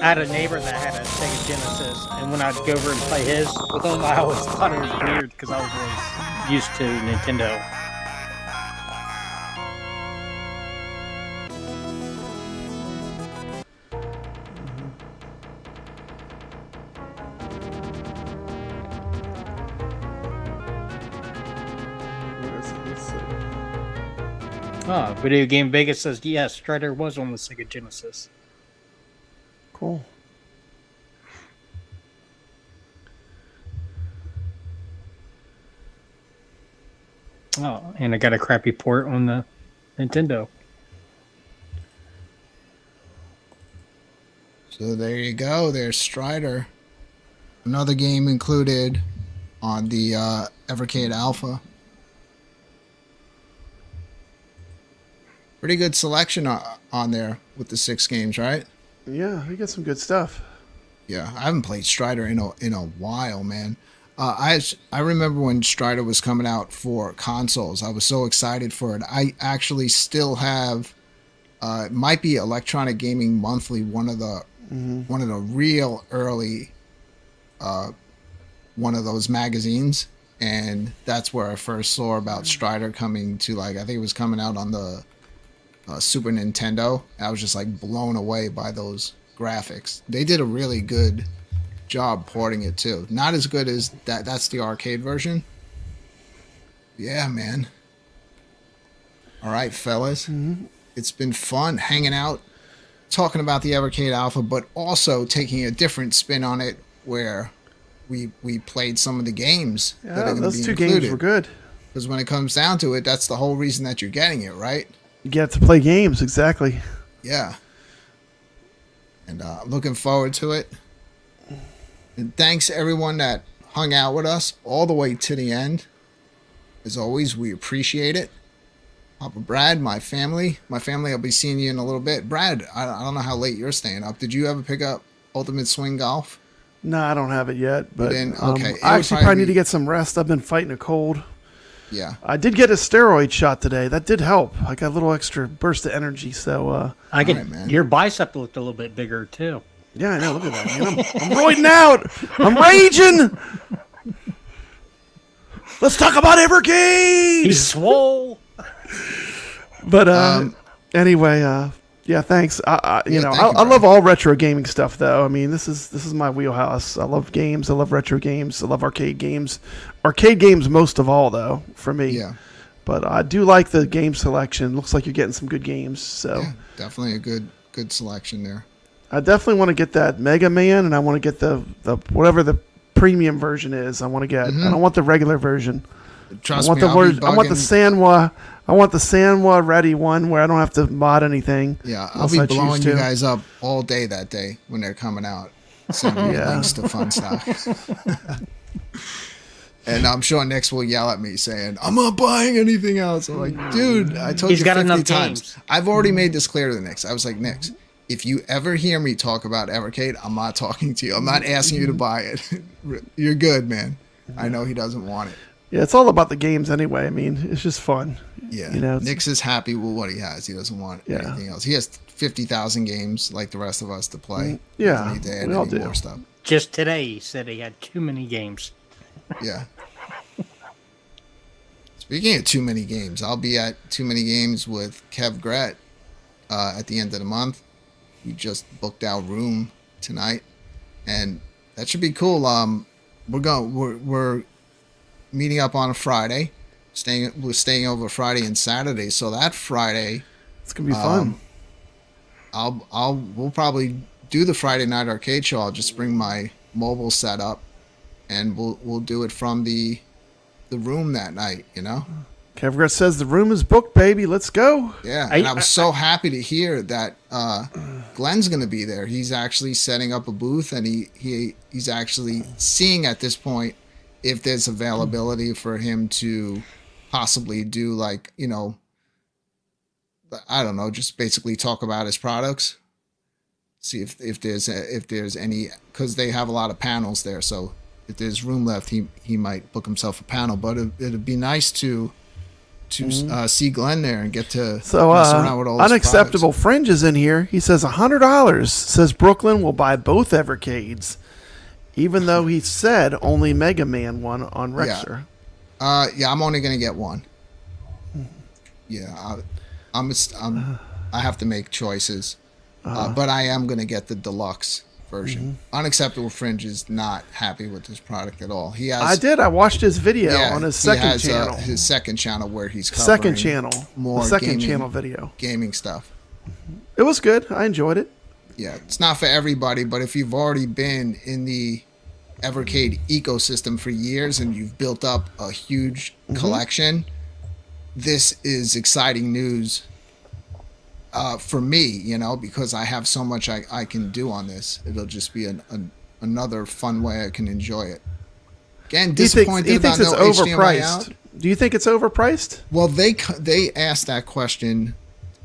I had a neighbor that had a Sega Genesis, and when I'd go over and play his with him, I always thought it was weird because I was always used to Nintendo. Oh, Video Game Vegas says yes, Strider was on the Sega Genesis. Cool. Oh, and I got a crappy port on the Nintendo. So there you go. There's Strider. Another game included on the Evercade ALPHA. Pretty good selection on there with the 6 games, right? Yeah, we got some good stuff. Yeah, I haven't played Strider in a while, man. I remember when Strider was coming out for consoles. I was so excited for it. I actually still have. It might be Electronic Gaming Monthly, one of the real early, one of those magazines, and that's where I first saw about Strider coming to, like, I think it was coming out on the Super Nintendo. I was just like blown away by those graphics. They did a really good job porting it too. Not as good as that's the arcade version. Yeah, man. All right, fellas. It's been fun hanging out, talking about the Evercade ALPHA, but also taking a different spin on it where we played some of the games that are going to be those 2 included. games were good. Because when it comes down to it, that's the whole reason that you're getting it, right? You get to play games, exactly. Yeah. And looking forward to it. And thanks everyone that hung out with us all the way to the end. As always, we appreciate it. Papa Brad, my family. My family, I'll be seeing you in a little bit. Brad, I don't know how late you're staying up. Did you ever pick up Ultimate Swing Golf? No, I don't have it yet. But okay. I actually probably need to get some rest. I've been fighting a cold. Yeah. I did get a steroid shot today. That did help. I got a little extra burst of energy. So I get your bicep looked a little bit bigger too. Yeah, I know. Look at that. Man. I'm roiding out. I'm raging. Let's talk about Evercade. He's swole. But anyway, yeah, thanks. I love all retro gaming stuff, though. I mean, this is my wheelhouse. I love games. I love retro games. I love arcade games. Arcade games most of all, though, for me. Yeah. But I do like the game selection. Looks like you're getting some good games. So yeah, definitely a good selection there. I definitely want to get that Mega Man, and I want to get the whatever the premium version is. I want to get. I don't want the regular version. Trust me, I want the Sanwa. I want the Sanwa ready one where I don't have to mod anything. Yeah, I'll be blowing you guys up all day that day when they're coming out. Sending you links to fun stuff. And I'm sure Nix will yell at me saying, I'm not buying anything else. I'm like, dude, I told you 50 times. I've already made this clear to Nix. I was like, Nix, if you ever hear me talk about Evercade, I'm not talking to you. I'm not asking you to buy it. You're good, man. I know he doesn't want it. Yeah, it's all about the games anyway. I mean, it's just fun. Yeah, Nix is happy with what he has. He doesn't want anything else. He has 50,000 games like the rest of us to play. Yeah, we all do. More stuff. Just today, he said he had too many games. Yeah. Speaking of too many games, I'll be at Too Many Games with Kev Gret at the end of the month. We just booked our room tonight, and that should be cool. We're meeting up on a Friday. We're staying over Friday and Saturday. So that Friday, it's gonna be fun. We'll probably do the Friday night arcade show. I'll just bring my mobile setup, and we'll do it from the room that night. You know. Kevgret says the room is booked, baby. Let's go. Yeah, and I was so happy to hear that Glenn's going to be there. He's actually setting up a booth, and he's actually seeing at this point if there's availability for him to possibly do, like, you know, I don't know, just basically talk about his products. See if there's any, because they have a lot of panels there. So if there's room left, he might book himself a panel. But it'd be nice to see Glenn there and get to mess around with all those Unacceptable products. Fringe is in here. He says $100. Says Brooklyn will buy both Evercades, even though he said only Mega Man one on Rexer. Yeah, I'm only gonna get one. Yeah, I have to make choices, but I am gonna get the deluxe version. Unacceptable Fringe is not happy with this product at all. He has. I watched his video on his second channel. His second channel where he's covering more channel video gaming stuff. It was good. I enjoyed it. Yeah, it's not for everybody, but if you've already been in the Evercade ecosystem for years and you've built up a huge collection, this is exciting news for me, you know, because I have so much I can do on this. It'll just be another fun way I can enjoy it. Again, disappointed he thinks it's overpriced. Out. Do you think it's overpriced? Well, they asked that question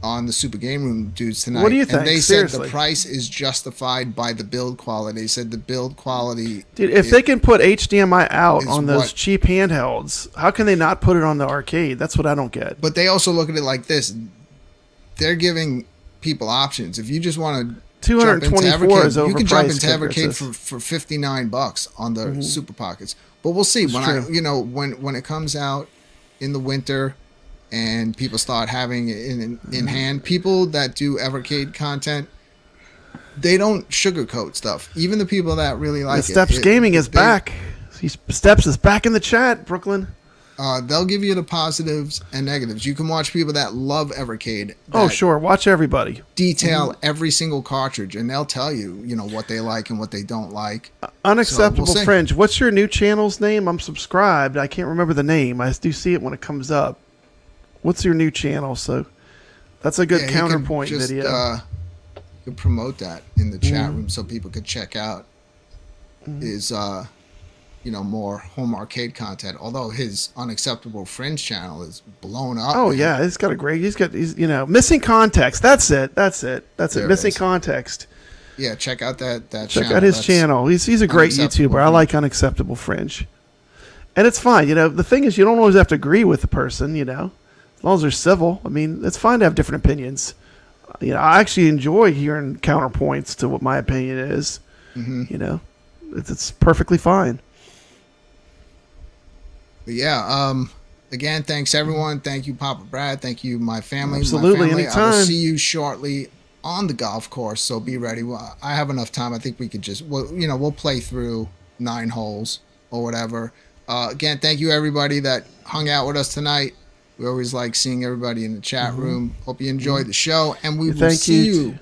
on the Super Game Room dudes tonight. What do you think? And they Seriously. said the price is justified by the build quality. They said the build quality... Dude, if they can put HDMI out on those cheap handhelds, how can they not put it on the arcade? That's what I don't get. But they also look at it like this. They're giving people options. If you just want to jump into Evercade, you can jump into Evercade for $59 on the Super Pockets. But we'll see. When it comes out in the winter and people start having it in hand, people that do Evercade content, they don't sugarcoat stuff. Even the people that really like Steps Gaming is back. Steps is back in the chat, Brooklyn. They'll give you the positives and negatives. You can watch people that love Evercade. Oh, sure. Watch everybody. Detail every single cartridge, and they'll tell you, what they like and what they don't like. Unacceptable Fringe. What's your new channel's name? I'm subscribed. I can't remember the name. I do see it when it comes up. What's your new channel? So that's a good counterpoint video. You could promote that in the chat room so people could check out his more home arcade content. Although his Unacceptable Fringe channel is blown up. Oh yeah, he's missing context. That's it. Missing context. Yeah, check out that channel. Check out his channel. He's a great YouTuber. I like Unacceptable Fringe. And it's fine, the thing is you don't always have to agree with the person, as long as they're civil. I mean, it's fine to have different opinions. I actually enjoy hearing counterpoints to what my opinion is. It's perfectly fine. But yeah, again, thanks everyone. Thank you, Papa Brad. Thank you, my family. Absolutely, anytime. I will see you shortly on the golf course, so be ready. Well, I have enough time. I think we could just, we'll play through 9 holes or whatever. Again, thank you everybody that hung out with us tonight. We always like seeing everybody in the chat room. Hope you enjoyed the show, and we will see you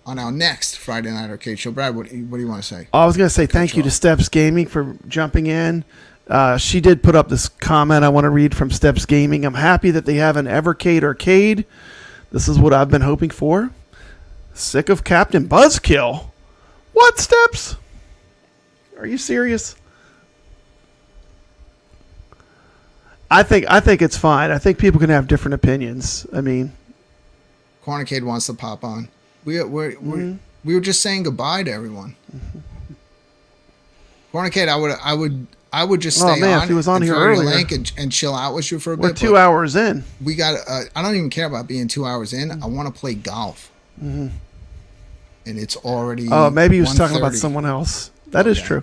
on our next Friday Night Arcade Show. Brad, what do you want to say? I was going to say thank you to Steps Gaming for jumping in. She did put up this comment I want to read from Steps Gaming. I'm happy that they have an Evercade arcade. This is what I've been hoping for. Sick of Captain Buzzkill. What, Steps? Are you serious? I think it's fine. I think people can have different opinions. I mean, Cornercade wants to pop on. We were just saying goodbye to everyone. Cornercade, I would just stay on. If he was on here earlier, link and chill out with you for a bit. We're 2 hours in. We got. I don't even care about being 2 hours in. I want to play golf. And it's already. Oh, maybe he was talking about someone else. That is true.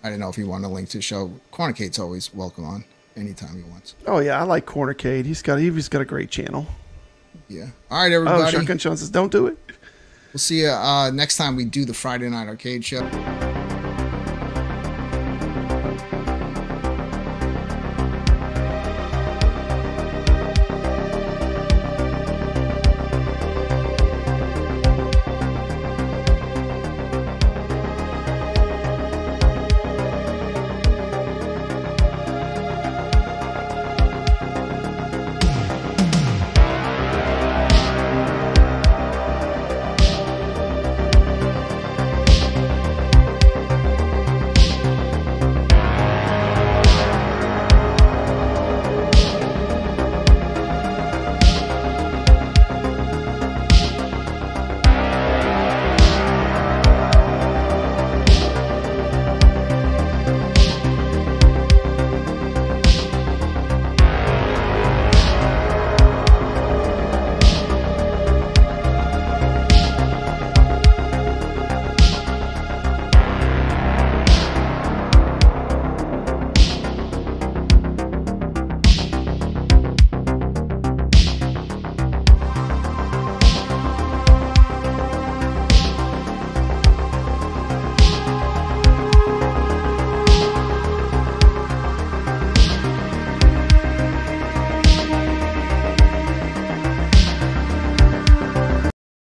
I didn't know if he wanted to link to the show. Cornercade's always welcome on anytime he wants. Oh yeah, I like Cornercade. He's got a great channel. Yeah. All right, everybody. Shotgun Sean says, "Don't do it." We'll see you next time we do the Friday Night Arcade Show.